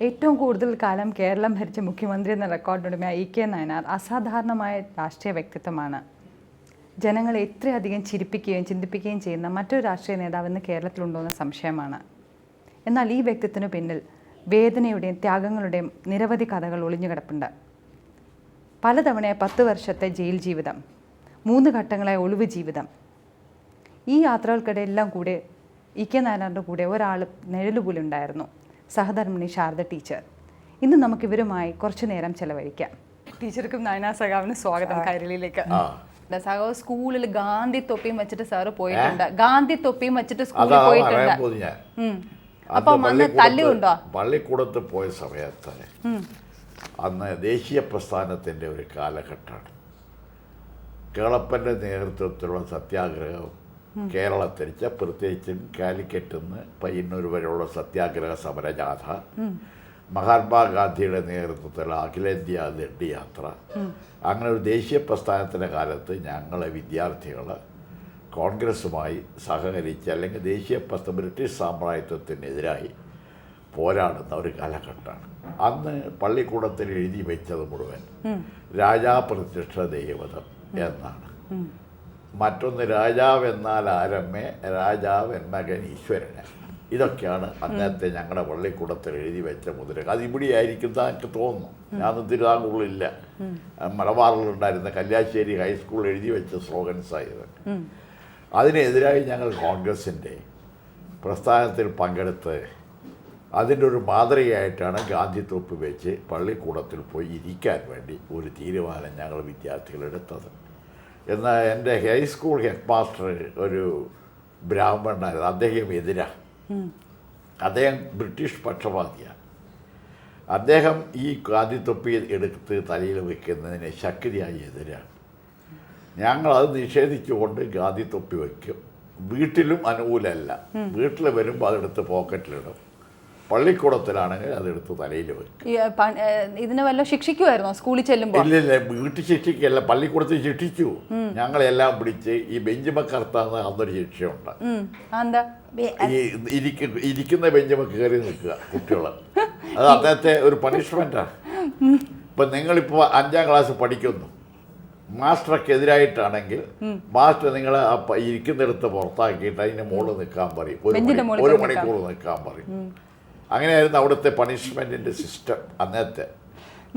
ഏറ്റവും കൂടുതൽ കാലം കേരളം ഭരിച്ച മുഖ്യമന്ത്രി എന്ന റെക്കോർഡുടമയായ ഇ കെ നായനാർ അസാധാരണമായ രാഷ്ട്രീയ വ്യക്തിത്വമാണ്. ജനങ്ങളെ എത്രയധികം ചിരിപ്പിക്കുകയും ചിന്തിപ്പിക്കുകയും ചെയ്യുന്ന മറ്റൊരു രാഷ്ട്രീയ നേതാവെന്ന് കേരളത്തിലുണ്ടോയെന്ന സംശയമാണ്. എന്നാൽ ഈ വ്യക്തിത്വത്തിന് പിന്നിൽ വേദനയുടെയും ത്യാഗങ്ങളുടെയും നിരവധി കഥകൾ ഒളിഞ്ഞുകിടപ്പുണ്ട്. പലതവണയായി 10 വർഷത്തെ ജയിൽ ജീവിതം, 3 ഘട്ടങ്ങളായ ഒളിവ് ജീവിതം. ഈ യാത്രകൾക്കിടെയെല്ലാം കൂടെ ഇ കെ നായനാറിൻ്റെ കൂടെ ഒരാൾ നിഴലുപോലും ഉണ്ടായിരുന്നു, സഹധർമ്മിണി ശാരദ ടീച്ചർ. ഇന്ന് നമുക്കിവരുമായി കുറച്ചു നേരം ചെലവഴിക്കാം. ടീച്ചർക്കും നായനാർ സഖാവിന് സ്വാഗതം കൈരളിയിലേക്ക്. സഖാവ് സ്കൂളിൽ ഗാന്ധി തൊപ്പിയും വെച്ചിട്ട് സാറ് പോയിട്ടുണ്ട്. ഗാന്ധി തൊപ്പിയും വെച്ചിട്ട് സ്കൂളിൽ പോയിട്ടുണ്ട്. അപ്പം അന്ന് തല്ലുണ്ടോ? പള്ളിക്കൂടത്ത് പോയ സമയത്ത് അന്ന് ദേശീയ പ്രസ്ഥാനത്തിൻ്റെ ഒരു കാലഘട്ടമാണ്. കേളപ്പൻ്റെ നേതൃത്വത്തിലുള്ള സത്യാഗ്രഹം കേരളത്തിൽ, പ്രത്യേകിച്ചും കാലിക്കറ്റിൽ നിന്ന് പയ്യന്നൂർ വരെയുള്ള സത്യാഗ്രഹ സമരജാഥ, മഹാത്മാഗാന്ധിയുടെ നേതൃത്വത്തിലുള്ള അഖിലേന്ത്യാ ദണ്ഡിയാത്ര, അങ്ങനെ ഒരു ദേശീയ പ്രസ്ഥാനത്തിൻ്റെ കാലത്ത് ഞങ്ങളെ വിദ്യാർത്ഥികൾ കോൺഗ്രസുമായി സഹകരിച്ച് അല്ലെങ്കിൽ ദേശീയ ബ്രിട്ടീഷ് സാമ്രാജ്യത്വത്തിനെതിരായി പോരാടുന്ന ഒരു കാലഘട്ടമാണ്. അന്ന് പള്ളിക്കൂടത്തിൽ എഴുതി വെച്ചത് മുഴുവൻ രാജാപ്രത്യക്ഷ ദൈവതം എന്നാണ്. മറ്റൊന്ന് രാജാവെന്നാൽ ആരമ്മേ, രാജാവെൻ മകൻ ഈശ്വരന്. ഇതൊക്കെയാണ് അന്നത്തെ ഞങ്ങളുടെ പള്ളിക്കൂടത്തിൽ എഴുതി വെച്ച മുദ്ര. അതിവിടെ ആയിരിക്കും എനിക്ക് തോന്നുന്നു. ഞാനൊന്നും തിരുവിതാംകൂറിലില്ല, മലബാറിലുണ്ടായിരുന്ന കല്യാശ്ശേരി ഹൈസ്കൂളിൽ എഴുതി വെച്ച സ്ലോഗൻസായത്. അതിനെതിരായി ഞങ്ങൾ കോൺഗ്രസിൻ്റെ പ്രസ്ഥാനത്തിൽ പങ്കെടുത്ത് അതിൻ്റെ ഒരു മാതൃകയായിട്ടാണ് ഗാന്ധി തൊപ്പി വെച്ച് പള്ളിക്കൂടത്തിൽ പോയി ഇരിക്കാൻ വേണ്ടി ഒരു തീരുമാനം ഞങ്ങൾ വിദ്യാർത്ഥികളെടുത്തത്. എന്നാൽ എൻ്റെ ഹൈസ്കൂൾ ഹെഡ് മാസ്റ്റർ ഒരു ബ്രാഹ്മണനായിരുന്നു. അദ്ദേഹം എതിരാണ്. അദ്ദേഹം ബ്രിട്ടീഷ് പക്ഷപാതിയാണ്. അദ്ദേഹം ഈ ഗാന്ധി തൊപ്പി എടുത്ത് തലയിൽ വയ്ക്കുന്നതിന് ശക്തിയായി എതിരാണ്. ഞങ്ങളത് നിഷേധിച്ചുകൊണ്ട് ഗാന്ധി തൊപ്പി വയ്ക്കും. വീട്ടിലും അനുകൂലമല്ല. വീട്ടിൽ വരുമ്പോൾ അതെടുത്ത് പോക്കറ്റിലിടും. പള്ളിക്കൂടത്തിലാണെങ്കിൽ അതെടുത്ത് തലയിൽ വെക്കും. ഇതിന് വല്ല ശിക്ഷിക്കുമായിരുന്നോ സ്കൂളിൽ ചെല്ലുമ്പോൾ? ഇല്ലില്ല, വീട്ടിൽ ശിക്ഷിക്കല്ല, പള്ളിക്കൂടത്തിൽ ശിക്ഷിച്ചു. ഞങ്ങളെല്ലാം പിടിച്ച് ഈ ബെഞ്ചുമ കർത്താന്ന് അന്നൊരു ശിക്ഷയുണ്ട്. ഈ ഇരിക്കുന്ന ബെഞ്ചുമ കയറി നിൽക്കുക കുട്ടികൾ. അത് അദ്ദേഹത്തെ ഒരു പണിഷ്മെൻ്റാണ്. ഇപ്പം നിങ്ങളിപ്പോൾ 5ാം ക്ലാസ് പഠിക്കുന്നു, മാസ്റ്റർക്ക് എതിരായിട്ടാണെങ്കിൽ മാസ്റ്റർ നിങ്ങളെ ഇരിക്കുന്നിടത്ത് പുറത്താക്കിയിട്ട് അതിൻ്റെ മുകളിൽ നിൽക്കാൻ പറയും. 1 മണിക്കൂർ നിൽക്കാൻ പറയും. അങ്ങനെയായിരുന്നു അവിടുത്തെ പണിഷ്മെൻറ്റിൻ്റെ സിസ്റ്റം അന്നത്തെ.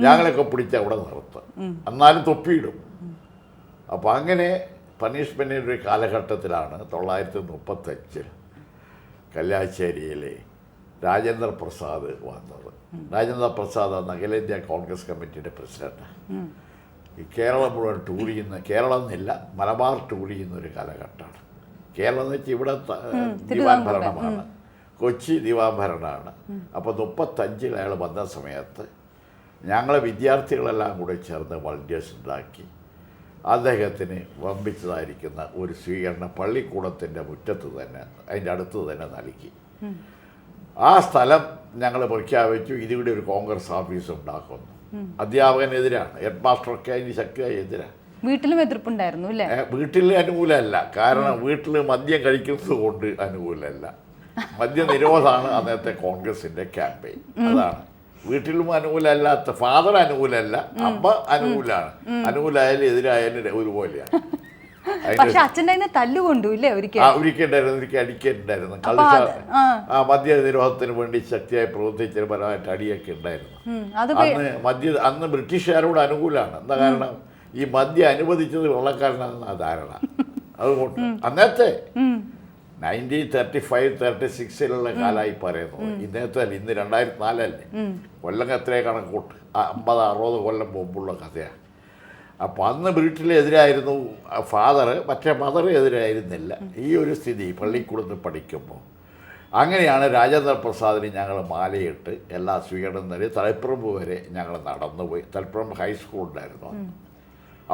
ഞങ്ങളൊക്കെ പിടിച്ച് അവിടെ നിർത്തും, എന്നാലും തൊപ്പിയിടും. അപ്പോൾ അങ്ങനെ പണിഷ്മെൻറ്റിൻ്റെ ഒരു കാലഘട്ടത്തിലാണ് 1935 കല്യാശ്ശേരിയിലെ രാജേന്ദ്ര പ്രസാദ് വന്നത്. രാജേന്ദ്ര പ്രസാദ് അന്ന് അഖിലേന്ത്യാ കോൺഗ്രസ് കമ്മിറ്റിയുടെ പ്രസിഡന്റാണ്. ഈ കേരളം മുഴുവൻ ടൂർ ചെയ്യുന്ന, കേരളം എന്നില്ല മലബാർ ടൂർ ചെയ്യുന്ന ഒരു കാലഘട്ടമാണ്. കേരളം എന്ന് വെച്ചാൽ ഇവിടെ ദിവാൻ ഭരണമാണ്, കൊച്ചി ദിവാൻ ഭരണമാണ്. അപ്പോൾ 35 അയാൾ വന്ന സമയത്ത് ഞങ്ങളെ വിദ്യാർത്ഥികളെല്ലാം കൂടെ ചേർന്ന് വളണ്ടിയേഴ്സ് ഉണ്ടാക്കി അദ്ദേഹത്തിന് വമ്പിച്ചതായിരിക്കുന്ന ഒരു സ്വീകരണം പള്ളിക്കൂടത്തിൻ്റെ മുറ്റത്ത് തന്നെ, അതിൻ്റെ അടുത്ത് തന്നെ നൽകി. ആ സ്ഥലം ഞങ്ങൾ പ്രഖ്യാപിച്ചു, ഇതിവിടെ ഒരു കോൺഗ്രസ് ഓഫീസ് ഉണ്ടാക്കുന്നു. അധ്യാപകനെതിരാണ്, ഹെഡ് മാസ്റ്ററൊക്കെ അതിന് ശക്തിയായി എതിരാണ്. വീട്ടിലും എതിർപ്പുണ്ടായിരുന്നു അല്ലേ? വീട്ടിൽ അനുകൂലമല്ല, കാരണം വീട്ടിൽ മദ്യം കഴിക്കുന്നത് കൊണ്ട് അനുകൂലമല്ല. മദ്യ നിരോധമാണ് അന്നത്തെ കോൺഗ്രസിൻ്റെ ക്യാമ്പയിൻ. അതാണ്. വീട്ടിലും അനുകൂലമല്ലാത്ത, ഫാദർ അനുകൂലമല്ല, അമ്മ അനുകൂലമാണ്. അനുകൂലമായാലും എതിരായാലും ഒരുപോലെയാണ്. പക്ഷെ അച്ഛൻ്റെ തല്ലുകൊണ്ടുല്ലേ ഒരിക്കലുണ്ടായിരുന്നു, ഒരിക്കൽ അടിക്കുണ്ടായിരുന്നു. മദ്യ നിരോധത്തിന് വേണ്ടി ശക്തിയായി പ്രവർത്തിച്ചതിന് പരമായിട്ട് അടിയൊക്കെ ഉണ്ടായിരുന്നു. അന്ന് ബ്രിട്ടീഷുകാരോട് അനുകൂലമാണ്. എന്താ കാരണം? ഈ മദ്യം അനുവദിച്ചത് വെള്ളക്കാരനാണെന്നാണ് ധാരണ. അതുകൊണ്ട് അന്നത്തെ 1935-36 കാലമായി പറയുന്നത്. ഇന്നത്തെ അല്ല, ഇന്ന് 2004 അല്ലേ. കൊല്ലം എത്രയോ കണക്കൂട്ട്, 50-60 കൊല്ലം മുമ്പുള്ള കഥയാണ്. അപ്പോൾ അന്ന് വീട്ടിലെതിരായിരുന്നു ഫാദർ, പക്ഷേ മദർ എതിരായിരുന്നില്ല. ഈ ഒരു സ്ഥിതി പള്ളിക്കൂടത്തിൽ പഠിക്കുമ്പോൾ അങ്ങനെയാണ് രാജേന്ദ്ര പ്രസാദിന് ഞങ്ങൾ മാലയിട്ട് എല്ലാ സ്വീകരണം നൽകി. തളിപ്പറമ്പ് വരെ ഞങ്ങൾ നടന്നുപോയി. തളിപ്പറമ്പ് ഹൈസ്കൂൾ ഉണ്ടായിരുന്നു,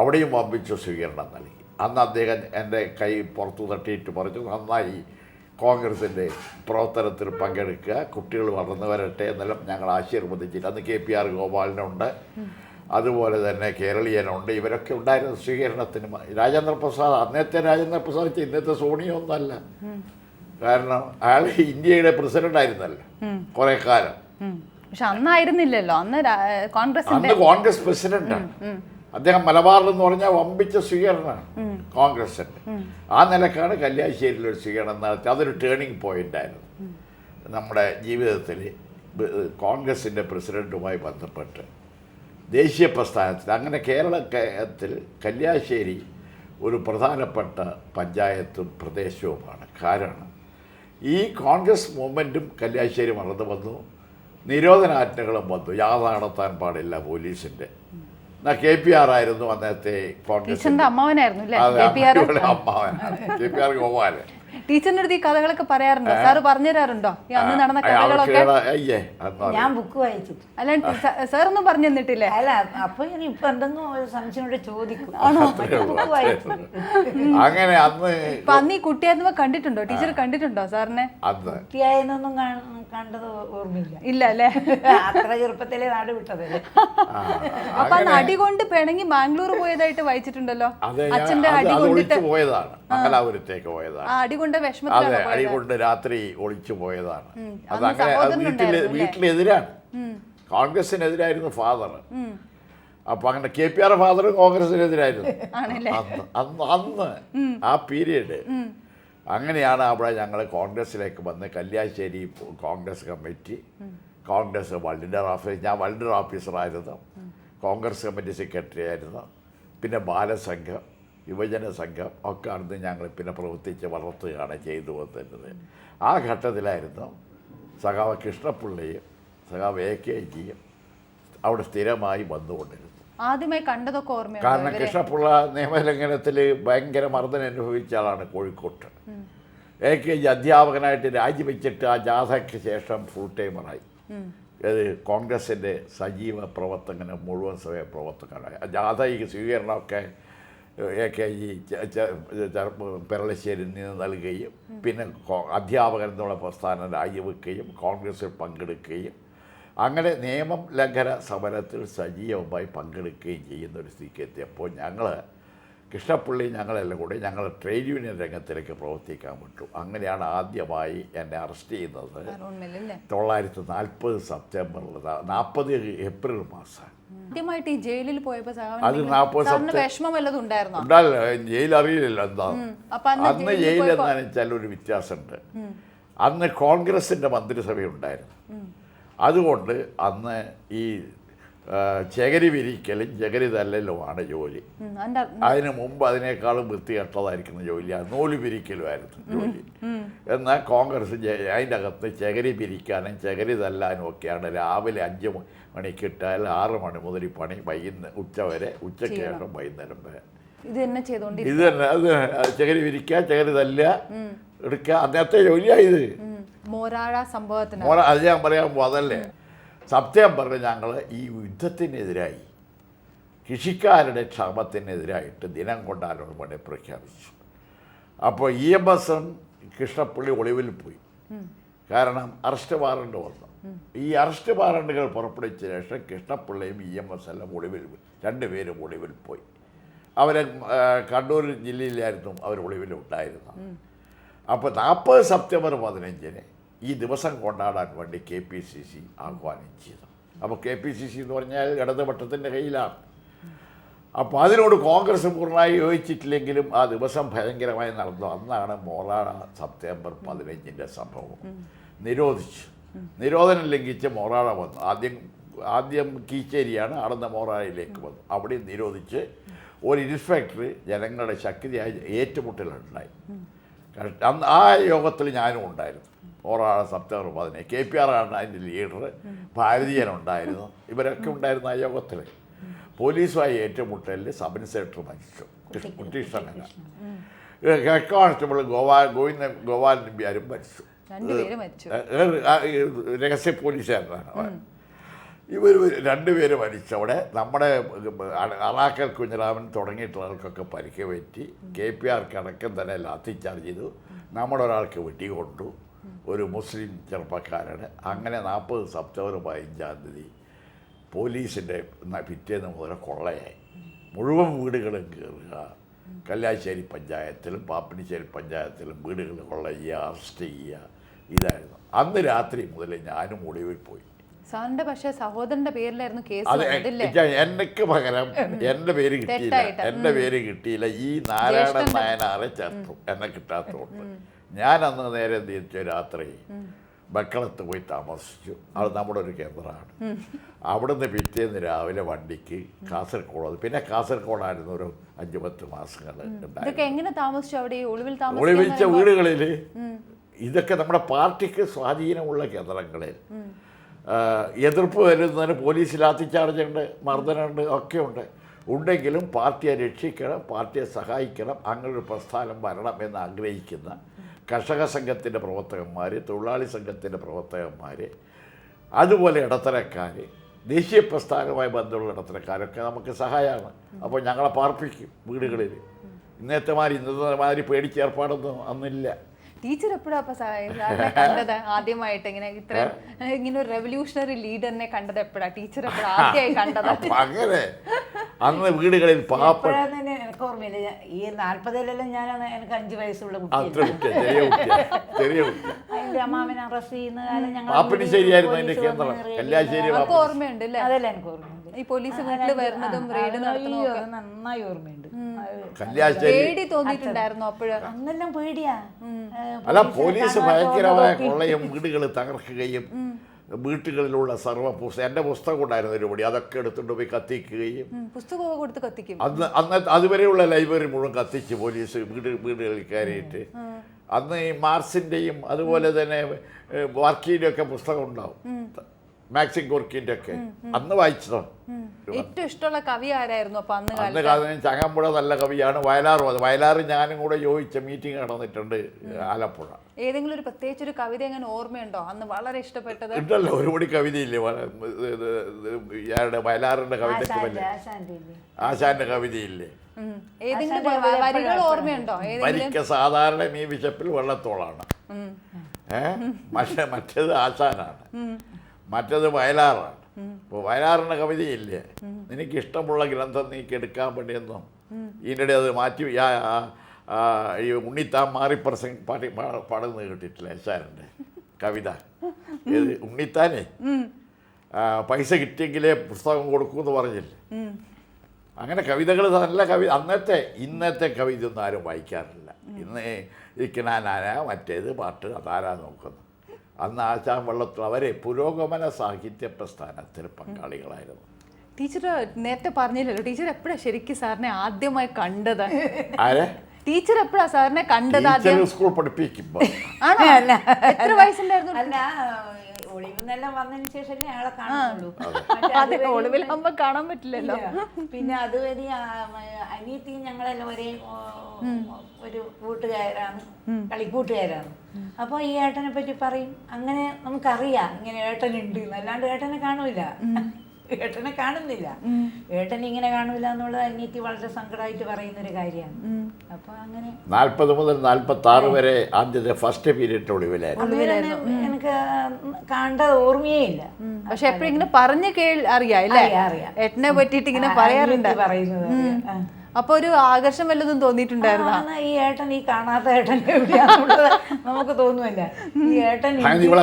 അവിടെയും വമ്പിച്ച സ്വീകരണം നൽകി. അന്ന് അദ്ദേഹം എൻ്റെ കൈ പുറത്തു തട്ടിയിട്ട് പറഞ്ഞു, നന്നായി കോൺഗ്രസിൻ്റെ പ്രവർത്തനത്തിൽ പങ്കെടുക്കുക, കുട്ടികൾ വളർന്നു വരട്ടെ എന്നെല്ലാം ഞങ്ങൾ ആശീർവദിച്ചിട്ട്. അന്ന് KPR ഗോപാലനുണ്ട്, അതുപോലെ തന്നെ കേരളീയനുണ്ട്, ഇവരൊക്കെ ഉണ്ടായിരുന്ന സ്വീകരണത്തിന്. രാജേന്ദ്ര പ്രസാദ്, അന്നത്തെ രാജേന്ദ്ര പ്രസാദ് ഇന്നത്തെ സോണിയൊന്നുമല്ല. കാരണം അയാൾ ഇന്ത്യയുടെ പ്രസിഡന്റ് ആയിരുന്നല്ലോ കുറെ കാലം. പക്ഷെ അന്നായിരുന്നില്ലല്ലോ, അന്ന് കോൺഗ്രസ് പ്രസിഡന്റാണ് അദ്ദേഹം. മലബാറിൽ എന്ന് പറഞ്ഞാൽ വമ്പിച്ച സ്വീകരണമാണ് കോൺഗ്രസിൻ്റെ. ആ നിലക്കാണ് കല്യാശ്ശേരിയിലൊരു സ്വീകരണം നടത്തി. അതൊരു ടേണിംഗ് പോയിന്റ് ആയിരുന്നു നമ്മുടെ ജീവിതത്തിൽ. കോൺഗ്രസിൻ്റെ പ്രസിഡന്റുമായി ബന്ധപ്പെട്ട് ദേശീയ പ്രസ്ഥാനത്തിൽ അങ്ങനെ കേരളത്തിൽ കല്യാശ്ശേരി ഒരു പ്രധാനപ്പെട്ട പഞ്ചായത്തും പ്രദേശവുമാണ്. കാരണം ഈ കോൺഗ്രസ് മൂവ്മെൻറ്റും കല്യാശ്ശേരി വളർന്നു വന്നു, നിരോധനാജ്ഞകളും വന്നു, യാത്ര നടത്താൻ പാടില്ല പോലീസിൻ്റെ. എന്നാൽ KPR ആയിരുന്നു അന്നത്തെ കോൺഗ്രസിൻ്റെ അമ്മാവനായിരുന്നു. അമ്മാവനാണ് KPR ഗോപാലൻ. ടീച്ചറിന്റെ അടുത്ത് ഈ കഥകളൊക്കെ പറയാറുണ്ടോ? സാറ് പറഞ്ഞു തരാറുണ്ടോ ഈ അന്ന് നടന്ന കഥകളൊക്കെ? ഞാൻ ബുക്ക് വായിച്ചിട്ട്. അല്ല സാറൊന്നും പറഞ്ഞു തന്നിട്ടില്ലേ? അല്ല, അപ്പൊ ഇപ്പൊ എന്തെങ്കിലും ഒരു സംശയം ചോദിക്കും. അങ്ങനെ അന്ന് ഈ കുട്ടിയായിരുന്നപ്പോ കണ്ടിട്ടുണ്ടോ? ടീച്ചർ കണ്ടിട്ടുണ്ടോ സാറിനെ? കുട്ടിയായെന്നൊന്നും കണ്ടത് ഓർമ്മയില്ല. ഇല്ല അല്ലേ? അത്ര ചെറുപ്പത്തിലെ നാട് വിട്ടതല്ലേ. അപ്പൊ അന്ന് അടി കൊണ്ട് പിണങ്ങി ബാംഗ്ലൂർ പോയതായിട്ട് വായിച്ചിട്ടുണ്ടല്ലോ. അച്ഛന്റെ അടി കൊണ്ടിട്ട് പോയതാണ്, മംഗലാപുരത്തേക്ക് പോയതാണ്. അടി കൊണ്ട് അതെ, അടി കൊണ്ട് രാത്രി ഒളിച്ചു പോയതാണ്. അതങ്ങനെ വീട്ടിലെതിരാണ്, കോൺഗ്രസിനെതിരായിരുന്നു ഫാദർ. അപ്പൊ അങ്ങനെ KPR ഫാദർ കോൺഗ്രസിനെതിരായിരുന്നു അന്ന് ആ പീരീഡ്. അങ്ങനെയാണ് അവിടെ ഞങ്ങൾ കോൺഗ്രസിലേക്ക് വന്ന് Kalliasseri Congress committee, Congress volunteer officer, ഞാൻ വളണ്ടിയർ ഓഫീസറായിരുന്നു, കോൺഗ്രസ് കമ്മിറ്റി സെക്രട്ടറി ആയിരുന്നു, പിന്നെ ബാലസംഘം, യുവജന സംഘം ഒക്കെ ആണെന്ന് ഞങ്ങൾ പിന്നെ പ്രവർത്തിച്ച് വളർത്തുകയാണ് ചെയ്തു വന്നിരുന്നത്. ആ ഘട്ടത്തിലായിരുന്നു സഖാവ് കൃഷ്ണപിള്ളയും സഖാവ് AKജിയും അവിടെ സ്ഥിരമായി വന്നുകൊണ്ടിരുന്നു. ആദ്യമായി കണ്ടതൊക്കെ ഓർമ്മ. കാരണം കൃഷ്ണപിള്ള നിയമലംഘനത്തിൽ ഭയങ്കര മർദ്ദനം അനുഭവിച്ച ആളാണ് കോഴിക്കോട്ട്. AKജി അധ്യാപകനായിട്ട് രാജിവെച്ചിട്ട് ആ ജാഥയ്ക്ക് ശേഷം ഫുൾ ടൈമറായി. അത് കോൺഗ്രസിൻ്റെ സജീവ പ്രവർത്തകനും മുഴുവൻ സമയ പ്രവർത്തകനായി. ജാഥയ്ക്ക് സ്വീകരണമൊക്കെ AKജി പെരളശ്ശേരിയിൽ നിന്ന് നൽകുകയും പിന്നെ അധ്യാപകൻ എന്നുള്ള പ്രസ്ഥാനം രാജിവെക്കുകയും കോൺഗ്രസിൽ പങ്കെടുക്കുകയും അങ്ങനെ നിയമം ലംഘന സമരത്തിൽ സജീവമായി പങ്കെടുക്കുകയും ചെയ്യുന്ന ഒരു സ്ഥിതിക്ക് എത്തിയപ്പോൾ ഞങ്ങൾ കൃഷ്ണപിള്ളി ഞങ്ങളെല്ലാം കൂടി ഞങ്ങൾ ട്രേഡ് യൂണിയൻ രംഗത്തിലേക്ക് പ്രവർത്തിക്കാൻ വിട്ടു. അങ്ങനെയാണ് ആദ്യമായി എന്നെ അറസ്റ്റ് ചെയ്യുന്നത് 1940 സെപ്റ്റംബറിൽ, 40 ഏപ്രിൽ മാസം. ആദ്യമായിട്ട് ഈ ജയിലിൽ പോയപ്പോൾ അത് 40 വിഷമം വല്ലതും ഉണ്ടായിരുന്നോ? ഉണ്ടാവില്ല, ജയിൽ അറിയില്ലല്ലോ എന്താ. അന്ന് ജയിൽ എന്താണെന്ന് വെച്ചാൽ ഒരു വ്യത്യാസമുണ്ട്. അന്ന് കോൺഗ്രസിൻ്റെ മന്ത്രിസഭയുണ്ടായിരുന്നു. അതുകൊണ്ട് അന്ന് ഈ ചകരി വിരിക്കലും ചകരി തല്ലലുമാണ് ജോലി. അതിന് മുമ്പ് അതിനേക്കാളും വൃത്തികെട്ടതായിരിക്കുന്ന ജോലിയാണ് നൂല് പിരിക്കലുമായിരുന്നു ജോലി. എന്നാൽ കോൺഗ്രസ് അതിൻ്റെ അകത്ത് ചകരി പിരിക്കാനും ചകരി തല്ലാനും ഒക്കെയാണ്. രാവിലെ 5 മണിക്കിട്ടാൽ 6 മണി മുതൽ പണി, ഉച്ചവരെ, ഉച്ചയ്ക്ക് ശേഷം വൈകുന്നേരം വരെ ഇത് തന്നെ അത് ചകരി വിരിക്കുക, ചകരി തല്ലുക, എടുക്കുക, അന്നത്തെ ജോലിയായത്. അത് ഞാൻ പറയാൻ അതല്ലേ. സത്യം പറഞ്ഞ ഞങ്ങൾ ഈ യുദ്ധത്തിനെതിരായി, കൃഷിക്കാരുടെ ക്ഷാമത്തിനെതിരായിട്ട് ദിനം കൊണ്ടാലോട് പണി പ്രഖ്യാപിച്ചു. അപ്പോൾ EMSം കൃഷ്ണപിള്ളി ഒളിവിൽ പോയി. കാരണം അറസ്റ്റ് വാറണ്ട് വന്നു. ഈ അറസ്റ്റ് വാറണ്ടുകൾ പുറപ്പെടുവിച്ച ശേഷം കൃഷ്ണപിള്ളയും EMS എല്ലാം ഒളിവിൽ പോയി. 2 പേരും ഒളിവിൽ പോയി. അവരെ കണ്ണൂർ ജില്ലയിലായിരുന്നു അവർ ഒളിവിലുണ്ടായിരുന്നത്. അപ്പോൾ 40 സെപ്റ്റംബർ 15 ഈ ദിവസം കൊണ്ടാടാൻ വേണ്ടി KPCC ആഹ്വാനം ചെയ്തു. അപ്പോൾ KPCC എന്ന് പറഞ്ഞാൽ ഇടതുപക്ഷത്തിൻ്റെ കയ്യിലാണ്. അപ്പോൾ അതിനോട് കോൺഗ്രസ് പൂർണ്ണമായി യോജിച്ചിട്ടില്ലെങ്കിലും ആ ദിവസം ഭയങ്കരമായി നടന്നു. അന്നാണ് മോറാഴ സെപ്റ്റംബർ 15 സംഭവം. നിരോധിച്ചു. നിരോധനം ലംഘിച്ച് മോറാഴ വന്നു. ആദ്യം കീച്ചേരിയാണ്, അവിടുന്ന് മോറാഴയിലേക്ക് വന്നു. അവിടെ നിരോധിച്ച് ഒരു ഇൻസ്പെക്ടർ ജനങ്ങളുടെ ശക്തിയായി ഏറ്റുമുട്ടലുണ്ടായി. അന്ന് ആ യോഗത്തിൽ ഞാനും ഉണ്ടായിരുന്നു. മോറാഴ സെപ്റ്റംബർ 15. KPR ആണ് അതിൻ്റെ ലീഡർ, ഭാരതീയനുണ്ടായിരുന്നു, ഇവരൊക്കെ ഉണ്ടായിരുന്നു ആ യോഗത്തിൽ. പോലീസുമായി ഏറ്റുമുട്ടലിൽ സബ് ഇൻസ്പെക്ടർ മരിച്ചു, കുട്ടികൃഷ്ണൻ. ഹെഡ് കോൺസ്റ്റബിൾ ഗോപാൽ നമ്പ്യാരും മരിച്ചു. രഹസ്യ പോലീസുകാരനാണ്. ഇവർ 2 പേര് മരിച്ചവിടെ നമ്മുടെ അറാക്കൽ കുഞ്ഞിരാമൻ തുടങ്ങിയിട്ടുള്ളവർക്കൊക്കെ പരിക്ക് പറ്റി. KPRക്ക് അടക്കം തന്നെ ലാത്തിച്ചാർജ് ചെയ്തു. നമ്മുടെ ഒരാൾക്ക് വെട്ടിക്കൊണ്ടു, ഒരു മുസ്ലിം ചെറുപ്പക്കാരന്. അങ്ങനെ 40 സെപ്റ്റംബർ 15 പോലീസിൻ്റെ പിറ്റേന്ന് മുതൽ കൊള്ളയായി. മുഴുവൻ വീടുകളും കയറുക, കല്യാശ്ശേരി പഞ്ചായത്തിലും പാപ്പിനിശ്ശേരി പഞ്ചായത്തിലും വീടുകൾ കൊള്ള ചെയ്യുക, അറസ്റ്റ് ചെയ്യുക, ഇതായിരുന്നു. അന്ന് രാത്രി മുതൽ ഞാനും ഒളിവിൽ പോയി. സാറിന്റെ പക്ഷേ സഹോദരന്റെ പേരിലായിരുന്നു കേസ് അത് വന്നതല്ലേ? എനിക്ക് പകരം എൻ്റെ പേര് കിട്ടിയില്ല. എൻ്റെ പേര് കിട്ടിയില്ല. ഈ നാരായണൻ നായനാറെ ചേർത്തു എന്നെ കിട്ടാത്തതുകൊണ്ട് ഞാൻ അന്ന് നേരെ തിരിച്ചു രാത്രി ബക്കളത്ത് പോയി താമസിച്ചു. അത് നമ്മുടെ ഒരു കേന്ദ്രമാണ്. അവിടുന്ന് പിറ്റേന്ന് രാവിലെ വണ്ടിക്ക് കാസർഗോഡ്, പിന്നെ കാസർഗോഡായിരുന്നു ഒരു 5-10 മാസങ്ങൾ ഉണ്ടായിരുന്നു. ഇതൊക്കെ എങ്ങനെ താമസിച്ചു അവിടെ? ഒളിവിൽ ഒളിവിച്ച വീടുകളിൽ. ഇതൊക്കെ നമ്മുടെ പാർട്ടിക്ക് സ്വാധീനമുള്ള കേന്ദ്രങ്ങളിൽ. എതിർപ്പ് വരുന്നതിന് പോലീസ് ലാത്തിച്ചാർജുണ്ട്, മർദ്ദനമുണ്ട്, ഒക്കെ ഉണ്ടെങ്കിലും പാർട്ടിയെ രക്ഷിക്കണം, പാർട്ടിയെ സഹായിക്കണം, അങ്ങനൊരു പ്രസ്ഥാനം വരണം എന്ന് ആഗ്രഹിക്കുന്ന കർഷക സംഘത്തിൻ്റെ പ്രവർത്തകന്മാർ, തൊഴിലാളി സംഘത്തിൻ്റെ പ്രവർത്തകന്മാർ, അതുപോലെ ഇടത്തരക്കാർ, ദേശീയ പ്രസ്ഥാനവുമായി ബന്ധമുള്ള ഇടത്തരക്കാരൊക്കെ നമുക്ക് സഹായമാണ്. അപ്പോൾ ഞങ്ങളെ പാർപ്പിക്കും വീടുകളിൽ. ഇന്നത്തെ മാതിരി പേടിച്ചേർപ്പാടൊന്നും അന്നില്ല. ടീച്ചർ എപ്പോഴാ അപ്പൊ സാറിനെ കണ്ടത് ആദ്യമായിട്ട്? ഇങ്ങനെ ഒരു റെവല്യൂഷണറി ലീഡറിനെ കണ്ടത് എപ്പോഴാ? ടീച്ചർ എപ്പോഴാ ആദ്യമായി കണ്ടത്? അങ്ങനെ അന്ന് വീടുകളിൽ എപ്പോഴാന്ന് എനിക്ക് ഓർമ്മയില്ല. ഈ 40-ലെല്ലാം ഞാനാണ്, എനിക്ക് 5 വയസ്സുള്ള ചെറിയ അതിന്റെ അമ്മാവനെ അറസ്റ്റ് ചെയ്യുന്ന കാലം ഞങ്ങൾ പാപ്പിനിശ്ശേരിയായിരുന്നു അതിന്റെ കേന്ദ്രം. കല്യാശ്ശേരി ഓർമ്മയുണ്ട് അല്ലേ? അതെല്ലാം എനിക്ക് ഓർമ്മയുണ്ട്. ഈ പോലീസ് വീട്ടിൽ വരുന്നതും റെയ്ഡ് നടത്തുന്നതും നന്നായി ഓർമ്മയുണ്ട്. പേടി തോന്നിയിട്ടുണ്ടായിരുന്നു അപ്പോഴ്? അന്നെല്ലാം പേടിയാ. അല്ല, പോലീസ് ഭയങ്കരമായ കൊള്ളയും വീടുകൾ തകർക്കുകയും വീട്ടുകളിലുള്ള എൻ്റെ പുസ്തകം ഉണ്ടായിരുന്നു ഒരുപടി, അതൊക്കെ എടുത്തുകൊണ്ട് പോയി കത്തിക്കുകയും പുസ്തകമൊക്കെ കൊടുത്ത് കത്തിക്കും. അന്ന് അതുവരെയുള്ള ലൈബ്രറി മുഴുവൻ കത്തിച്ച് പോലീസ് വീടുകളിൽ കയറിയിട്ട്. അന്ന് ഈ മാർസിൻ്റെയും അതുപോലെ തന്നെ വാർക്കിയുടെ ഒക്കെ പുസ്തകം ഉണ്ടാവും, മാക്സിം ഗോർക്കിൻ്റെ ഒക്കെ. അന്ന് വായിച്ചതോ. ഏറ്റവും ഇഷ്ടമുള്ള കവി ആരായിരുന്നു അപ്പൊ അന്ന്? അന്ന് കാലത്ത് ചങ്ങമ്പുഴ നല്ല കവിയാണ്. വയലാർ ഞാനും കൂടെ യോജിച്ച മീറ്റിംഗ് നടന്നിട്ടുണ്ട് ആലപ്പുഴ. ഏതെങ്കിലും ഒരു പ്രത്യേകിച്ച് ഒരു കവിത എങ്ങനെ ഓർമ്മയുണ്ടോ അന്ന് വളരെ ഇഷ്ടപ്പെട്ടത്? ഉണ്ടല്ലോ, ഒരുപടി കവിതയില്ലേ ഇയാളുടെ വയലാറിന്റെ കവിതയ്ക്ക് വലിയ ആശാന്റെ കവിതയില്ലേ? ഏതെങ്കിലും വരികൾ ഓർമ്മയുണ്ടോ? വരിക്ക സാധാരണ ഈ വിശപ്പിൽ വെള്ളത്തോളാണ്, മറ്റേത് ആശാനാണ്, മറ്റേത് വയലാറാണ്. ഇപ്പോൾ വയലാറിൻ്റെ കവിതയില്ലേ, നിനക്ക് ഇഷ്ടമുള്ള ഗ്രന്ഥം നീക്ക് എടുക്കാൻ വേണ്ടിയെന്നും ഇതിൻ്റെ അത് മാറ്റി ഈ ഉണ്ണിത്താൻ പാടുന്നത് കേട്ടിട്ടില്ല ആശാൻ്റെ കവിത? ഏത് ഉണ്ണിത്താനേ പൈസ കിട്ടിയെങ്കിലേ പുസ്തകം കൊടുക്കൂന്ന് പറഞ്ഞില്ലേ? അങ്ങനെ കവിതകൾ നല്ല ഇന്നത്തെ കവിത ഒന്നും ആരും വായിക്കാറില്ല. ഇന്ന് ഇരിക്കണാനാന മറ്റേത് പാട്ട് അതാരാ നോക്കുന്നത്. അന്ന് ആശാൻ വെള്ളത്തിൽ അവരെ പുരോഗമന സാഹിത്യ പ്രസ്ഥാനത്തിൽ പങ്കാളികളായിരുന്നു. ടീച്ചർ നേരത്തെ പറഞ്ഞില്ലല്ലോ, ടീച്ചർ എപ്പോഴാ ശരിക്കും സാറിനെ ആദ്യമായി കണ്ടത്? ആരെ? ടീച്ചർ എപ്പോഴാ സാറിനെ കണ്ടത്? സ്കൂൾ പഠിപ്പിക്കുമ്പോൾ. എത്ര വയസ്സുണ്ടായിരുന്നു? അല്ല, ഒളിവെന്നെല്ലാം വന്നതിന് ശേഷം ഞങ്ങളെ കാണുന്നുള്ളൂ. ഒളിവിലാകുമ്പോ കാണാൻ പറ്റില്ലല്ലോ. പിന്നെ അതുവരെ അനിയത്തിയും ഞങ്ങളെല്ലാം ഒരു കൂട്ടുകാരാണ്, കളിക്കൂട്ടുകാരാണ്. അപ്പോൾ ഈ ഏട്ടനെ പറ്റി പറയും. അങ്ങനെ നമുക്കറിയാം ഇങ്ങനെ ഏട്ടനുണ്ട്, അല്ലാണ്ട് ഏട്ടനെ കാണൂല, ഏട്ടനെ കാണുന്നില്ല. ഏട്ടൻ ഇങ്ങനെ കാണൂല എന്നുള്ളത് അനിയത്തി വളരെ സങ്കടമായിട്ട് പറയുന്നൊരു കാര്യമാണ്. അപ്പൊ അങ്ങനെ 40 മുതൽ 46 വരെ ആദ്യത്തെ ഫസ്റ്റ് പീരീഡ് ഒളിവിലായിരുന്നു. എനിക്ക് കണ്ടത് ഓർമ്മയേ ഇല്ല. പക്ഷെ എപ്പോഴും ഇങ്ങനെ പറഞ്ഞു അറിയാം ഏട്ടനെ പറ്റിയിട്ട് ഇങ്ങനെ പറയാറുണ്ട് പറയുന്നത്. അപ്പൊ ഒരു ആകർഷം വല്ലതും തോന്നിയിട്ടുണ്ടായിരുന്നു? ഈ ഏട്ടൻ, ഈ കാണാത്ത ഏട്ടൻ എവിടെയാണെന്നുള്ളത് നമുക്ക് തോന്നുമല്ല. ഈ ഏട്ടൻ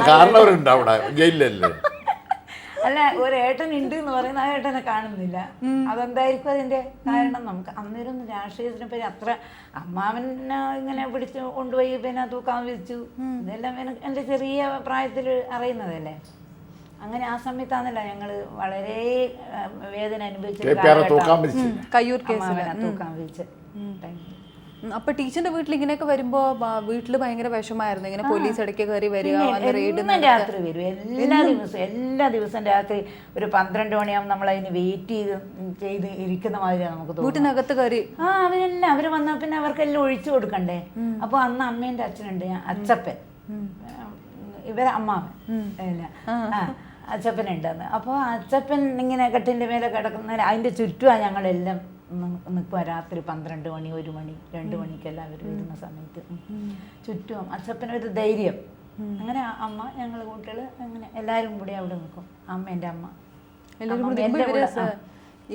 കാരണവരുണ്ട് അവിടെ ജയിലല്ലേ? അല്ല, ഒരു ഏട്ടൻ ഉണ്ട് എന്ന് പറയുന്ന ആ ഏട്ടനെ കാണുന്നില്ല. അതെന്തായിരിക്കും അതിന്റെ കാരണം? നമുക്ക് അന്നേരം രാഷ്ട്രീയത്തിനെ പറ്റി അത്ര, അമ്മാവനെ ഇങ്ങനെ പിടിച്ച് കൊണ്ടുപോയി പിന്നെ തൂക്കാൻ വിളിച്ചു, ഇതെല്ലാം എൻ്റെ ചെറിയ പ്രായത്തിൽ അറിയുന്നതല്ലേ. അങ്ങനെ ആ സമയത്താണല്ല ഞങ്ങൾ വളരെ വേദന അനുഭവിച്ചത്. തൂക്കാൻ വിളിച്ച്. അപ്പൊ ടീച്ചറിന്റെ വീട്ടിൽ ഇങ്ങനെയൊക്കെ വരുമ്പോ വീട്ടിൽ ഭയങ്കര വിഷമായിരുന്നു, ഇങ്ങനെ പോലീസ് ഇടയ്ക്ക് കയറി വരിക, രാത്രി വരും എല്ലാ ദിവസവും രാത്രി ഒരു 12 മണിയാകുമ്പോൾ നമ്മൾ അതിന് വെയിറ്റ് ചെയ്ത് ഇരിക്കുന്ന മാതിരിയാണ് നമുക്ക് തോന്നുന്നത്. വീട്ടിനകത്ത് കയറി അവര് വന്നാൽ പിന്നെ അവർക്കെല്ലാം ഒഴിച്ചു കൊടുക്കണ്ടേ. അപ്പൊ അന്ന് അമ്മേന്റെ അച്ഛനുണ്ട്, അച്ചപ്പൻ, ഇവരെ അമ്മാവൻ അല്ല അച്ചപ്പനുണ്ടെന്ന്. അപ്പോൾ അച്ചപ്പൻ ഇങ്ങനെ കട്ടിൻ്റെ മേലെ കിടക്കുന്ന അതിൻ്റെ ചുറ്റുമാണ് ഞങ്ങളെല്ലാം നിൽക്കുക. രാത്രി 12 മണി, 1 മണി, 2 മണിക്കെല്ലാം അവർ വരുന്ന സമയത്ത് ചുറ്റും അച്ചപ്പനൊരു ധൈര്യം. അങ്ങനെ അമ്മ, ഞങ്ങൾ കുട്ടികൾ, അങ്ങനെ എല്ലാവരും കൂടി അവിടെ നിൽക്കും. അമ്മ, എൻ്റെ അമ്മ,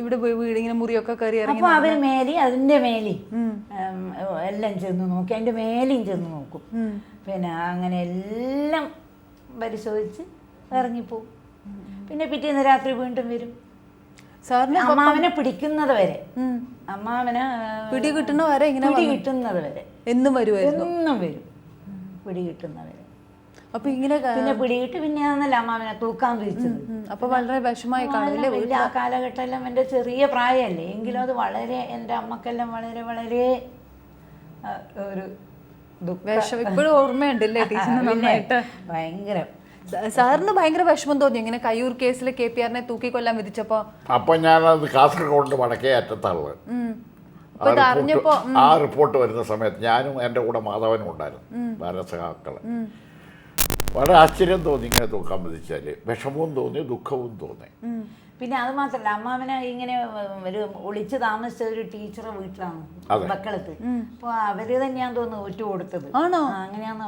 ഇവിടെ വീട് ഇങ്ങനെ മുറിയൊക്കെ കയറി ഇറങ്ങി അപ്പൊ അവര് മേലി അതിന്റെ മേലി എല്ലാം ചെന്ന് നോക്കി, അതിന്റെ മേലെയും ചെന്ന് നോക്കും. പിന്നെ അങ്ങനെ എല്ലാം പരിശോധിച്ച് ഇറങ്ങിപ്പോവും. പിന്നെ പിറ്റേന്ന് രാത്രി വീണ്ടും വരും. സാറിന് അമ്മാവനെ പിടിക്കുന്നത് വരെ, അമ്മാവനെ പിടി കിട്ടുന്ന വരെ ഇങ്ങനെ പിടി കിട്ടുന്നത് വരെ എന്നും വരുമായിരുന്നു. എന്നും വരും പിടി കിട്ടുന്നവരെ. അപ്പൊ ഇങ്ങനെ പിന്നെ പിടികിട്ട് പിന്നെ ആണെന്നല്ല അമ്മാവനെ തൂക്കാൻ വിരിച്ചത്. അപ്പൊ വളരെ വിഷമായി കാണില്ലേ? വലിയ ആ കാലഘട്ടം എല്ലാം എൻ്റെ ചെറിയ പ്രായമല്ലേ, എങ്കിലും അത് വളരെ എൻ്റെ അമ്മക്കെല്ലാം വളരെ വളരെ ഒരു വിഷം ഇപ്പോഴും ഓർമ്മയുണ്ടല്ലേ ടീച്ചറിന് നന്നായിട്ട്? ഭയങ്കര. സാറിന് ഭയങ്കര വിഷമം തോന്നി ഇങ്ങനെ കയ്യൂർ കേസിൽ KPR-നെ തൂക്കിക്കൊല്ലാൻ വിധിച്ചപ്പോ? അപ്പൊ ഞാനത് കാസർഗോഡ് വടക്കേ അറ്റത്തുള്ളത്. ആ റിപ്പോർട്ട് വരുന്ന സമയത്ത് ഞാനും എൻ്റെ കൂടെ മാധവനും ഉണ്ടായിരുന്നു, ഭാരതസഹാക്കള്. വളരെ ആശ്ചര്യം തോന്നി ഇങ്ങനെ തൂക്കാൻ വിധിച്ചാൽ. വിഷമവും തോന്നി, ദുഃഖവും തോന്നി. പിന്നെ അത് മാത്രല്ല, അമ്മാവനെ ഇങ്ങനെ ഒരു ഒളിച്ച് താമസിച്ച ഒരു ടീച്ചറെ വീട്ടിലാണ് മക്കളത്ത്. അപ്പൊ അവര് തന്നെയാന്ന് തോന്നുന്നു ഒറ്റ കൊടുത്തത്. അങ്ങനെയാന്ന്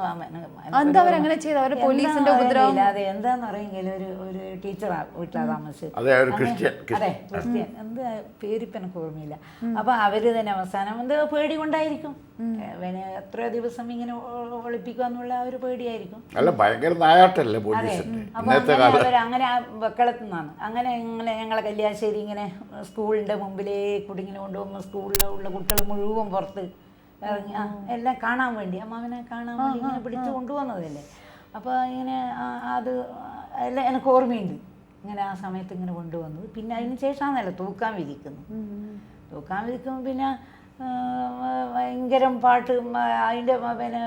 അതെ എന്താന്ന് അറിയെങ്കിൽ ഒരു ടീച്ചറാ വീട്ടിലാ താമസിച്ചത്. അതെ, ക്രിസ്ത്യൻ. എന്താ പേരിപ്പം എനിക്ക് ഓർമ്മയില്ല. അപ്പൊ അവര് തന്നെ അവസാനം എന്താ പേടി കൊണ്ടായിരിക്കും, പിന്നെ എത്ര ദിവസം ഇങ്ങനെ ഒളിപ്പിക്കുക ആ ഒരു പേടിയായിരിക്കും. അങ്ങനെ വെക്കളത്തു നിന്നാണ് അങ്ങനെ ഞങ്ങളെ കല്യാശ്ശേരി ഇങ്ങനെ സ്കൂളിൻ്റെ മുമ്പിലേ കൂടി ഇങ്ങനെ കൊണ്ടുപോകുമ്പോൾ സ്കൂളിലുള്ള കുട്ടികൾ മുഴുവൻ പുറത്ത് ഇറങ്ങി എല്ലാം കാണാൻ വേണ്ടി, അമ്മാവനെ കാണാൻ വേണ്ടി ഇങ്ങനെ പിടിച്ച് കൊണ്ടുപോകുന്നതല്ലേ. അപ്പോൾ ഇങ്ങനെ അത് എല്ലാം എനിക്ക് ഓർമ്മയുണ്ട്, ഇങ്ങനെ ആ സമയത്ത് ഇങ്ങനെ കൊണ്ടുവന്നത്. പിന്നെ അതിന് ശേഷമാണല്ലോ തൂക്കാൻ വിധിക്കുമ്പോൾ പിന്നെ ഭയങ്കരം പാട്ട്. അതിൻ്റെ പിന്നെ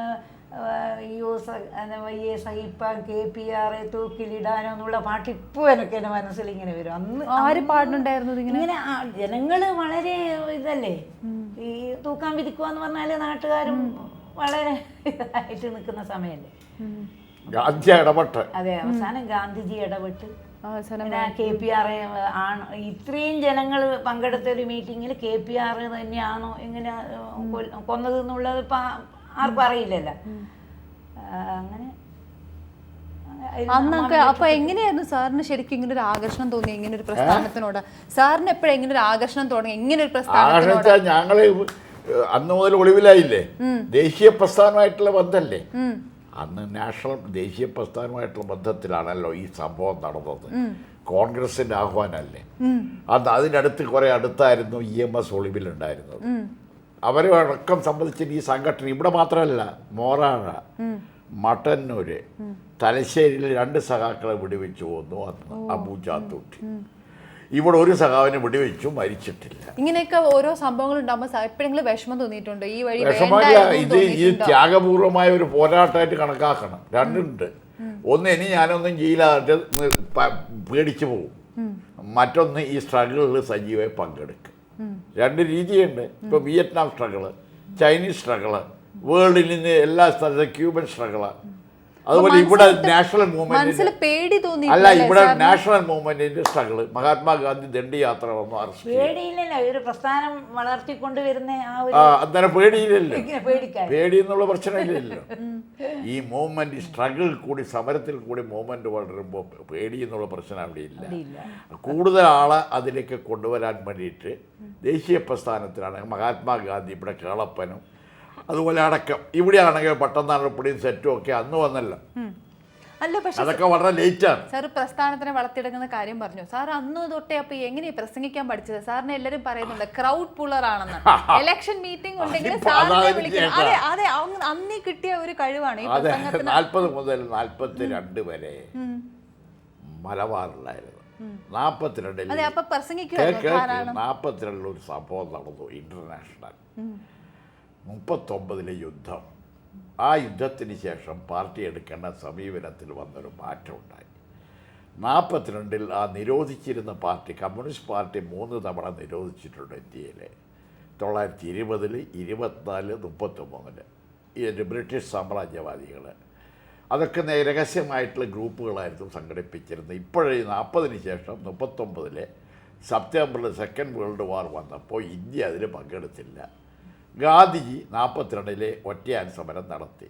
വയ്യേ സഹിപ്പാൻ KPR തൂക്കിലിടാനോ എന്നുള്ള പാട്ട് ഇപ്പോൾ എനിക്ക് എൻ്റെ മനസ്സിൽ ഇങ്ങനെ വരും. അന്ന് ആര് പാടുന്നുണ്ടായിരുന്നു ഇങ്ങനെ? ജനങ്ങള് വളരെ ഇതല്ലേ, ഈ തൂക്കാൻ വിധിക്കുക എന്ന് പറഞ്ഞാല് നാട്ടുകാരും വളരെ ഇതായിട്ട് നിൽക്കുന്ന സമയല്ലേ. അതെ, അവസാനം ഗാന്ധിജി ഇടപെട്ട് KPR ആണ്. ഇത്രയും ജനങ്ങൾ പങ്കെടുത്ത ഒരു മീറ്റിങ്ങിൽ KPR തന്നെയാണോ ഇങ്ങനെ കൊന്നത് എന്നുള്ളത് ഇപ്പം ആർക്കും അറിയില്ലല്ലോ. അങ്ങനെ അന്നൊക്കെ അപ്പൊ എങ്ങനെയായിരുന്നു സാറിന് ശരിക്കും ഇങ്ങനെ ഒരു ആകർഷണം തോന്നി ഇങ്ങനെ ഒരു പ്രസ്ഥാനത്തിനോട്? സാറിന് എപ്പോഴും ഇങ്ങനെ ഒരു ആകർഷണം തോന്നി ഇങ്ങനെ ഒരു പ്രസ്ഥാനത്തിനോട്? ഞങ്ങള് അന്ന് മുതൽ ഒളിവിലായില്ലേ, ദേശീയ പ്രസ്ഥാനമായിട്ടുള്ള ബന്ധമല്ലേ. അന്ന് ദേശീയ പ്രസ്ഥാനമായിട്ടുള്ള ബന്ധത്തിലാണല്ലോ ഈ സംഭവം നടന്നത്. കോൺഗ്രസിന്റെ ആഹ്വാനമല്ലേ. അന്ന് അതിനടുത്ത് കുറെ അടുത്തായിരുന്നു EMS ഒളിവിലുണ്ടായിരുന്നത്. അവരെ അടക്കം സംബന്ധിച്ചിട്ട് ഈ സംഘടന ഇവിടെ മാത്രമല്ല, മോറാഴ, മട്ടന്നൂര്, തലശ്ശേരിയിൽ 2 സഖാക്കളെ വെടിവെച്ചു കൊന്നു അന്ന് അബൂജാത്തൂട്ടി. ഇവിടെ ഒരു സഖാവിനെ വെടിവെച്ചു മരിച്ചിട്ടില്ല. ഇങ്ങനെയൊക്കെ ഓരോ സംഭവങ്ങൾ ഉണ്ടാകുമ്പോൾ എപ്പോഴെങ്കിലും വിഷമം തോന്നിയിട്ടുണ്ട്? ഈ വഴി വിഷമമില്ല, ഇത് ത്യാഗപൂർവമായ ഒരു പോരാട്ടമായിട്ട് കണക്കാക്കണം. രണ്ടുണ്ട്. ഒന്ന്, ഇനി ഞാനൊന്നും ചെയ്യില്ലാതെ പേടിച്ചു പോകും. മറ്റൊന്ന്, ഈ സ്ട്രഗിളിൽ സജീവമായി പങ്കെടുക്കും. 2 രീതിയുണ്ട്. ഇപ്പോൾ വിയറ്റ്നാം സ്ട്രഗിള്, ചൈനീസ് സ്ട്രഗിള്, വേൾഡിൽ നിന്ന് എല്ലാ സ്ഥലത്തും ക്യൂബൻ സ്ട്രഗിള്, അതുപോലെ ഇവിടെ നാഷണൽ മൂവ്മെന്റ് അല്ല, ഇവിടെ നാഷണൽ മൂവ്മെന്റിന്റെ സ്ട്രഗിള്. മഹാത്മാഗാന്ധി ദണ്ഡി യാത്ര വന്നു, അറസ്റ്റ് ഒരു പ്രസ്ഥാനം വളർത്തിക്കൊണ്ടുവരുന്ന അന്നേരം പേടിയില്ലല്ലോ. പേടി എന്നുള്ള പ്രശ്നമില്ലല്ലോ. ഈ മൂവ്മെന്റ് സ്ട്രഗിൾ കൂടി, സമരത്തിൽ കൂടി മൂവ്മെന്റ് വളരുമ്പോൾ പേടി എന്നുള്ള പ്രശ്നം അവിടെ ഇല്ല. കൂടുതൽ ആളെ അതിലേക്ക് കൊണ്ടുവരാൻ വേണ്ടിയിട്ട് ദേശീയ പ്രസ്ഥാനത്തിലാണെങ്കിൽ മഹാത്മാഗാന്ധി, ഇവിടെ കേളപ്പനും അതുപോലെ അടക്കം, ഇവിടെയാണെങ്കിൽ പട്ടന്നാളപ്പടിയും സെറ്റും ഒക്കെ അന്ന് വന്നല്ലോ. അതൊക്കെ വളരെ ലേറ്റാണ്. സാർ പ്രസ്ഥാനത്തിനെ വളർത്തിയെടുക്കുന്ന കാര്യം പറഞ്ഞു. സാർ അന്ന് തൊട്ടേ അപ്പൊ എങ്ങനെയാ പ്രസംഗിക്കാൻ പഠിച്ചത്? സാറിന് എല്ലാവരും പറയുന്നുണ്ട് ക്രൗഡ് പുള്ളർ ആണെന്ന്. ഇലക്ഷൻ മീറ്റിംഗ് ഉണ്ടെങ്കിൽ സാറിനെ വിളിക്കണം. അതെ അതെ, അന്ന് കിട്ടിയ ഒരു കഴിവാണ്. 40 മുതൽ 42 വരെ മലബാറിലായിരുന്നു. 42 ഒരു സംഭവം നടന്നു, ഇന്റർനാഷണൽ. 39 യുദ്ധം. ആ യുദ്ധത്തിന് ശേഷം പാർട്ടി എടുക്കേണ്ട സമീപനത്തിൽ വന്നൊരു മാറ്റമുണ്ടായി. 42 ആ നിരോധിച്ചിരുന്ന പാർട്ടി, കമ്മ്യൂണിസ്റ്റ് പാർട്ടി 3 തവണ നിരോധിച്ചിട്ടുണ്ട് ഇന്ത്യയിൽ. 1920, 24, 33 ഈ ബ്രിട്ടീഷ് സാമ്രാജ്യവാദികൾ. അതൊക്കെ രഹസ്യമായിട്ടുള്ള ഗ്രൂപ്പുകളായിരുന്നു സംഘടിപ്പിച്ചിരുന്നത്. ഇപ്പോഴേ 40-ന് ശേഷം 39 സെപ്റ്റംബറിൽ സെക്കൻഡ് വേൾഡ് വാർ വന്നപ്പോൾ ഇന്ത്യ അതിൽ പങ്കെടുത്തില്ല. ഗാന്ധിജി 42 ഒറ്റയാൻ സമരം നടത്തി.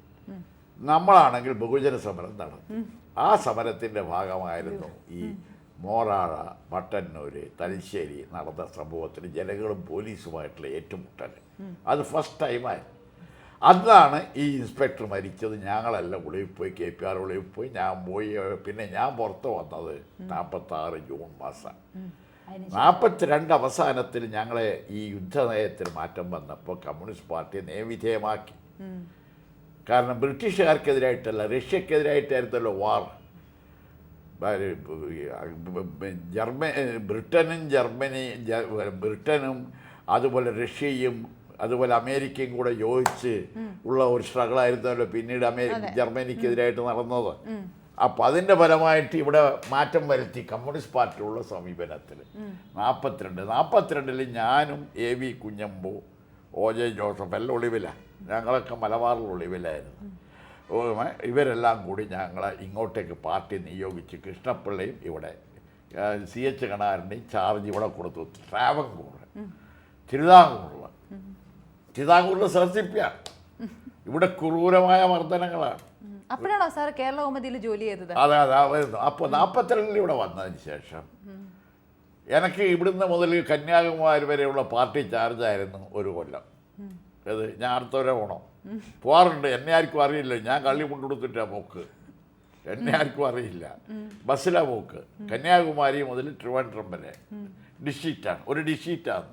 നമ്മളാണെങ്കിൽ ബഹുജന സമരം നടത്തി. ആ സമരത്തിൻ്റെ ഭാഗമായിരുന്നു ഈ മോറാഴ, മട്ടന്നൂർ, തലശ്ശേരി നടന്ന സംഭവത്തിൽ ജനങ്ങളും പോലീസുമായിട്ടുള്ള ഏറ്റുമുട്ടൽ അത് ഫസ്റ്റ് ടൈമായിരുന്നു. അന്നാണ് ഈ ഇൻസ്പെക്ടർ മരിച്ചത്. ഞങ്ങളെല്ലാം ഒളിവിൽ പോയി, KPR ഒളിവിൽ പോയി, ഞാൻ പോയി. പിന്നെ ഞാൻ പുറത്ത് വന്നത് 46 ജൂൺ മാസം. 42 അവസാനത്തിൽ ഞങ്ങളെ ഈ യുദ്ധനയത്തിന് മാറ്റം വന്നപ്പോൾ കമ്മ്യൂണിസ്റ്റ് പാർട്ടിയെ നിയമവിധേയമാക്കി. കാരണം ബ്രിട്ടീഷുകാർക്കെതിരായിട്ടല്ല, റഷ്യക്കെതിരായിട്ടായിരുന്നല്ലോ വാർ. ബ്രിട്ടനും അതുപോലെ റഷ്യയും അതുപോലെ അമേരിക്കയും കൂടെ യോജിച്ച് ഉള്ള ഒരു സ്ട്രഗിളായിരുന്നല്ലോ പിന്നീട് ജർമ്മനിക്കെതിരായിട്ട് നടന്നത്. അപ്പം അതിൻ്റെ ഫലമായിട്ട് ഇവിടെ മാറ്റം വരുത്തി കമ്മ്യൂണിസ്റ്റ് പാർട്ടിയുള്ള സമീപനത്തിൽ. 42-ൽ ഞാനും AV കുഞ്ഞമ്പു, OJ ജോസഫ് എല്ലാം ഒളിവിലാണ്. ഞങ്ങളൊക്കെ മലബാറിൽ ഒളിവിലായിരുന്നു. ഇവരെല്ലാം കൂടി ഞങ്ങളെ ഇങ്ങോട്ടേക്ക് പാർട്ടി നിയോഗിച്ച് കൃഷ്ണപ്പിള്ളയും ഇവിടെ CH കണാരൻ്റെയും ചാർജ് ഇവിടെ കൊടുത്തു. ട്രാവൻകൂർ, തിരുവിതാംകൂറിൽ സർസിപ്പിയാണ്. ഇവിടെ ക്രൂരമായ മർദ്ദനങ്ങളാണ്. അപ്പോഴാണോ സാർ കേരള കൗമുദിയിൽ ജോലി ചെയ്തത്? അതെ വരുന്നു. അപ്പോൾ 42-ൽ ഇവിടെ വന്നതിന് ശേഷം എനിക്ക് ഇവിടുന്ന് മുതൽ കന്യാകുമാരി വരെയുള്ള പാർട്ടി ചാർജായിരുന്നു ഒരു കൊല്ലം. അത് ഞാൻ അടുത്തവരെ പോകണം പോകാറുണ്ട്. എന്നെ ആർക്കും അറിയില്ല. ഞാൻ കള്ളി കൊണ്ടുകൊടുത്തിട്ടാണ് പോക്ക്. എന്നെ ആർക്കും അറിയില്ല. ബസ്സിലാണ് പോക്ക്. കന്യാകുമാരി മുതൽ ട്രിവാൻഡ്രം വരെ ഡിസ്ട്രിക്റ്റാണ്, ഒരു ഡിസ്ട്രിക്റ്റാണ്.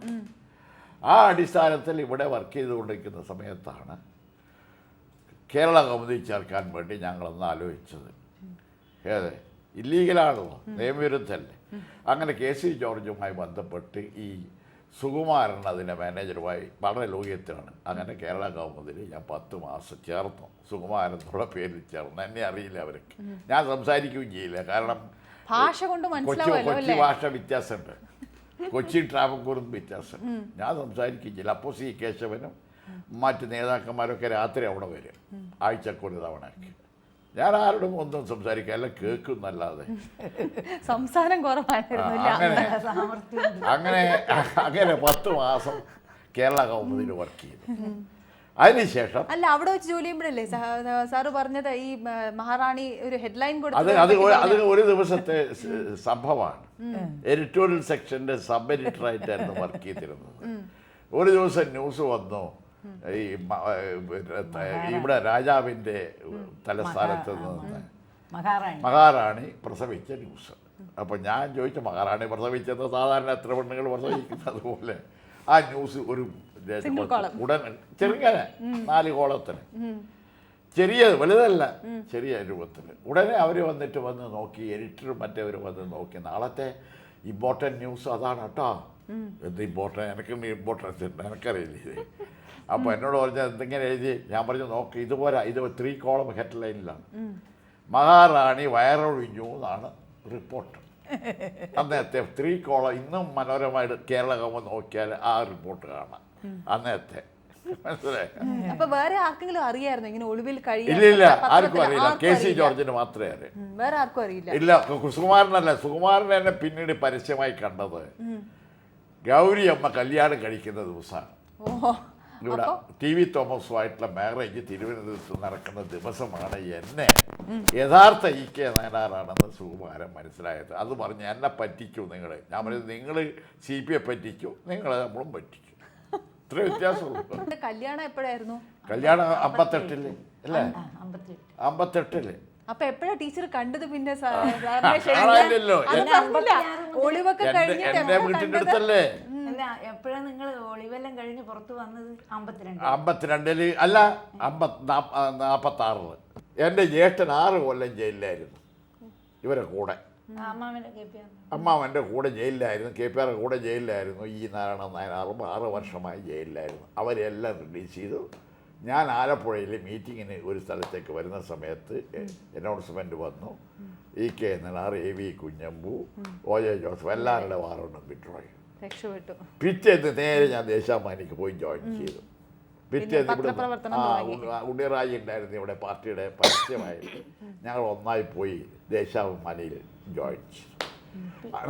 ആ അടിസ്ഥാനത്തിൽ ഇവിടെ വർക്ക് ചെയ്തുകൊണ്ടിരിക്കുന്ന സമയത്താണ് കേരള കൗമുദി ചേർക്കാൻ വേണ്ടി ഞങ്ങളൊന്ന് ആലോചിച്ചത്. ഏത് ഇല്ലീഗലാണല്ലോ, നിയമവിരുദ്ധല്ലേ. അങ്ങനെ KC ജോർജുമായി ബന്ധപ്പെട്ട് ഈ സുകുമാരൻ അതിൻ്റെ മാനേജറുമായി വളരെ ലോകത്തിലാണ്. അങ്ങനെ കേരള കൗമുദിൽ ഞാൻ 10 മാസം ചേർന്നു. സുകുമാരൻ എന്നുള്ള പേരിൽ ചേർന്നു. എന്നെ അറിയില്ല അവർക്ക്. ഞാൻ സംസാരിക്കുകയും ചെയ്യില്ല. കാരണം ഭാഷ കൊണ്ട് കൊച്ചി ഭാഷ വ്യത്യാസമുണ്ട്, കൊച്ചി ട്രാവൻകൂറും വ്യത്യാസമുണ്ട്. ഞാൻ സംസാരിക്കുകയും ചെയ്യില്ല. അപ്പോൾ C കേശവനും മറ്റ് നേതാക്കന്മാരൊക്കെ രാത്രി അവിടെ വരും, ആഴ്ചക്കൊരു തവണയൊക്കെ. ഞാൻ ആരോടും ഒന്നും സംസാരിക്കുക, എല്ലാം കേൾക്കുന്നല്ലാതെ. സംസാരം അങ്ങനെ 10 മാസം കേരള കൗമുദിയിൽ വർക്ക് ചെയ്തു. അതിനുശേഷം അല്ല, അവിടെ വെച്ച് ജോലി ചെയ്യുമ്പോഴല്ലേ സാറ് പറഞ്ഞത് ഈ മഹാറാണി ഒരു ഹെഡ്ലൈൻ അത് ഒരു ദിവസത്തെ സംഭവമാണ്. എഡിറ്റോറിയൽ സെക്ഷന്റെ സബ് എഡിറ്ററായിട്ടായിരുന്നു വർക്ക് ചെയ്തിരുന്നത്. ഒരു ദിവസം ന്യൂസ് വന്നു, ഈ ഇവിടെ രാജാവിൻ്റെ തലസ്ഥാനത്ത് നിന്ന് മഹാറാണി പ്രസവിച്ച ന്യൂസ്. അപ്പം ഞാൻ ചോദിച്ചു, മഹാറാണി പ്രസവിച്ചെന്ന് സാധാരണ എത്ര പെണ്ണുങ്ങൾ പ്രസവിക്കുന്നത് പോലെ ആ ന്യൂസ് ഒരു ഉടൻ ചെറുങ്ങനെ 4 കോളത്തിന്, ചെറിയ വലുതല്ല, ചെറിയ രൂപത്തിൽ. ഉടനെ അവർ വന്ന് നോക്കി, എഡിറ്ററും മറ്റേവർ വന്ന് നോക്കി, നാളത്തെ ഇമ്പോർട്ടൻറ്റ് ന്യൂസ് അതാണ് കേട്ടോ. എന്ത് ഇമ്പോർട്ടൻ്റ്? എനിക്കും ഇമ്പോർട്ടൻസ് ഉണ്ട്, എനിക്കറിയില്ല ഇത്. അപ്പോൾ എന്നോട് പറഞ്ഞാൽ എന്തെങ്കിലും എഴുതി. ഞാൻ പറഞ്ഞു, നോക്കി ഇത് പോരാ, ഇത് 3 കോളം ഹെഡ്ലൈനിലാണ്. മഹാറാണി വയറൊഴിഞ്ഞു എന്നാണ് റിപ്പോർട്ട്. അന്നത്തെ 3 കോളം. ഇന്നും മനോരമയുടെ കേരള കൗമുദി നോക്കിയാൽ ആ റിപ്പോർട്ട് കാണാം അന്നത്തെ. മനസ്സിലായി? അപ്പൊ വേറെ ആർക്കെങ്കിലും അറിയായിരുന്നു ഇങ്ങനെ ഒളിവിൽ ഇല്ല, ആർക്കും അറിയില്ല. KC ജോർജിന് മാത്രമേ അറിയൂ. വേറെ ആർക്കും അറിയില്ല. ഇല്ല, സുകുമാരനല്ല. സുകുമാരൻ എന്നെ പിന്നീട് പരസ്യമായി കണ്ടത് ഗൗരി അമ്മ കല്യാണം കഴിക്കുന്ന ദിവസമാണ്. ഇവിടെ TV തോമസുമായിട്ടുള്ള മാരേജ് തിരുവനന്തപുരത്ത് നടക്കുന്ന ദിവസമാണ് എന്നെ യഥാർത്ഥ EK നായനാറാണെന്ന് സുകുമാരൻ മനസ്സിലായത്. അത് പറഞ്ഞ് എന്നെ പറ്റിച്ചു നിങ്ങൾ. ഞാൻ പറഞ്ഞത്, നിങ്ങൾ CPയെ പറ്റിച്ചു, നിങ്ങളെ നമ്മളും പറ്റിച്ചു. ഇത്ര വ്യത്യാസമുള്ളൂ. കല്യാണം എപ്പോഴായിരുന്നു? കല്യാണം 58 അല്ലേ? 58. അപ്പൊ എപ്പോഴാ ടീച്ചർ കണ്ടത്? പിന്നെ ഒളിവൊക്കെ എന്റെ വീട്ടിനടുത്തല്ലേ? എപ്പോഴാ നിങ്ങൾ ഒളിവെല്ലാം കഴിഞ്ഞ് പുറത്ത് വന്നത്? 52 അല്ല, 46. എൻ്റെ ജ്യേഷ്ഠൻ 6 കൊല്ലം ജയിലിലായിരുന്നു ഇവരെ കൂടെ. അമ്മാവൻ്റെ കൂടെ ജയിലിലായിരുന്നു, KPR കൂടെ ജയിലിലായിരുന്നു. ഈ നാരായണ നായനാറും 6 വർഷമായി ജയിലിലായിരുന്നു. അവരെല്ലാം റിലീസ് ചെയ്തു. ഞാൻ ആലപ്പുഴയിൽ മീറ്റിങ്ങിന് ഒരു സ്ഥലത്തേക്ക് വരുന്ന സമയത്ത് അനൗൺസ്മെൻറ്റ് വന്നു, EK Nayanar, AV Kunhambu, OJ Joseph എല്ലാവരുടെ വാറണ്ടും വിട്ടുപോയി. പിറ്റേന്ന് നേരെ ഞാൻ ദേശാഭിമാനിക്ക് പോയി ജോയിൻ ചെയ്തു. പിറ്റേന്ന് ഇവിടെ ഉണ്ണിറായി ഉണ്ടായിരുന്നു ഇവിടെ പാർട്ടിയുടെ പരസ്യമായിട്ട്. ഞങ്ങൾ ഒന്നായി പോയി ദേശാഭിമാനിയിൽ ജോയിൻ ചെയ്തു.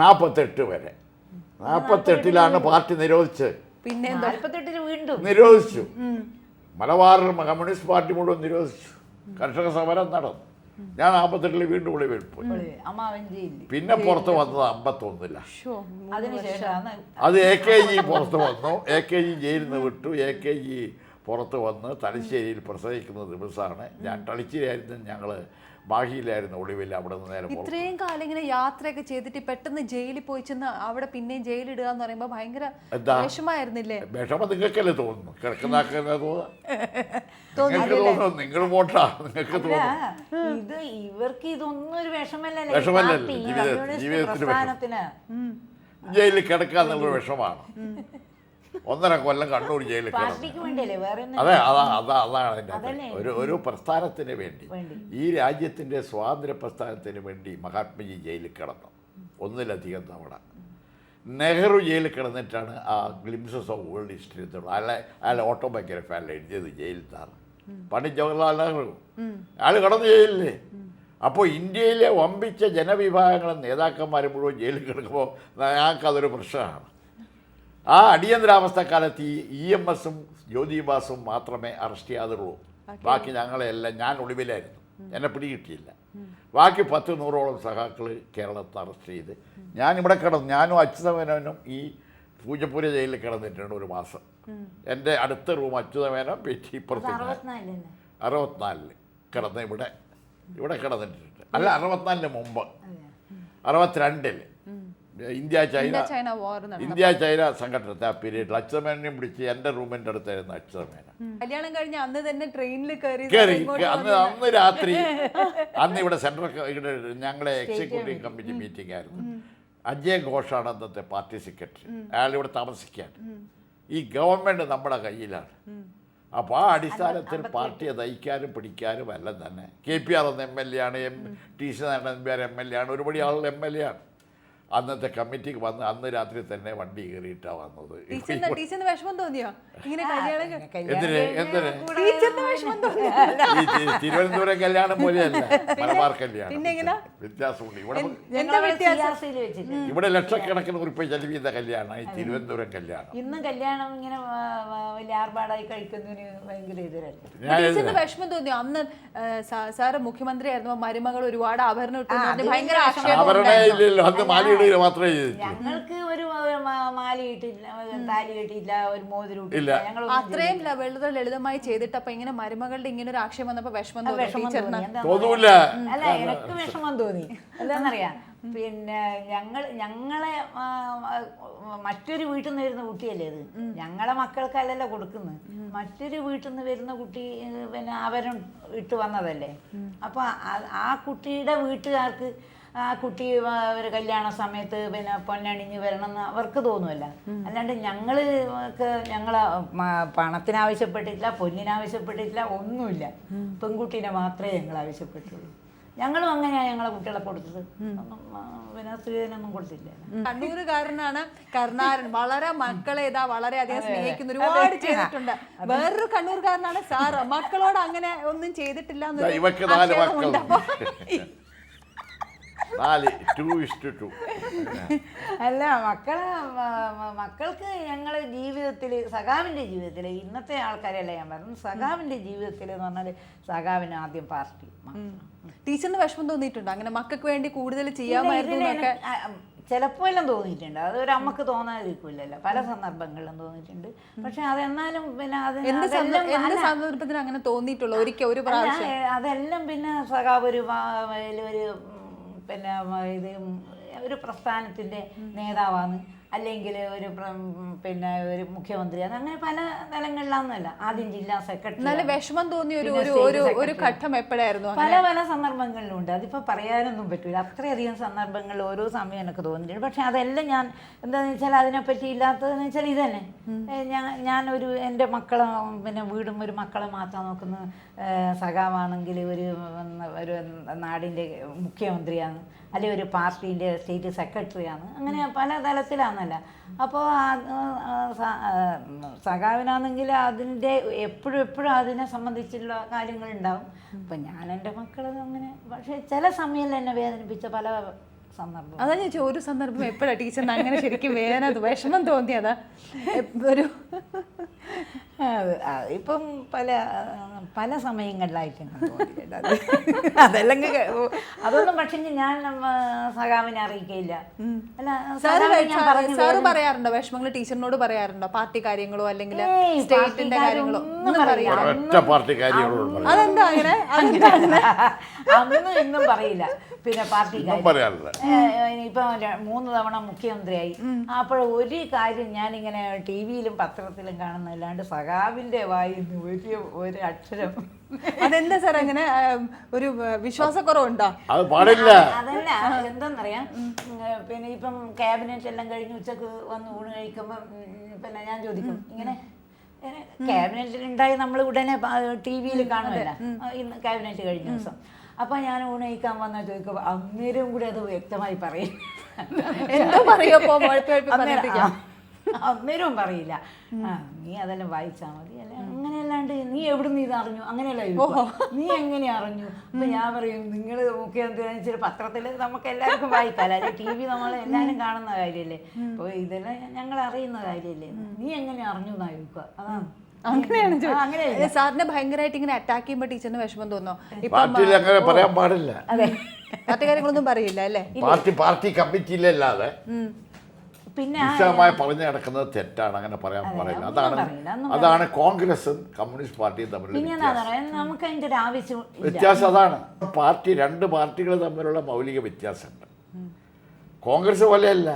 48 വരെ. 48ലാണ് പാർട്ടി നിരോധിച്ചത്. പിന്നെ 48 വീണ്ടും നിരോധിച്ചു. മലബാറിൽ കമ്മ്യൂണിസ്റ്റ് പാർട്ടി മുഴുവൻ നിരോധിച്ചു. കർഷക സമരം നടന്നു. ഞാൻ 48 വീണ്ടും ഒളിവിൽ പോയി. അമ്മാവൻ ജയിലിൽ. പിന്നെ പുറത്ത് വന്നത് 51. അതിനുശേഷമാണ് അത് AKG പുറത്ത് വന്നു. AKG ജയിലിൽ നിന്ന് വിട്ടു. AKG പുറത്ത് വന്ന് തലശ്ശേരിയിൽ പ്രസവിക്കുന്ന ദിവസമാണ്. ഞാൻ തലശ്ശേരിയായിരുന്നു, ഞങ്ങൾ മാഹിയിലായിരുന്നു ഒളിവിൽ. അവിടെ നിന്ന് നേരെ ഇത്രയും കാലം ഇങ്ങനെ യാത്രയൊക്കെ ചെയ്തിട്ട് പെട്ടെന്ന് ജയിലിൽ പോയി ചെന്ന് അവിടെ പിന്നെയും ജയിലിടുക എന്ന് പറയുമ്പോൾ ഭയങ്കര വിഷമായിരുന്നില്ലേ? വിഷമം നിങ്ങൾക്കല്ലേ തോന്നുന്നു, കിടക്കുന്നാക്കല്ലേ തോന്നുന്നു. നിങ്ങൾ പോട്ടാ, നിങ്ങൾക്ക് തോന്നുന്നു. ഇത് ഇവർക്ക് ഇതൊന്നും ഒരു വിഷമല്ലല്ലോ. ജീവിതത്തിന് പ്രസ്ഥാനത്തിന് ജയിലിൽ കിടക്കുക എന്നുള്ളൊരു വിഷമാണ്. 1.5 കൊല്ലം കണ്ണൂർ ജയിലിൽ കിടന്നു. അതെ, അതാണ് അതിൻ്റെ ഒരു പ്രസ്ഥാനത്തിന് വേണ്ടി, ഈ രാജ്യത്തിൻ്റെ സ്വാതന്ത്ര്യ പ്രസ്ഥാനത്തിന് വേണ്ടി മഹാത്മജി ജയിലിൽ കിടന്നു 1ലധികം തവണ. നെഹ്റു ജയിലിൽ കിടന്നിട്ടാണ് ആ ഗ്ലിംസസ് ഓഫ് വേൾഡ് ഹിസ്റ്ററി അയാൾ ഓട്ടോബയോഗ്രഫി അല്ല എഴുതിയത് ജയിലിൽ നിന്നാണ്. പണ്ഡിറ്റ് ജവഹർലാൽ നെഹ്റു അയാൾ കിടന്നു ജയിലില്ലേ. അപ്പോൾ ഇന്ത്യയിലെ വമ്പിച്ച ജനവിഭാഗങ്ങളും നേതാക്കന്മാരും മുഴുവൻ ജയിലിൽ കിടക്കുമ്പോൾ ഞങ്ങൾക്കതൊരു പ്രശ്നമാണ്. ആ അടിയന്തരാവസ്ഥക്കാലത്ത് EMS-ഉം ജ്യോതിബാസും മാത്രമേ അറസ്റ്റ് ചെയ്യാതുള്ളൂ. ബാക്കി ഞങ്ങളെല്ലാം, ഞാൻ ഒളിവിലായിരുന്നു, എന്നെ പിടികിട്ടിയില്ല. ബാക്കി 10-100ഓളം സഖാക്കൾ കേരളത്തിൽ അറസ്റ്റ് ചെയ്ത് ഞാനിവിടെ കിടന്നു. ഞാനും അച്യുതമേനോനും ഈ പൂജപ്പുര ജയിലിൽ കിടന്നിട്ടുണ്ട് 1 മാസം. എൻ്റെ അടുത്ത റൂം അച്യുതമേനോൻ ഇപ്പുറത്ത് 64 കിടന്ന് ഇവിടെ കിടന്നിട്ടുണ്ട്. അല്ല, 64 മുമ്പ് 62 ഇന്ത്യ ചൈന സംഘടനത്തെ ആ പീരീഡിൽ അച്യുതമേനോനെയും പിടിച്ച് എൻ്റെ റൂമിൻ്റെ അടുത്തായിരുന്നു അച്യുതമേനോൻ. കല്യാണം കഴിഞ്ഞ അന്ന് തന്നെ ട്രെയിനിൽ കയറി അന്ന് രാത്രി ഇവിടെ സെൻട്രൽ ഞങ്ങളെ എക്സിക്യൂട്ടീവ് കമ്മിറ്റി മീറ്റിംഗ് ആയിരുന്നു. അജയ് ഘോഷാണ് അന്നത്തെ പാർട്ടി സെക്രട്ടറി. അയാൾ ഇവിടെ താമസിക്കാൻ. ഈ ഗവൺമെൻറ് നമ്മുടെ കയ്യിലാണ്. അപ്പോൾ ആ അടിസ്ഥാനത്തിൽ പാർട്ടിയെ നയിക്കാനും പിടിക്കാനും എല്ലാം തന്നെ KPR ഒന്ന് MLA ആണ്, TC നാരായണൻ MLA ആണ്, ഒരുപടി ആളുകൾ MLA ആണ്. അന്നത്തെ കമ്മിറ്റിക്ക് വന്ന് അന്ന് രാത്രി തന്നെ വണ്ടി കയറിയിട്ടാണ് വന്നത്. വിഷമം തോന്നിയോ ഇങ്ങനെ തിരുവനന്തപുരം കല്യാണം പോലെയല്ല മലബാർ കല്യാണം, വ്യത്യാസമുണ്ട്. ഇവിടെ ലക്ഷക്കണക്കിന് ഉറുപ്പിക ചെലവ് ചെയ്ത കല്യാണം ഈ തിരുവനന്തപുരം കല്യാണം. ഇന്ന് കല്യാണം ഇങ്ങനെ വലിയ ആർഭാടായി കഴിക്കുന്നതിന് ഭയങ്കര എതിരല്ല. വിഷമം തോന്നിയോ അന്ന് സാറ് മുഖ്യമന്ത്രി ആയിരുന്നു, മരുമകൾ ഒരുപാട് ആഭരണം ഇട്ടു, ഭയങ്കര ആഭരണമില്ലല്ലോ അന്ന്. മാലയിടുക മാത്രമേ ഞങ്ങൾക്ക് ഒരു മാല ഇട്ടില്ല, താലി കെട്ടിയില്ല, ഒരു മോതിരം ഇല്ല. അത്രയും വളരെ ലളിതമായി ചെയ്തിട്ട് അപ്പൊ ഇങ്ങനെ മരുമകളുടെ ഇങ്ങനെ ഒരു ആക്ഷേപം വന്നപ്പോ വിഷമം തോന്നൂല. അല്ല, എനിക്ക് വിഷമം തോന്നി. എന്താന്നറിയാം, പിന്നെ ഞങ്ങളെ മറ്റൊരു വീട്ടിൽ നിന്ന് വരുന്ന കുട്ടിയല്ലേ ഇത്, ഞങ്ങളെ മക്കൾക്കല്ലല്ലോ കൊടുക്കുന്നത്, മറ്റൊരു വീട്ടിൽ നിന്ന് വരുന്ന കുട്ടി പിന്നെ അവരും ഇട്ട് വന്നതല്ലേ. അപ്പൊ ആ കുട്ടിയുടെ വീട്ടുകാർക്ക് ആ കുട്ടി ഒരു കല്യാണ സമയത്ത് പിന്നെ പൊന്നണിഞ്ഞ് വരണമെന്ന് അവർക്ക് തോന്നുമല്ല. അല്ലാണ്ട് ഞങ്ങളെ പണത്തിനാവശ്യപ്പെട്ടിട്ടില്ല, പൊന്നിനാവശ്യപ്പെട്ടിട്ടില്ല, ഒന്നുമില്ല. പെൺകുട്ടീനെ മാത്രമേ ഞങ്ങൾ ആവശ്യപ്പെട്ടുള്ളൂ. ഞങ്ങളും അങ്ങനെയാണ് ഞങ്ങളെ കുട്ടികളെ കൊടുത്തത്. പിന്നെ സ്ത്രീധനൊന്നും കൊടുത്തില്ല. കണ്ണൂരുകാരനാണ് കരുണാകരൻ, വളരെ മക്കളെ വളരെയധികം സ്നേഹിക്കുന്ന, ഒരുപാട് ചെയ്തിട്ടുണ്ട്. വേറൊരു കണ്ണൂർകാരനാണ് സാറ്, മക്കളോട് അങ്ങനെ ഒന്നും ചെയ്തിട്ടില്ല. അല്ല, മക്കൾക്ക് ഞങ്ങൾ ജീവിതത്തിൽ, സഖാവിൻ്റെ ജീവിതത്തിൽ, ഇന്നത്തെ ആൾക്കാരല്ല ഞാൻ പറഞ്ഞു, സഖാവിൻ്റെ ജീവിതത്തിൽ എന്ന് പറഞ്ഞാൽ സഖാവിന് ആദ്യം പാർട്ടി. ടീച്ചറിന് വിഷമം തോന്നിയിട്ടുണ്ടോ അങ്ങനെ മക്കൾക്ക് വേണ്ടി കൂടുതൽ ചെയ്യാമായിരുന്നു? ചിലപ്പോൾ എല്ലാം തോന്നിയിട്ടുണ്ട്. അതൊരു അമ്മക്ക് തോന്നാതിരിക്കില്ലല്ലോ, പല സന്ദർഭങ്ങളിലും തോന്നിയിട്ടുണ്ട്. പക്ഷെ അതെന്നാലും പിന്നെ സന്ദർഭത്തിൽ അങ്ങനെ തോന്നിയിട്ടുള്ളൂ ഒരിക്കൽ ഒരു പ്രാവശ്യം. അതെല്ലാം പിന്നെ സഖാവ് ഒരു പിന്നെ ഇത് ഒരു പ്രസ്ഥാനത്തിൻ്റെ നേതാവാണ്, അല്ലെങ്കിൽ ഒരു പിന്നെ ഒരു മുഖ്യമന്ത്രിയാണ്, അങ്ങനെ പല തലങ്ങളിലാണെന്നല്ല. ആദ്യം ജില്ലാ സെക്രട്ടറി. നല്ല വിഷമം തോന്നിയ ഒരു ഘട്ടം എപ്പോഴായിരുന്നു? പല സന്ദർഭങ്ങളിലും ഉണ്ട്. അതിപ്പോൾ പറയാനൊന്നും പറ്റില്ല. അത്രയധികം സന്ദർഭങ്ങളിൽ ഓരോ സമയം എനിക്ക് തോന്നിയിട്ടുണ്ട്. പക്ഷെ അതെല്ലാം ഞാൻ എന്താണെന്ന് വെച്ചാൽ അതിനെപ്പറ്റി ഇല്ലാത്തതെന്ന് വെച്ചാൽ ഇതന്നെ, ഞാനൊരു എൻ്റെ മക്കളെ പിന്നെ വീടും ഒരു മക്കളെ മാത്രം നോക്കുന്ന സഖാവാണെങ്കിൽ ഒരു നാടിൻ്റെ മുഖ്യമന്ത്രിയാണ്, അല്ലെങ്കിൽ ഒരു പാർട്ടീൻ്റെ സ്റ്റേറ്റ് സെക്രട്ടറിയാണ്, അങ്ങനെ പല തലത്തിലാണല്ല. അപ്പോൾ സഖാവിനാണെങ്കിൽ അതിൻ്റെ എപ്പോഴും അതിനെ സംബന്ധിച്ചുള്ള കാര്യങ്ങളുണ്ടാവും. അപ്പം ഞാൻ എൻ്റെ മക്കൾ അങ്ങനെ, പക്ഷേ ചില സമയം എന്നെ വേദനിപ്പിച്ച പല സന്ദർഭം. അതാ ഞാൻ ഒരു സന്ദർഭം എപ്പോഴാണ് ടീച്ചറിന് അങ്ങനെ ശരിക്കും വേദന വിഷമം തോന്നിയതാ? ഒരു ഇപ്പം പല സമയങ്ങളിലായിട്ടും തോന്നിയിട്ടുണ്ട് അത്. അതല്ലെങ്കിൽ അതൊന്നും പക്ഷേ ഞാൻ സഖാവിനെ അറിയിക്കയില്ല. അല്ല സാറ് പറയാറുണ്ടോ വിഷമങ്ങൾ ടീച്ചറിനോട് പറയാറുണ്ടോ? പാർട്ടി കാര്യങ്ങളോ അല്ലെങ്കിൽ സ്റ്റേറ്റിന്റെ കാര്യങ്ങളോ ഒന്നും പറയില്ല. അതെന്താ അങ്ങനെ? അന്നും ഇന്നും പറയില്ല. പിന്നെ പാർട്ടി ഇപ്പൊ 3 തവണ മുഖ്യമന്ത്രിയായി. അപ്പോൾ ഒരു കാര്യം ഞാനിങ്ങനെ ടി വിയിലും പത്രത്തിലും കാണുന്നതല്ലാണ്ട് സഖാവിന്റെ വായിന്ന് ഒരു അക്ഷരം. അതെന്താ സാർ അങ്ങനെ ഒരു വിശ്വാസക്കുറവുണ്ടോ? അതല്ല, എന്താന്നറിയാം, പിന്നെ ഇപ്പം ക്യാബിനറ്റ് എല്ലാം കഴിഞ്ഞ് ഉച്ചക്ക് വന്ന് ഊണ് കഴിക്കുമ്പം പിന്നെ ഞാൻ ചോദിക്കും ഇങ്ങനെ ക്യാബിനറ്റിൽ ഉണ്ടായി നമ്മൾ ഉടനെ ടി വിയിൽ കാണുമല്ല, ഇന്ന് ക്യാബിനറ്റ് കഴിഞ്ഞ ദിവസം. അപ്പം ഞാൻ ഊണ് കഴിക്കാൻ വന്നാൽ ചോദിക്കുമ്പോൾ അന്നേരം കൂടി അത് വ്യക്തമായി പറയും. അന്നേരവും പറയില്ല, നീ അതെല്ലാം വായിച്ചാൽ മതി അല്ലെ, അങ്ങനെയല്ലാണ്ട് നീ എവിടുന്ന് ഇത് അറിഞ്ഞു, അങ്ങനെയല്ല നീ എങ്ങനെ അറിഞ്ഞു. അപ്പൊ ഞാൻ പറയും നിങ്ങൾ മുഖ്യമന്ത്രി പത്രത്തിൽ നമുക്ക് എല്ലാവർക്കും വായിക്കാമല്ലോ, അല്ലെ ടി വി നമ്മൾ എല്ലാവരും കാണുന്ന കാര്യമല്ലേ, അപ്പോൾ ഇതെല്ലാം ഞങ്ങൾ അറിയുന്ന കാര്യമല്ലേ, നീ എങ്ങനെ അറിഞ്ഞു എന്നാ ചോദിക്കുക. അതാണ് അങ്ങനെയാണ്. സാറിനെ ഭയങ്കരമായിട്ട് ഇങ്ങനെ അറ്റാക്ക് ചെയ്യുമ്പോൾ ടീച്ചറിന് വിഷമം തോന്നോ? അങ്ങനെ പറയാൻ പാടില്ല. അതെ, പാർട്ടി കാര്യങ്ങളൊന്നും പറയില്ല അല്ലേ? പാർട്ടി കമ്മിറ്റിയിലല്ലാതെ പിന്നെ പറഞ്ഞു നടക്കുന്നത് തെറ്റാണ്, അങ്ങനെ പറയാൻ പാടില്ല. അതാണ് കോൺഗ്രസും കമ്മ്യൂണിസ്റ്റ് പാർട്ടിയും തമ്മിലുള്ള നമുക്ക് അതിന്റെ ഒരു ആവശ്യം വ്യത്യാസം. അതാണ് രണ്ട് പാർട്ടികൾ തമ്മിലുള്ള മൗലിക വ്യത്യാസമുണ്ട്. കോൺഗ്രസ് പോലെയല്ല,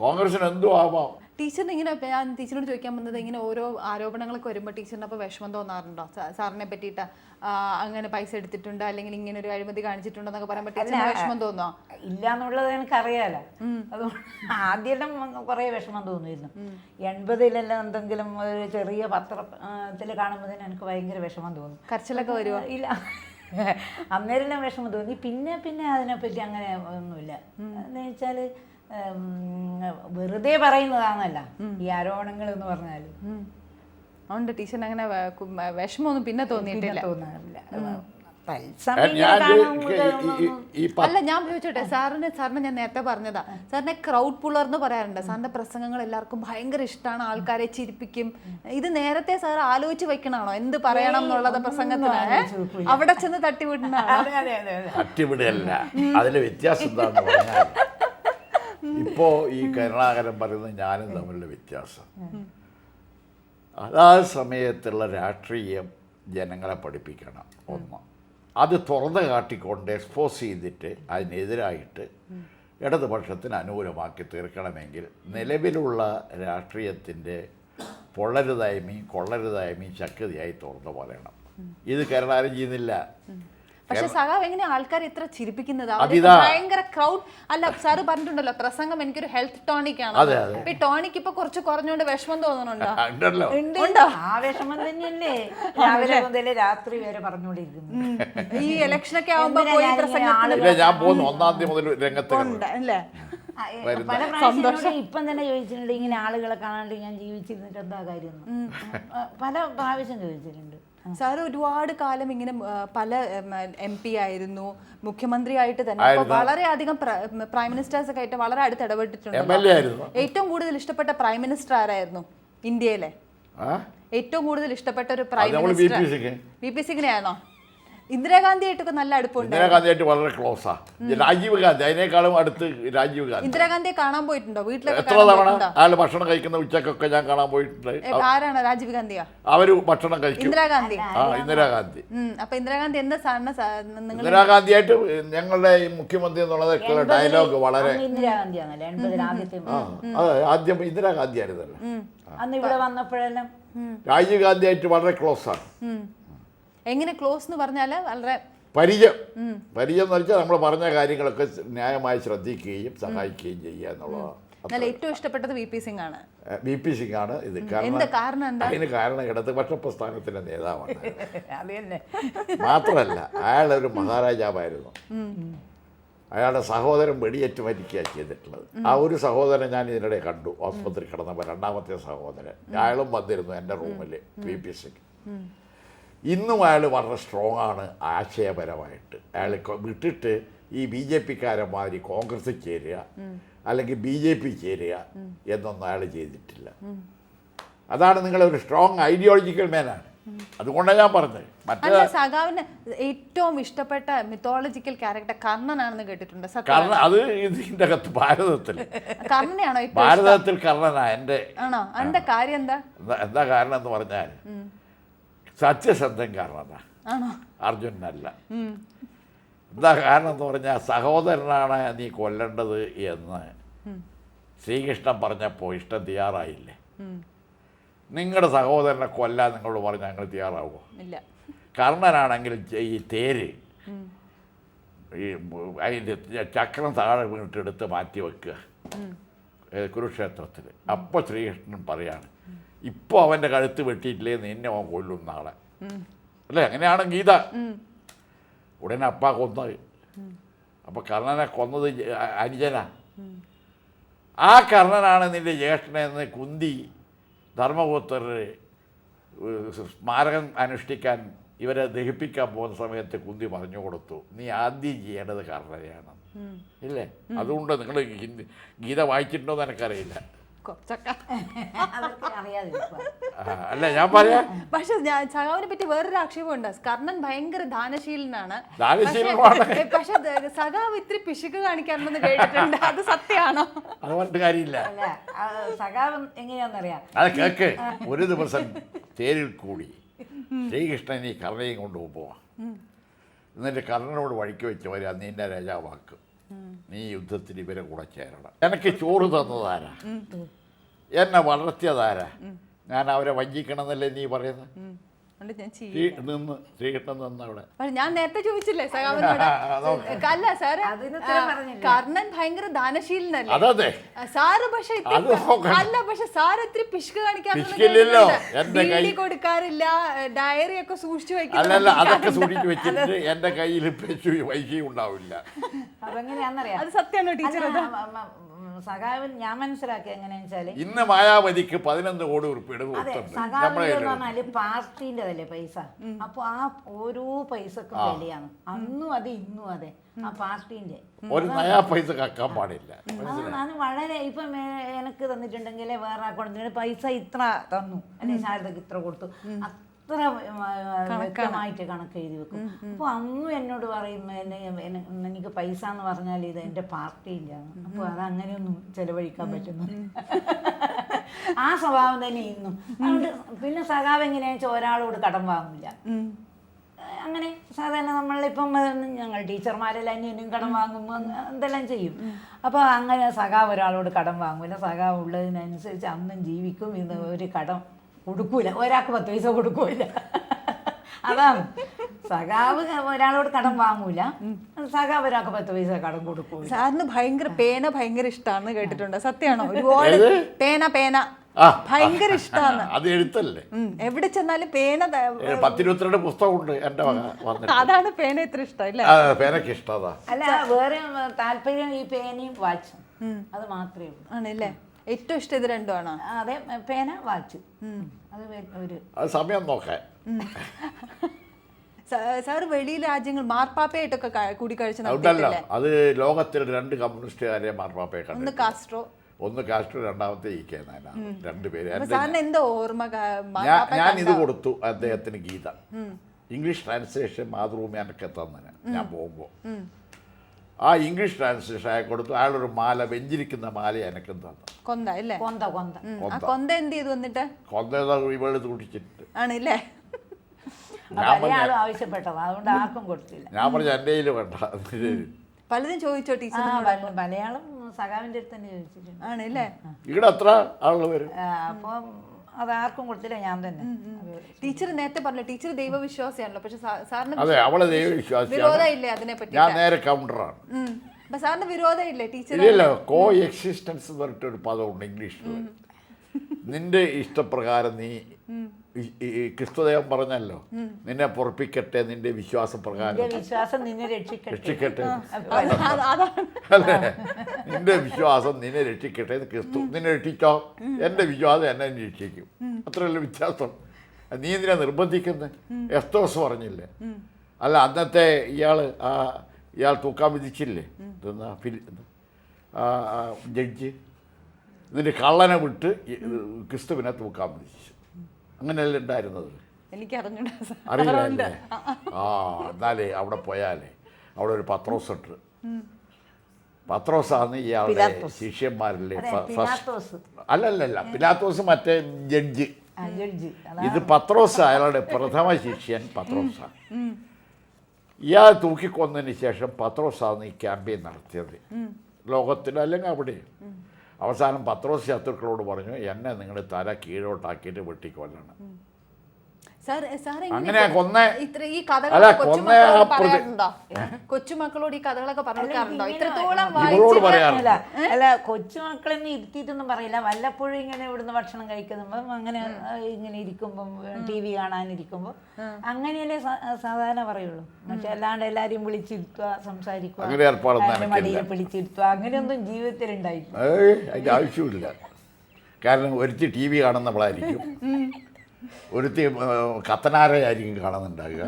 കോൺഗ്രസിന് എന്തോ ആവാം. ടീച്ചറിന് ഇങ്ങനെ ഞാൻ ടീച്ചറിനോട് ചോദിക്കാൻ വന്നത്, ഇങ്ങനെ ഓരോ ആരോപണങ്ങളൊക്കെ വരുമ്പോൾ ടീച്ചറിന് അപ്പോൾ വിഷമം തോന്നാറുണ്ടോ? സാറിനെ പറ്റിയിട്ട് അങ്ങനെ പൈസ എടുത്തിട്ടുണ്ട് അല്ലെങ്കിൽ ഇങ്ങനെ ഒരു അഴിമതി കാണിച്ചിട്ടുണ്ടോ എന്നൊക്കെ പറയുമ്പോൾ ടീച്ചറിന് വിഷമം തോന്നോ? ഇല്ല എന്നുള്ളത് എനിക്കറിയാലോ. അതുകൊണ്ട് ആദ്യം കുറേ വിഷമം തോന്നിയിരുന്നു. 80-ലെല്ലാം എന്തെങ്കിലും ഒരു ചെറിയ പത്രത്തിൽ കാണുമ്പോൾ തന്നെ എനിക്ക് ഭയങ്കര വിഷമം തോന്നും. കരച്ചിലൊക്കെ വരുമോ? ഇല്ല, അന്നേരം വിഷമം തോന്നി. പിന്നെ അതിനെപ്പറ്റി അങ്ങനെ ഒന്നുമില്ല. എന്ന് വെച്ചാൽ വെറുതെ പറയുന്നതാണല്ല ഈ ആരോപണങ്ങൾ എന്ന് പറഞ്ഞാൽ. അതുകൊണ്ട് ടീച്ചറിന് അങ്ങനെ വിഷമമൊന്നും പിന്നെ തോന്നിയിട്ടില്ല. അല്ല, ഞാൻ ചോദിച്ചോട്ടെ, സാറിന് ഞാൻ നേരത്തെ പറഞ്ഞതാ, സാറിനെ ക്രൗഡ് പുള്ളർ എന്ന് പറയാറുണ്ട്. സാറിന്റെ പ്രസംഗങ്ങൾ എല്ലാവർക്കും ഭയങ്കര ഇഷ്ടമാണ്, ആൾക്കാരെ ചിരിപ്പിക്കും. ഇത് നേരത്തെ സാർ ആലോചിച്ച് വെക്കണാണോ എന്ത് പറയണം എന്നുള്ളത് പ്രസംഗത്തിനാണ്? അവിടെ ചെന്ന് തട്ടിവിടല്ല. അതിലെ വ്യത്യാസം എന്താണെന്ന് പറഞ്ഞാൽ, ഇപ്പോ ഈ കരുണാകരൻ പറയുന്നത് ഞാനും തമ്മിലുള്ള വ്യത്യാസം, അതാത് സമയത്തുള്ള രാഷ്ട്രീയം ജനങ്ങളെ പഠിപ്പിക്കണം. ഒന്ന്, അത് തുറന്ന് കാട്ടിക്കൊണ്ട് എക്സ്പോസ് ചെയ്തിട്ട് അതിനെതിരായിട്ട് ഇടതുപക്ഷത്തിന് അനുകൂലമാക്കി തീർക്കണമെങ്കിൽ നിലവിലുള്ള രാഷ്ട്രീയത്തിൻ്റെ പൊള്ളരുതായ്മയും കൊള്ളരുതായ്മയും ശക്തിയായി തുറന്നു പറയണം. ഇത് കരുണാകരൻ ചെയ്യുന്നില്ല. പക്ഷെ സഖാവ് എങ്ങനെ ആൾക്കാരെ ഇത്ര ചിരിപ്പിക്കുന്നത്? ഭയങ്കര ക്രൗഡ് അല്ല. സാറ് പറഞ്ഞിട്ടുണ്ടല്ലോ, പ്രസംഗം എനിക്കൊരു ഹെൽത്ത് ടോണിക് ആണ്. ഇപ്പൊ ടോണിക് ഇപ്പൊ കുറച്ച് കുറഞ്ഞുകൊണ്ട് വിഷമം തോന്നുന്നുണ്ടോ? ആ വിഷമം തന്നെയല്ലേ രാവിലെ മുതൽ രാത്രി വരെ പറഞ്ഞുകൊണ്ടിരിക്കുന്നു. ഈ ഇലക്ഷനൊക്കെ ആവുമ്പോ പോയി ഞാൻ പോകുന്നു 1-ാം തീയതി മുതൽ രംഗത്തുണ്ട് അല്ലേ? പല പ്രാവശ്യം ഇപ്പം തന്നെ ചോദിച്ചിട്ടുണ്ട്, ഇങ്ങനെ ആളുകളെ കാണാണ്ട് ഞാൻ ജീവിച്ചിരുന്നിട്ട് എന്താ കാര്യം, പല പ്രാവശ്യം ചോദിച്ചിട്ടുണ്ട്. സാറ് ഒരുപാട് കാലം ഇങ്ങനെ പല MP ആയിരുന്നു, മുഖ്യമന്ത്രിയായിട്ട് തന്നെ വളരെയധികം പ്രൈം മിനിസ്റ്റേഴ്സ് ഒക്കെ ആയിട്ട് വളരെ അടുത്ത് ഇടപെട്ടിട്ടുണ്ട്. ഏറ്റവും കൂടുതൽ ഇഷ്ടപ്പെട്ട പ്രൈം മിനിസ്റ്റർ ആരായിരുന്നു ഇന്ത്യയിലെ? ഏറ്റവും കൂടുതൽ ഇഷ്ടപ്പെട്ട ഒരു പ്രൈം മിനിസ്റ്റർ VP സിംഗിനെയാണോ? ഇന്ദിരാഗാന്ധിയായിട്ടൊക്കെ നല്ല അടുപ്പുണ്ട്. ഇന്ദിരാഗാന്ധിയായിട്ട് വളരെ ക്ലോസാ. രാജീവ് ഗാന്ധി അതിനേക്കാളും അടുത്ത് രാജീവ് ഗാന്ധി. ഇന്ദിരാഗാന്ധിയെ കാണാൻ പോയിട്ടുണ്ടോ? വീട്ടിലൊക്കെ എത്ര തവണ അയാൾ ഭക്ഷണം കഴിക്കുന്ന ഉച്ചക്കൊക്കെ ഞാൻ കാണാൻ പോയിട്ടുണ്ട്. ആരാണ്? രാജീവ് ഗാന്ധിയാ? അവര് ഭക്ഷണം കഴിക്കും. ഇന്ദിരാഗാന്ധി. ഇന്ദിരാഗാന്ധി. അപ്പൊ ഇന്ദിരാഗാന്ധി എന്താ സാറിന്? ഇന്ദിരാഗാന്ധിയായിട്ട് ഞങ്ങളുടെ ഈ മുഖ്യമന്ത്രി എന്നുള്ളതൊക്കെയുള്ള ഡയലോഗ് വളരെ ആദ്യം ഇന്ദിരാഗാന്ധി ആയിരുന്നല്ലോ. അന്ന് ഇവിടെ വന്നപ്പോഴെല്ലാം രാജീവ് ഗാന്ധിയായിട്ട് വളരെ ക്ലോസ് ആണ്. എങ്ങനെ ക്ലോസ് എന്ന് പറഞ്ഞാല് വളരെ പരിചയം എന്ന് വെച്ചാൽ നമ്മൾ പറഞ്ഞ കാര്യങ്ങളൊക്കെ ന്യായമായി ശ്രദ്ധിക്കുകയും സഹായിക്കുകയും ചെയ്യുക എന്നുള്ളതാണ്. ഏറ്റവും ഇഷ്ടപ്പെട്ടത് VP സിംഗ് ആണ്. VP സിംഗ് ആണ്. ഇത് അതിന് കാരണം ഇടതുപക്ഷ പ്രസ്ഥാനത്തിന്റെ നേതാവാണ്. മാത്രമല്ല അയാളൊരു മഹാരാജാവായിരുന്നു. അയാളുടെ സഹോദരൻ വെടിയേറ്റ് മരിക്കുകയാണ് ചെയ്തിട്ടുള്ളത്. ആ ഒരു സഹോദരൻ ഞാൻ ഇതിനിടെ കണ്ടു, ആസ്പത്രി കിടന്നപ്പോൾ. രണ്ടാമത്തെ സഹോദരൻ അയാളും വന്നിരുന്നു എൻ്റെ റൂമിൽ. VP സിംഗ് ഇന്നും അയാൾ വളരെ സ്ട്രോങ് ആണ് ആശയപരമായിട്ട്. അയാൾ വിട്ടിട്ട് ഈ BJP-കാരന്മാര് കോൺഗ്രസ് ചേരുക അല്ലെങ്കിൽ BJP ചേരുക എന്നൊന്നും അയാൾ ചെയ്തിട്ടില്ല. അതാണ് നിങ്ങളൊരു സ്ട്രോങ് ഐഡിയോളജിക്കൽ മാനാണ്. അതുകൊണ്ടാണ് ഞാൻ പറഞ്ഞത്. മറ്റേ അല്ല, സഖാവിന് ഏറ്റവും ഇഷ്ടപ്പെട്ട മിത്തോളജിക്കൽ ക്യാരക്ടർ കർണനാണെന്ന് കേട്ടിട്ടുണ്ട്. കർണൻ അത് ഇതിൻ്റെ അകത്ത് ഭാരതത്തിൽ കർണനാണോ ഏറ്റവും ഭാരതത്തിൽ കർണനാ എൻ്റെ. ആണോ? അതിന്റെ കാര്യം എന്താ? എന്താ കാരണം എന്ന് പറഞ്ഞാൽ സത്യസന്ധൻ കാരണനാ, ആണോ? അർജുനനല്ല. എന്താ കാരണം എന്ന് പറഞ്ഞാൽ സഹോദരനാണ് നീ കൊല്ലേണ്ടത് എന്ന് ശ്രീകൃഷ്ണൻ പറഞ്ഞപ്പോൾ ഇഷ്ടം തയ്യാറായില്ലേ? നിങ്ങളുടെ സഹോദരനെ കൊല്ലാൻ നിങ്ങളോട് പറഞ്ഞാൽ ഞങ്ങൾ തയ്യാറാവുമോ? ഇല്ല. കർണനാണെങ്കിൽ ഈ തേര് ഈ അതിൻ്റെ ചക്രം താഴെ വീണിട്ടെടുത്ത് മാറ്റി വെക്കുക കുരുക്ഷേത്രത്തിൽ. അപ്പോൾ ശ്രീകൃഷ്ണൻ പറയാണ്, ഇപ്പോൾ അവൻ്റെ കഴുത്ത് വെട്ടിയിട്ടില്ലേ നിന്നെ അവൻ കൊല്ലും നാളെ, അല്ലേ? അങ്ങനെയാണ് ഗീത. ഉടനെ അപ്പ കൊന്നത്. അപ്പോൾ കർണനെ കൊന്നത് അനുജനാ. ആ കർണനാണ് നിൻ്റെ ജ്യേഷ്ഠനെന്ന് കുന്തി ധർമ്മപുത്രർ സ്മാരകം അനുഷ്ഠിക്കാൻ ഇവരെ ദഹിപ്പിക്കാൻ പോകുന്ന സമയത്ത് കുന്തി പറഞ്ഞു കൊടുത്തു, നീ ആദ്യം ചെയ്യേണ്ടത് കർണനെയാണ്, ഇല്ലേ? അതുകൊണ്ട് നിങ്ങൾ ഗീത വായിച്ചിട്ടുണ്ടോ എന്ന് എനിക്കറിയില്ല. അല്ല ഞാൻ പറയാ. പക്ഷെ സഖാവിനെ പറ്റി വേറൊരു ആക്ഷേപമുണ്ട്. കർണൻ ഭയങ്കര ദാനശീലനാണ്. പക്ഷെ സഖാവ് ഇത്തിരി പിശുക്ക് കാണിക്കാറുണ്ടെന്ന് കേട്ടിട്ടുണ്ട്. അത് സത്യമാണോ? അത് പറഞ്ഞിട്ട് കാര്യമില്ല. സഖാവ് എങ്ങനെയാണെന്നറിയാം. അത് കേക്ക്. ഒരു ദിവസം തേരിൽ കൂടി ശ്രീകൃഷ്ണൻ ഈ കർണയും കൊണ്ടുപോവാ. എന്നിട്ട് കർണനോട് വഴിക്ക് വെച്ച് വരിക, നീ എൻ്റെ രാജാവാക്കും, നീ യുദ്ധത്തിന് ഇവരെ കൂടെ ചേരണം. എനിക്ക് ചോറ് തന്നതാരാ, എന്നെ വളർത്തിയതാരാ, ഞാൻ അവരെ വഞ്ചിക്കണമെന്നല്ലേ നീ പറയുന്നത്? ശ്രീകൃഷ്ണൻ നിന്നവിടെ. ഞാൻ നേരത്തെ ചോദിച്ചില്ലേ സഖാവിനോട്? അല്ല സാറ്, കർണൻ ഭയങ്കര ദാനശീലനല്ലേ? അതെ സാറ്. പക്ഷെ അല്ല, പക്ഷെ സാറ് ഇത്തിരി പിശുക്ക് കാണിക്കാറില്ലല്ലോ. കൊടുക്കാറില്ല, ഡയറി ഒക്കെ സൂക്ഷിച്ചു അല്ലല്ല, അതൊക്കെ സൂക്ഷിച്ചു വെച്ചിട്ട് എന്റെ കയ്യിൽ പൈസയും ഉണ്ടാവില്ല. അതെങ്ങനെയാണെന്നറിയാം. അത് സത്യമാണോ ടീച്ചർ? സഖാവിൻ ഞാൻ മനസ്സിലാക്കി എങ്ങനെയാന്ന് വെച്ചാല്, ഇന്ന് മായാവതിക്ക് 11 കോടി ഉറുപ്പിയുടെ പറഞ്ഞാല് പാർട്ടിൻ്റെതല്ലേ പൈസ. അപ്പൊ ആ ഓരോ പൈസക്കും വിലയാണ്. അന്നും അതെ ഇന്നും അതെ. ആ പാർട്ടിന്റെ ഒരു നയാ പൈസ കക്കാൻ പാടില്ല. അത് വളരെ ഇപ്പം എനിക്ക് തന്നിട്ടുണ്ടെങ്കിൽ വേറെ അക്കൗണ്ടിന് പൈസ ഇത്ര തന്നു, അല്ലെ ശാരദക്ക് ഇത്ര കൊടുത്തു, അത്ര വ്യക്തമായിട്ട് കണക്ക് എഴുതി വെക്കും. അപ്പോൾ അന്നും എന്നോട് പറയും, എനിക്ക് പൈസ എന്ന് പറഞ്ഞാൽ ഇത് എൻ്റെ പാർട്ടിൻ്റെ ആണ്, അപ്പോൾ അതങ്ങനെയൊന്നും ചെലവഴിക്കാൻ പറ്റുന്നു. ആ സ്വഭാവം തന്നെ ഇന്നും. അതുകൊണ്ട് പിന്നെ സഖാവ് എങ്ങനെയാണെന്ന് വെച്ചാൽ ഒരാളോട് കടം വാങ്ങില്ല. അങ്ങനെ സാധാരണ നമ്മളിപ്പം ഞങ്ങൾ ടീച്ചർമാരെല്ലാം അന്യനും കടം വാങ്ങുമ്പോൾ എന്തെല്ലാം ചെയ്യും. അപ്പോൾ അങ്ങനെ സഖാവ് ഒരാളോട് കടം വാങ്ങില്ല. സഖാവ് ഉള്ളതിനനുസരിച്ച് അന്നും ജീവിക്കും. ഇത് ഒരു കടം കൊടുക്കൂല, ഒരാൾക്ക് 10 പൈസ കൊടുക്കൂല. അതാണ് സഖാവ് ഒരാളോട് കടം വാങ്ങൂല, സഖാവ് ഒരാൾക്ക് 10 പൈസ കടം കൊടുക്കൂല. സാറിന് ഭയങ്കര ഇഷ്ടമാണെന്ന് കേട്ടിട്ടുണ്ട്. സത്യമാണോ? ഒരുപാട് പേന ഭയങ്കര ഇഷ്ടമാണ്. അത് എഴുത്തല്ലേ? എവിടെ ചെന്നാലും പേന 10-22 പുസ്തകമുണ്ട് എൻ്റെ വക. അതാണ് പേന ഇത്ര ഇഷ്ടം അല്ലേ? പേനക്ക് ഇഷ്ടം. അല്ല, വേറെ താല്പര്യം ഈ പേനയും വാച്ചും, അത് മാത്രമേ ഉള്ളൂ. ആണല്ലേ? ഏറ്റവും ഇഷ്ടം ഇത് രണ്ടുമാണോ? അതെ, പേന വാച്ച്. അത് സമയം നോക്കാൻ. സാർ വെളി രാജ്യങ്ങൾ മാർപ്പാപ്പയായിട്ടൊക്കെ കൂടിക്കാഴ്ച ഉണ്ടല്ലോ. അത് ലോകത്തിൽ 2 കമ്മ്യൂണിസ്റ്റുകാരെ മാർപ്പാപ്പയെ കണ്ടു. ഒന്ന് കാസ്ട്രോ, രണ്ടാമത്തെ ഇ കെ നായനാർ. 2 പേര്. ഞാൻ ഇത് കൊടുത്തു അദ്ദേഹത്തിന് ഗീത, ഇംഗ്ലീഷ് ട്രാൻസ്ലേഷൻ മാതൃഭൂമി എനിക്ക് തന്നെ ഞാൻ പോകുമ്പോൾ. ആ ഇംഗ്ലീഷ് ട്രാൻസ്ലേഷൻ അയാൾ കൊടുത്തു. അയാളൊരു മാല, വെഞ്ചിരിക്കുന്ന മാല എനിക്കും തന്നു. കൊന്ത എന്ത് ചെയ്തു? വന്നിട്ട് ഇവള് തൂട്ടിച്ചിട്ട് ആണല്ലേ? ആവശ്യപ്പെട്ടത്, അതുകൊണ്ട് ആർക്കും കൊടുത്തില്ല. ഞാൻ പറഞ്ഞു എൻ്റെ കയ്യിൽ വേണ്ട. പലതും ചോദിച്ചോ ടീച്ചർ? മലയാളം സഖാവിന്റെ അടുത്ത് തന്നെ ചോദിച്ചിട്ടുണ്ട്. ആണല്ലേ? ഇവിടെ എത്ര ആളുകൾ വരും? അപ്പം അതാർക്കും കൊടുത്തില്ല, ഞാൻ തന്നെ. ടീച്ചർ നേരത്തെ പറഞ്ഞു ടീച്ചർ ദൈവവിശ്വാസിയാണല്ലോ, പക്ഷെ സാറിന് അതെ, അവളെ ദൈവവിശ്വാസി. വിരോധമില്ലേ അതിനെ പറ്റി? ഞാൻ നേരെ കൗണ്ടറാണ്. സാറിന് വിരോധമില്ലേ ടീച്ചർ? ഇല്ലല്ലോ. കോ എക്സിസ്റ്റൻസ് എന്ന് പറഞ്ഞിട്ടൊരു പദമുണ്ട് ഇംഗ്ലീഷിൽ. നിന്റെ ഇഷ്ടപ്രകാരം നീ, ക്രിസ്തുദേവൻ പറഞ്ഞല്ലോ, നിന്നെ പൊറപ്പിക്കട്ടെ നിന്റെ വിശ്വാസപ്രകാരം, വിശ്വാസം നിന്നെ രക്ഷിക്കട്ടെ അല്ലേ? നിന്റെ വിശ്വാസം നിന്നെ രക്ഷിക്കട്ടെ. ക്രിസ്തു നിന്നെ രക്ഷിച്ചോ, എൻ്റെ വിശ്വാസം എന്നെ രക്ഷിക്കും. അത്രയല്ല വ്യത്യാസം. നീ എന്തിനാ നിർബന്ധിക്കുന്നത്? എസ്തോസ് പറഞ്ഞില്ലേ? അല്ല, അന്നത്തെ ഇയാൾ തൂക്കാൻ വിധിച്ചില്ലേ ജഡ്ജ്? ഇതിൻ്റെ കള്ളനെ വിട്ട് ക്രിസ്തുവിനെ തൂക്കാൻ വിധിച്ചു. അങ്ങനെയല്ല ഉണ്ടായിരുന്നത്. എനിക്ക് അറിഞ്ഞൂടാ സാർ. അറിയില്ല. ആ എന്നാലേ അവിടെ പോയാലേ അവിടെ ഒരു പത്രോസുണ്ട്. പത്രോസാണ് ഇയാളുടെ ശിഷ്യന്മാരിലെ പിലാത്തോസ്. അല്ലല്ല, പിലാത്തോസ് മറ്റേ ജഡ്ജ്. ജഡ്ജി. ഇത് പത്രോസ്, അയാളുടെ പ്രഥമ ശിഷ്യൻ പത്രോസാണ്. ഇയാൾ തൂക്കിക്കൊന്നതിന് ശേഷം പത്രോസാണ് ഈ ക്യാമ്പയിൻ നടത്തിയത് ലോകത്തിൽ, അല്ലെങ്കിൽ അവിടെ. അവസാനം പത്രോസ് ശത്രുക്കളോട് പറഞ്ഞു, എന്നെ നിങ്ങൾ തല കീഴോട്ടാക്കിയിട്ട് വെട്ടിക്കൊല്ലണം. അങ്ങനെയാ കൊന്നേ. ഈ കഥകളൊക്കെ കൊച്ചുമക്കളോട് ഈ കഥകളൊക്കെ പറഞ്ഞിട്ടുണ്ടോ? ഇത്രത്തോളം ഇവളോട് പറയാറില്ല. അല്ല, കൊച്ചുമക്കളെന്നെ ഇരുത്തിയിട്ടൊന്നും പറയില്ല. വല്ലപ്പോഴും ഇങ്ങനെ ഇവിടുന്ന് ഭക്ഷണം കഴിക്കുമ്പം അങ്ങനെ ഇങ്ങനെ ഇരിക്കുമ്പം TV കാണാനിരിക്കുമ്പോൾ അങ്ങനെയല്ലേ സാധാരണ പറയുള്ളൂ. പക്ഷെ അല്ലാണ്ട് എല്ലാരെയും വിളിച്ചിരുത്തുക, സംസാരിക്കുക, മടിയിൽ പിടിച്ചിരുത്തുക, അങ്ങനെയൊന്നും ജീവിതത്തിൽ ഉണ്ടായില്ല. അതിൻ്റെ ആവശ്യമില്ല. കാരണം ഒരുത്തി TV കാണുന്നവളായിരിക്കും, ഒരുത്തി കത്തനാരയായിരിക്കും കാണുന്നുണ്ടാകുക.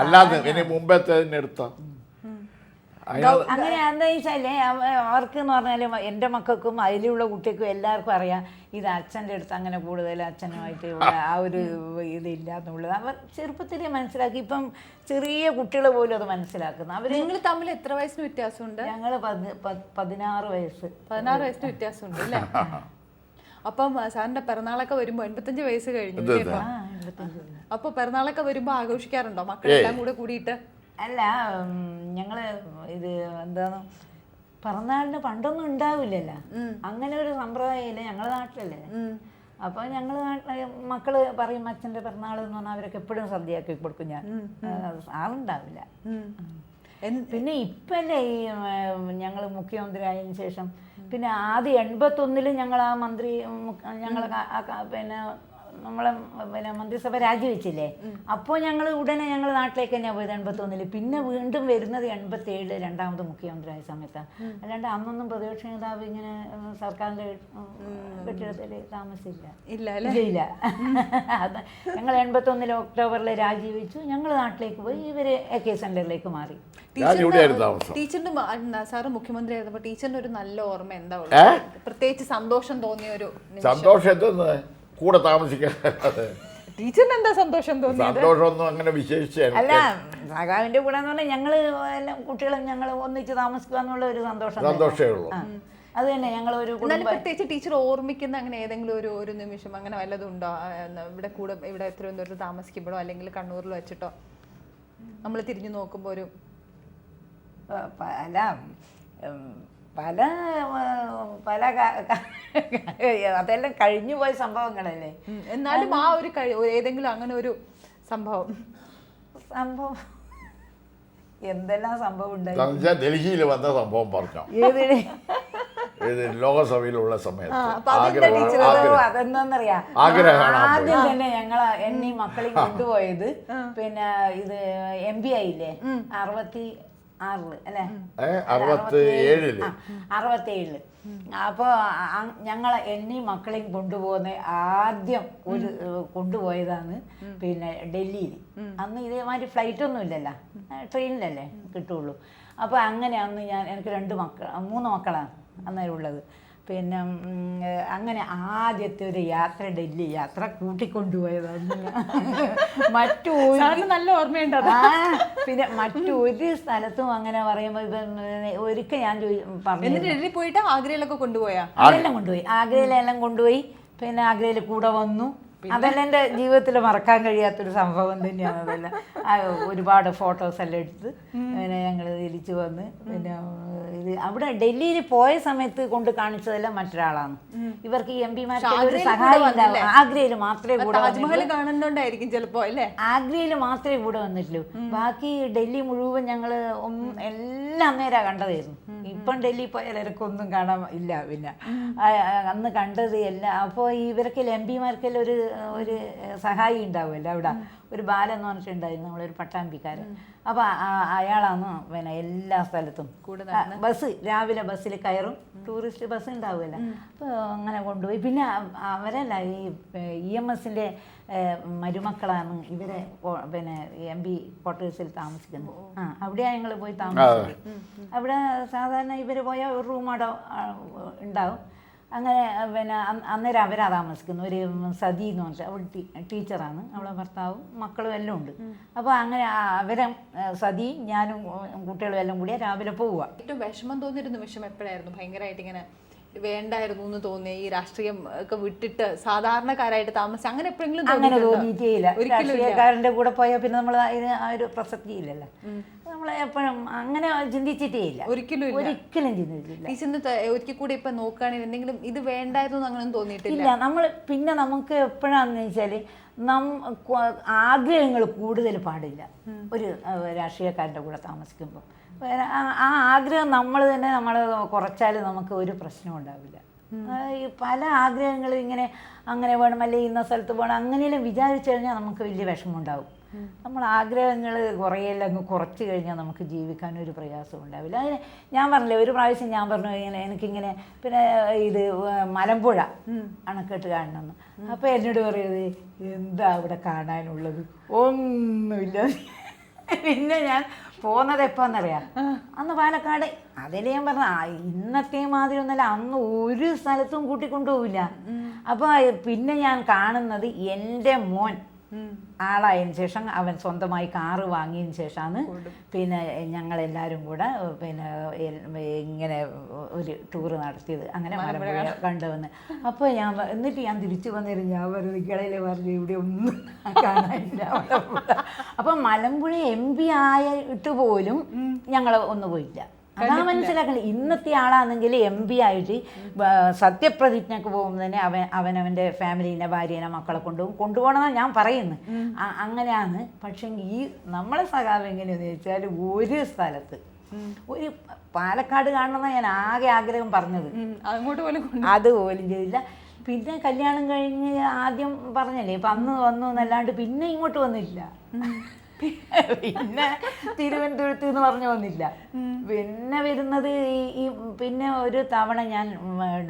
അല്ലാതെ ഇനി മുമ്പത്തെ എടുത്താ അങ്ങനെ എന്താ വെച്ചാലേ അവർക്ക് എന്ന് പറഞ്ഞാൽ എൻ്റെ മക്കൾക്കും അതിലുള്ള കുട്ടികൾക്കും എല്ലാവർക്കും അറിയാം ഇത് അച്ഛൻ്റെ അടുത്ത് അങ്ങനെ കൂടുതൽ അച്ഛനുമായിട്ട് ആ ഒരു ഇതില്ല എന്നുള്ളത് അവർ ചെറുപ്പത്തിലേ മനസ്സിലാക്കി. ഇപ്പം ചെറിയ കുട്ടികൾ പോലും അത് മനസ്സിലാക്കുന്നു. അവർ നിങ്ങൾ തമ്മിൽ എത്ര വയസ്സിന് വ്യത്യാസമുണ്ട്? ഞങ്ങൾ 16 വയസ്സ്. 16 വയസ്സിന് വ്യത്യാസമുണ്ട് അല്ലേ? അപ്പം സാറിന്റെ പിറന്നാളൊക്കെ വരുമ്പോ 85 വയസ്സ് കഴിഞ്ഞു. അപ്പൊ പിറന്നാളൊക്കെ വരുമ്പോ ആഘോഷിക്കാറുണ്ടോ മക്കളെല്ലാം കൂടെ കൂടിയിട്ട്? അല്ല, ഞങ്ങള് ഇത് എന്താണ് പിറന്നാളിന് പണ്ടൊന്നും ഉണ്ടാവില്ലല്ലോ, അങ്ങനെ ഒരു സമ്പ്രദായമില്ല ഞങ്ങളുടെ നാട്ടിലല്ലേ. അപ്പോൾ ഞങ്ങൾ മക്കള് പറയും അച്ഛൻ്റെ പിറന്നാൾ എന്ന് പറഞ്ഞാൽ അവരൊക്കെ എപ്പോഴും സദ്യയാക്കി കൊടുക്കും. ഞാൻ ആളുണ്ടാവില്ല. പിന്നെ ഇപ്പല്ലേ ഈ ഞങ്ങൾ മുഖ്യമന്ത്രി ആയതിനു ശേഷം പിന്നെ ആദ്യം 81 ഞങ്ങൾ ആ മന്ത്രി ഞങ്ങൾ പിന്നെ നമ്മളെ പിന്നെ മന്ത്രിസഭ രാജിവെച്ചില്ലേ, അപ്പോൾ ഞങ്ങൾ ഉടനെ ഞങ്ങൾ നാട്ടിലേക്ക് തന്നെയാണ് പോയത് 81. പിന്നെ വീണ്ടും വരുന്നത് 87 രണ്ടാമത് മുഖ്യമന്ത്രി ആയ സമയത്താണ്. അല്ലാണ്ട് അന്നൊന്നും പ്രതിപക്ഷ നേതാവ് ഇങ്ങനെ സർക്കാരിൻ്റെ കെട്ടിടത്തിൽ താമസിച്ചില്ല. ഇല്ല. അത് ഞങ്ങൾ 81 ഒക്ടോബറിൽ രാജിവെച്ചു. ഞങ്ങൾ നാട്ടിലേക്ക് പോയി, ഇവർ AK സെന്ററിലേക്ക് മാറി. ടീച്ചറിന്റെ സാറ് മുഖ്യമന്ത്രി ആയിരുന്നപ്പോൾ ടീച്ചറിന്റെ ഒരു നല്ല ഓർമ്മ എന്താ പ്രത്യേകിച്ച് സന്തോഷം തോന്നിയ ഒരു സന്തോഷം കൂടെ താമസിക്കാൻ? ടീച്ചറിന് എന്താ സന്തോഷം തോന്നിയത്? സന്തോഷമൊന്നും അങ്ങനെ വിശേഷിച്ച അല്ല, സഖാവിന്റെ കൂടെ എന്ന് പറഞ്ഞാൽ ഞങ്ങള് കുട്ടികളും ഞങ്ങൾ ഒന്നിച്ച് താമസിക്കുക എന്നുള്ള ഒരു സന്തോഷമേ ഉള്ളൂ. അത് തന്നെ ഞങ്ങൾ ഒരു പ്രത്യേകിച്ച് ടീച്ചർ ഓർമ്മിക്കുന്ന അങ്ങനെ ഏതെങ്കിലും ഒരു നിമിഷം അങ്ങനെ വല്ലതും ഉണ്ടോ? ഇവിടെ തിരുവനന്തപുരത്ത് താമസിക്കുമ്പോഴോ അല്ലെങ്കിൽ കണ്ണൂരിൽ വെച്ചിട്ടോ നമ്മൾ തിരിഞ്ഞു നോക്കുമ്പോൾ ഒരു അല്ല പല പല അതെല്ലാം കഴിഞ്ഞു പോയ സംഭവങ്ങളല്ലേ. എന്നാലും ആ ഒരു ഏതെങ്കിലും അങ്ങനെ ഒരു സംഭവം എന്തെല്ലാം സംഭവം ഉണ്ടായി? ഡൽഹിയിൽ വന്ന സംഭവം പറഞ്ഞോ? ലോകസഭയിലുള്ള സമയത്ത് അതെന്താന്നറിയാം, ആദ്യം തന്നെ ഞങ്ങള് എന്നെയും മക്കളെയും കൊണ്ടുപോയത് പിന്നെ ഇത് MP ആയില്ലേ 66 അല്ലേ 67. അപ്പോൾ ഞങ്ങളെ എന്നെയും മക്കളെയും കൊണ്ടുപോകുന്ന ആദ്യം ഒരു കൊണ്ടുപോയതാണ് പിന്നെ ഡൽഹിയിൽ. അന്ന് ഇതേമാതിരി ഫ്ലൈറ്റൊന്നും ഇല്ലല്ലോ, ട്രെയിനിലല്ലേ കിട്ടുള്ളൂ. അപ്പോൾ അങ്ങനെ അന്ന് എനിക്ക് 3 മക്കളാണ് അന്നേരം ഉള്ളത്. പിന്നെ അങ്ങനെ ആദ്യത്തെ ഒരു യാത്ര ഡൽഹി യാത്ര കൂട്ടിക്കൊണ്ടുപോയതാണ്. നല്ല ഓർമ്മയുണ്ട്. പിന്നെ മറ്റൊരു സ്ഥലത്തും അങ്ങനെ പറയുമ്പോൾ ഒരിക്കൽ ഞാൻ പറഞ്ഞു ഡൽഹി പോയിട്ട് ആഗ്രയിലൊക്കെ കൊണ്ടുപോയാ? ആഗ്രയിലെല്ലാം കൊണ്ടുപോയി. പിന്നെ ആഗ്രയിൽ കൂടെ വന്നു. അതെല്ലാം എൻ്റെ ജീവിതത്തിൽ മറക്കാൻ കഴിയാത്തൊരു സംഭവം തന്നെയാണ്. അതെല്ലാം ഒരുപാട് ഫോട്ടോസ് എല്ലാം എടുത്ത് പിന്നെ ഞങ്ങൾ തിരിച്ചു വന്ന് പിന്നെ ഇത് അവിടെ ഡൽഹിയിൽ പോയ സമയത്ത് കൊണ്ട് കാണിച്ചതെല്ലാം മറ്റൊരാളാണ്. ഇവർക്ക് ഈ MP-മാർക്ക് ഒരു സഹായം ഉണ്ടാവും. ആഗ്രയിൽ മാത്രമേ കൂടെ കാണുന്നുണ്ടായിരിക്കും ചിലപ്പോ അല്ലേ, ആഗ്രയിൽ മാത്രമേ കൂടെ വന്നിട്ടുള്ളൂ. ബാക്കി ഡൽഹി മുഴുവൻ ഞങ്ങൾ എല്ലാം നേരാ കണ്ടതായിരുന്നു. ഇപ്പം ഡൽഹി പോയാൽ ഇവർക്കൊന്നും കാണാൻ ഇല്ല. പിന്നെ അന്ന് കണ്ടത് എല്ലാം. അപ്പോൾ ഇവർക്കെല്ലാം MP-മാർക്കെല്ലാം ഒരു സഹായി ഉണ്ടാവുമല്ലോ അവിടെ. ഒരു ബാലൻ എന്ന് പറഞ്ഞിട്ടുണ്ടായിരുന്നു, നമ്മളൊരു പട്ടാമ്പിക്കാരൻ. അപ്പോൾ അയാളാണ് പിന്നെ എല്ലാ സ്ഥലത്തും ബസ് രാവിലെ ബസ്സിൽ കയറും, ടൂറിസ്റ്റ് ബസ് ഉണ്ടാവുമല്ലോ. അപ്പോൾ അങ്ങനെ കൊണ്ടുപോയി. പിന്നെ അവരല്ല ഈ EMSൻ്റെ മരുമക്കളാണ് ഇവരെ പിന്നെ MP ക്വാർട്ടേഴ്സിൽ താമസിക്കുന്നത്. അവിടെയാണ് ഞങ്ങൾ പോയി താമസിച്ചത്. അവിടെ സാധാരണ ഇവർ പോയാൽ ഒരു റൂം അവിടെ ഉണ്ടാവും. അങ്ങനെ പിന്നെ അന്നേരം അവരാ താമസിക്കുന്നു. ഒരു സതി എന്ന് പറഞ്ഞാൽ അവൾ ടീച്ചറാണ്, അവളെ ഭർത്താവും മക്കളും എല്ലാം ഉണ്ട്. അപ്പോൾ അങ്ങനെ അവരെ സതി ഞാനും കുട്ടികളും എല്ലാം കൂടിയാ രാവിലെ പോവുക. ഏറ്റവും വിഷമം തോന്നിയൊരു നിമിഷം എപ്പോഴായിരുന്നു? ഭയങ്കരമായിട്ട് ഇങ്ങനെ വേണ്ടായിരുന്നു എന്ന് തോന്നിയ ഈ രാഷ്ട്രീയം ഒക്കെ വിട്ടിട്ട് സാധാരണക്കാരായിട്ട് താമസിച്ച് അങ്ങനെ എപ്പോഴെങ്കിലും അങ്ങനെ തോന്നിയിട്ടേ ഇല്ല. രാഷ്ട്രീയക്കാരൻ്റെ കൂടെ പോയാൽ പിന്നെ നമ്മൾ അതിന് ആ ഒരു പ്രസക്തി ഇല്ലല്ലോ. നമ്മൾ എപ്പോഴും അങ്ങനെ ചിന്തിച്ചിട്ടേ ഇല്ല, ഒരിക്കലും ചിന്തിച്ചിട്ടില്ല. ടീച്ചറിന് ഒരിക്കൽ കൂടി ഇപ്പൊ നോക്കുകയാണെങ്കിൽ എന്തെങ്കിലും ഇത് വേണ്ടായിരുന്നു അങ്ങനെ തോന്നിയിട്ടില്ല? ഇല്ല. നമ്മൾ പിന്നെ നമുക്ക് എപ്പോഴാന്ന് വെച്ചാൽ ആഗ്രഹങ്ങൾ കൂടുതൽ പാടില്ല ഒരു രാഷ്ട്രീയക്കാരൻ്റെ കൂടെ താമസിക്കുമ്പോൾ. ആ ആഗ്രഹം നമ്മൾ തന്നെ നമ്മൾ കുറച്ചാൽ നമുക്ക് ഒരു പ്രശ്നം ഉണ്ടാവില്ല. ഈ പല ആഗ്രഹങ്ങളും ഇങ്ങനെ അങ്ങനെ വേണം, അല്ലെങ്കിൽ ഇന്ന സ്ഥലത്ത് പോകണം, അങ്ങനെയെല്ലാം വിചാരിച്ചു കഴിഞ്ഞാൽ നമുക്ക് വലിയ വിഷമം ഉണ്ടാവും. നമ്മൾ ആഗ്രഹങ്ങൾ കുറേയെല്ലാം അങ്ങ് കുറച്ച് കഴിഞ്ഞാൽ നമുക്ക് ജീവിക്കാനൊരു പ്രയാസം ഉണ്ടാവില്ല. അതിന് ഞാൻ പറഞ്ഞില്ലേ, ഒരു പ്രാവശ്യം ഞാൻ പറഞ്ഞു ഇങ്ങനെ എനിക്കിങ്ങനെ പിന്നെ ഇത് മലമ്പുഴ അണക്കെട്ട് കാണണമെന്ന്. അപ്പോൾ എന്നോട് പറയുന്നത് എന്താ അവിടെ കാണാനുള്ളത്, ഒന്നുമില്ല. പിന്നെ ഞാൻ പോകുന്നത് എപ്പോന്നറിയാം, അന്ന് പാലക്കാട്. അതിൽ ഞാൻ പറഞ്ഞ ഇന്നത്തെ മാതിരി ഒന്നല്ല, അന്ന് ഒരു സ്ഥലത്തും കൂട്ടിക്കൊണ്ടുപോവില്ല. അപ്പോൾ പിന്നെ ഞാൻ കാണുന്നത് എൻ്റെ മോൻ ആളായതിനു ശേഷം, അവൻ സ്വന്തമായി കാറ് വാങ്ങിയതിന് ശേഷമാണ് പിന്നെ ഞങ്ങളെല്ലാവരും കൂടെ പിന്നെ ഇങ്ങനെ ഒരു ടൂറ് നടത്തിയത്. അങ്ങനെ മലമ്പുഴ കണ്ടുവന്ന്. അപ്പോൾ എന്നിട്ട് ഞാൻ തിരിച്ചു വന്നിരുന്നു. ഞാൻ പറഞ്ഞു നിങ്ങളെ പറഞ്ഞു ഇവിടെ ഒന്നും കാണാനില്ല മലമ്പുഴ. അപ്പം മലമ്പുഴ MP ആയിട്ട് പോലും ഞങ്ങൾ ഒന്നും പോയില്ല. അതാ മനസ്സിലാക്കണ്ടേ. ഇന്നത്തെ ആളാണെങ്കിൽ MP ആയിട്ട് സത്യപ്രതിജ്ഞക്ക് പോകുമ്പോൾ തന്നെ അവനവൻ്റെ ഫാമിലീനെ ഭാര്യേനെ മക്കളെ കൊണ്ടുപോകണമെന്നാണ് ഞാൻ പറയുന്നത്. അങ്ങനെയാണ്. പക്ഷേ ഈ നമ്മളെ സഖാവ് എങ്ങനെയാണെന്ന് വെച്ചാൽ ഒരു സ്ഥലത്ത് ഒരു പാലക്കാട് കാണണമെന്നാണ് ഞാൻ ആകെ ആഗ്രഹം പറഞ്ഞത്, അങ്ങോട്ട് പോലും അതുപോലും ചെയ്തില്ല. പിന്നെ കല്യാണം കഴിഞ്ഞ് ആദ്യം പറഞ്ഞല്ലേ ഇപ്പം അന്ന് വന്നു എന്നല്ലാണ്ട് പിന്നെ ഇങ്ങോട്ട് വന്നില്ല. പിന്നെ തിരുവനന്തപുരത്ത് എന്ന് പറഞ്ഞു വന്നില്ല. പിന്നെ വരുന്നത് ഈ പിന്നെ ഒരു തവണ ഞാൻ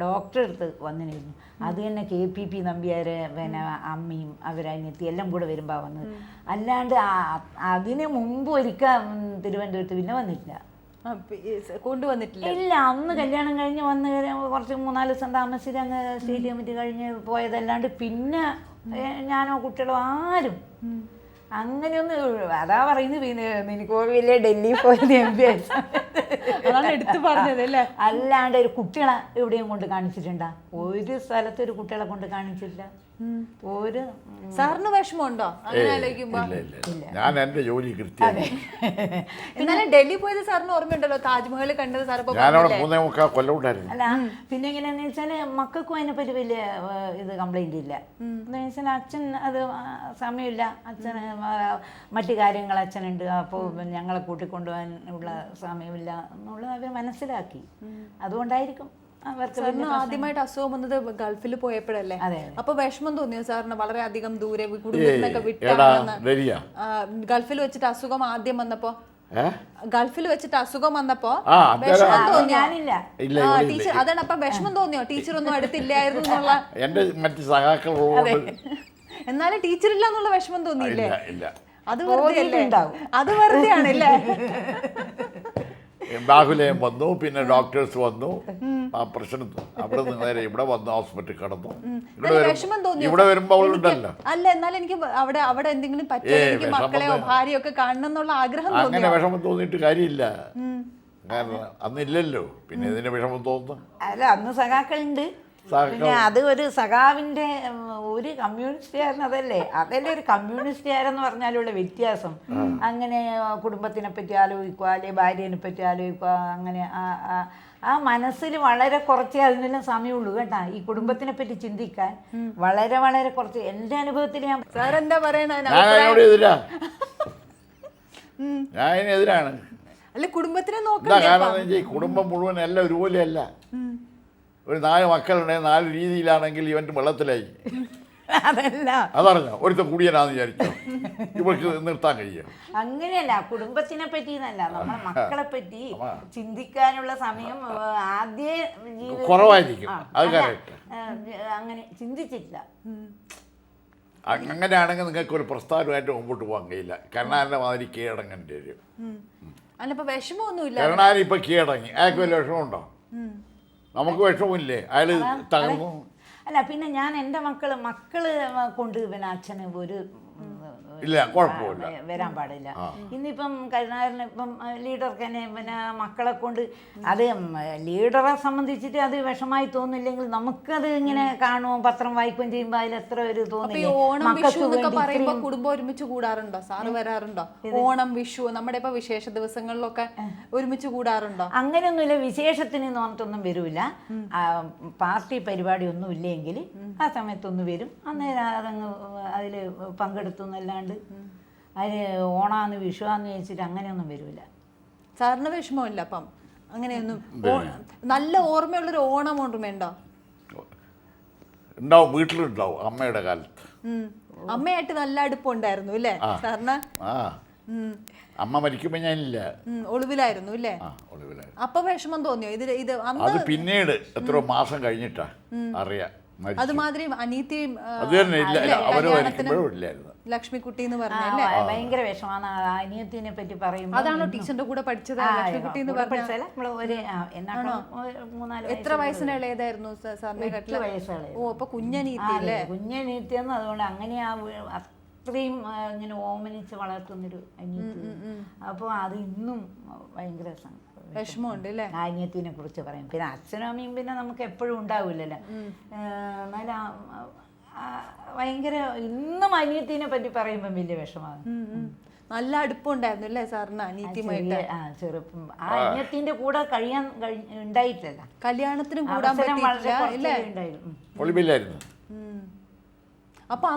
ഡോക്ടറെ അടുത്ത് വന്നിരുന്നു. അത് തന്നെ KPP നമ്പ്യാർ പിന്നെ അമ്മയും അവരനിയത്തി എല്ലാം കൂടെ വരുമ്പോൾ വന്നത്. അല്ലാണ്ട് അതിന് മുമ്പ് ഒരിക്കൽ തിരുവനന്തപുരത്ത് പിന്നെ വന്നിട്ടില്ല, കൊണ്ടുവന്നിട്ടില്ല. ഇല്ല. അന്ന് കല്യാണം കഴിഞ്ഞ് വന്ന് കുറച്ച് 3-4 ദിവസം താമസിച്ച് അങ്ങ് സ്റ്റേറ്റ് കമ്മിറ്റി കഴിഞ്ഞ് പോയതല്ലാണ്ട് പിന്നെ ഞാനോ കുട്ടികളോ ആരും അങ്ങനെയൊന്നും. അതാ പറയുന്നത് പിന്നെ എനിക്ക് വലിയ ഡൽഹി പോയത് MP എടുത്തു പറഞ്ഞത് അല്ലേ. അല്ലാണ്ട് ഒരു കുട്ടികളെ എവിടെയും കൊണ്ട് കാണിച്ചിട്ടുണ്ടാ? ഒരു സ്ഥലത്ത് ഒരു കുട്ടികളെ കൊണ്ട് കാണിച്ചില്ല. ഒരു സാറിന് വിഷമമുണ്ടോ അങ്ങനെ ആലോചിക്കുമ്പോ? ഞാൻ എൻ്റെ ജോലി കൃത്യമായി. എന്നാലും ഡൽഹി പോയത് സാറിന് ഓർമ്മയുണ്ടല്ലോ, താജ്മഹൽ കണ്ടത് സാർ. ഞാനവിടെ 3.25 കൊല്ലം ഉണ്ടായിരുന്നു. അല്ല പിന്നെ എങ്ങനെയാന്ന് വെച്ചാൽ മക്കൾക്കും അതിനെപ്പറ്റി വലിയ ഇത് കംപ്ലൈന്റ് ഇല്ല. എന്താ വെച്ചാൽ അച്ഛൻ അത് സമയമില്ല, അച്ഛന് മറ്റു കാര്യങ്ങൾ അച്ഛനുണ്ട്, അപ്പോൾ ഞങ്ങളെ കൂട്ടിക്കൊണ്ടുപോകാൻ ഉള്ള സമയമില്ല എന്നുള്ളത് അവർ മനസ്സിലാക്കി. അതുകൊണ്ടായിരിക്കും ആദ്യമായിട്ട് അസുഖം വന്നത് ഗൾഫിൽ പോയപ്പോഴല്ലേ. അപ്പൊ വിഷമം തോന്നിയോ സാറിന്? വളരെ അധികം ദൂരെ കുടുംബത്തിനൊക്കെ വിട്ടാണ് ഗൾഫിൽ വെച്ചിട്ട് അസുഖം ആദ്യം വന്നപ്പോ, ഗൾഫിൽ വെച്ചിട്ട് അസുഖം വന്നപ്പോ വിഷമം തോന്നിയോ? ടീച്ചർ അതാണ്. അപ്പൊ വിഷമം തോന്നിയോ? ടീച്ചർ ഒന്നും അടുത്തില്ലായിരുന്നു എന്നുള്ള എന്റെ മറ്റു സഹാക്കളുള്ളത്. എന്നാലും ടീച്ചർ ഇല്ല എന്നുള്ള വിഷമം തോന്നിയില്ലേ? അത് അത് വെറുതെ ആണല്ലേ. ബാഹുലയം വന്നു, പിന്നെ ഡോക്ടേഴ്സ് വന്നു. ആ പ്രശ്നം അവിടെ നിന്ന് നേരെ ഇവിടെ വന്ന് ഹോസ്പിറ്റലിൽ കിടന്നു. ഇവിടെ വരുമ്പോ അവളുണ്ടല്ലോ. അല്ല എന്നാലും എനിക്ക് അവിടെ എന്തെങ്കിലും പറ്റിയോ, എനിക്ക് മക്കളെയോ ഭാര്യയോ ഒക്കെ കാണണം എന്നുള്ള ആഗ്രഹം. അങ്ങനെ വിഷമം തോന്നിയിട്ട് കാര്യമില്ല, കാരണം അന്നില്ലല്ലോ. പിന്നെ ഇതിന് വിഷമം തോന്നുന്നു. അല്ല അന്ന് സഖാക്കളുണ്ട്. പിന്നെ അത് ഒരു സഖാവിൻ്റെ ഒരു കമ്മ്യൂണിസ്റ്റുകാരൻ അതല്ലേ ഒരു കമ്മ്യൂണിസ്റ്റുകാരെന്ന് പറഞ്ഞാലുള്ള വ്യത്യാസം. അങ്ങനെ കുടുംബത്തിനെ പറ്റി ആലോചിക്കുക, അല്ലെ ഭാര്യനെ പറ്റി ആലോചിക്കുക, അങ്ങനെ ആ മനസ്സിൽ വളരെ കുറച്ചേ അതിനെല്ലാം സമയമുള്ളൂ കേട്ടാ. ഈ കുടുംബത്തിനെ പറ്റി ചിന്തിക്കാൻ വളരെ വളരെ കുറച്ച്. എൻ്റെ അനുഭവത്തിൽ ഞാൻ സാറെന്താ പറയണ? ഞാൻ ഇതിനെതിരാണ്. അല്ല കുടുംബത്തിനെ നോക്കാം. കാരണം കുടുംബം മുഴുവൻ എല്ലാം ഒരുപോലെയല്ല. ഒരു 4 മക്കളുണ്ടെങ്കിൽ 4 രീതിയിലാണെങ്കിൽ ഇവൻ്റെ വെള്ളത്തിലായി. അതറിഞ്ഞോ? ഒരുത്ത കൂടിയനാന്ന് വിചാരിച്ചോ ഇവർക്ക് നിർത്താൻ കഴിയും? അങ്ങനെയല്ല, കുടുംബത്തിനെ പറ്റി എന്നല്ല, നമ്മളെ മക്കളെ പറ്റി ചിന്തിക്കാനുള്ള സമയം ആദ്യ കുറവായിരിക്കും. അത് കറക്റ്റ്. അങ്ങനെ ചിന്തിച്ചിട്ടില്ല. അങ്ങനെയാണെങ്കിൽ നിങ്ങൾക്ക് ഒരു പ്രസ്ഥാനമായിട്ട് മുമ്പോട്ട് പോകാൻ കഴിയില്ല. കരുണാകരൻ്റെ മാതിരി കീഴടങ്ങേണ്ടി വരും. വിഷമമൊന്നുമില്ല. കരുണാകരൻ ഇപ്പൊ കീഴടങ്ങി, അയാൾക്ക് വലിയ വിഷമമുണ്ടോ? നമുക്ക് വിഷമമില്ലേ അയാൾ തകർന്നു. അല്ല പിന്നെ ഞാൻ എൻ്റെ മക്കള് കൊണ്ട് പിന്നെ അച്ഛന് ഒരു ഇല്ല കുഴപ്പമില്ല വരാൻ പാടില്ല. ഇന്നിപ്പം കരുണാകരൻ ഇപ്പം ലീഡർക്ക് തന്നെ പിന്നെ മക്കളെ കൊണ്ട് അത് ലീഡറെ സംബന്ധിച്ചിട്ട് അത് വിഷമായി തോന്നില്ലെങ്കിൽ നമുക്കത് ഇങ്ങനെ കാണുമോ പത്രം വായിക്കുകയും ചെയ്യുമ്പോൾ അതിൽ എത്ര ഒരു തോന്നില്ല. ഓണം വിഷു എന്നൊക്കെ പറയുമ്പോ കുടുംബം ഒരുമിച്ച് കൂടാറുണ്ടോ? സാറ് വരാറുണ്ടോ? ഓണം വിഷു നമ്മുടെ ഇപ്പൊ വിശേഷ ദിവസങ്ങളിലൊക്കെ ഒരുമിച്ച് കൂടാറുണ്ടോ? അങ്ങനെയൊന്നുമില്ല. വിശേഷത്തിന് പറഞ്ഞിട്ടൊന്നും വരൂല. പാർട്ടി പരിപാടി ഒന്നും ഇല്ലെങ്കിൽ ആ സമയത്തൊന്നും വരും. അന്നേരം അതങ്ങ് അതിൽ പങ്കെടുത്തു എന്നല്ലാണ്ട് അതിന് ഓണാന്ന് വിഷുവാന്ന് ചോദിച്ചിട്ട് അങ്ങനെയൊന്നും വരൂല. സാറിന് വിഷമമില്ല അപ്പം അങ്ങനെയൊന്നും? നല്ല ഓർമ്മയുള്ളൊരു ഓണം ഓർമ്മയുണ്ടോ? ഉണ്ടാവും, വീട്ടിലുണ്ടാവും. അമ്മയുടെ കാലത്ത് അമ്മയായിട്ട് നല്ല അടുപ്പുണ്ടായിരുന്നു അല്ലേ സാറിന്? ആ അമ്മ മരിക്കുമ്പോ ഞാനില്ല, ഒളിവിലായിരുന്നു അല്ലേ? ഒളിവിലായിരുന്നു. അപ്പൊ വിഷമം തോന്നിയോ? ഇത് അത് പിന്നീട് എത്രയോ മാസം കഴിഞ്ഞിട്ടാ അറിയാം. അതുമാതിരി അനീതിയും അത് തന്നെ ഇല്ല, അവര് മരിക്കുമ്പോഴും ഇല്ലായിരുന്നു. ലക്ഷ്മിക്കുട്ടി എന്ന് പറഞ്ഞല്ലേ? ഭയങ്കര വിഷമാണ് അനിയത്തിനെ പറ്റി പറയുമ്പോൾ. അതാണോ ടീച്ചറിന്റെ കൂടെ പഠിച്ചത് ലക്ഷ്മിക്കുട്ടി എന്ന് പറഞ്ഞാൽ? എത്ര വയസ്സിന് ഇളയതായിരുന്നു സാറിനെ? 8 വയസ്സുകളെ. ഓ അപ്പൊ കുഞ്ഞനീത്തി അല്ലേ? കുഞ്ഞനീത്തിയെന്ന് അതുകൊണ്ട് അങ്ങനെ അത്രയും ഇങ്ങനെ ഓമനിച്ച് വളർത്തുന്നൊരു അനിയത്തി. അപ്പോൾ അത് ഇന്നും ഭയങ്കര വിഷമമുണ്ട് അല്ലേ അനിയത്തിനെ കുറിച്ച് പറയും. പിന്നെ അച്ഛനും അമ്മയും പിന്നെ നമുക്ക് എപ്പോഴും ഉണ്ടാവില്ലല്ലോ. എന്നാലും ഭയങ്കര ഇന്നും അനിയത്തിനെ പറ്റി പറയുമ്പം വലിയ വിഷമാണ്. നല്ല അടുപ്പുണ്ടായിരുന്നു അല്ലേ സാറിന് അനിയത്തിയുമായിട്ട്? ചെറുപ്പം ആ അനിയത്തിന്റെ കൂടെ കഴിയാൻ ഉണ്ടായിട്ടില്ല. കല്യാണത്തിനും കൂടാൻ ഒളിവില്ലായിരുന്നു. അപ്പൊ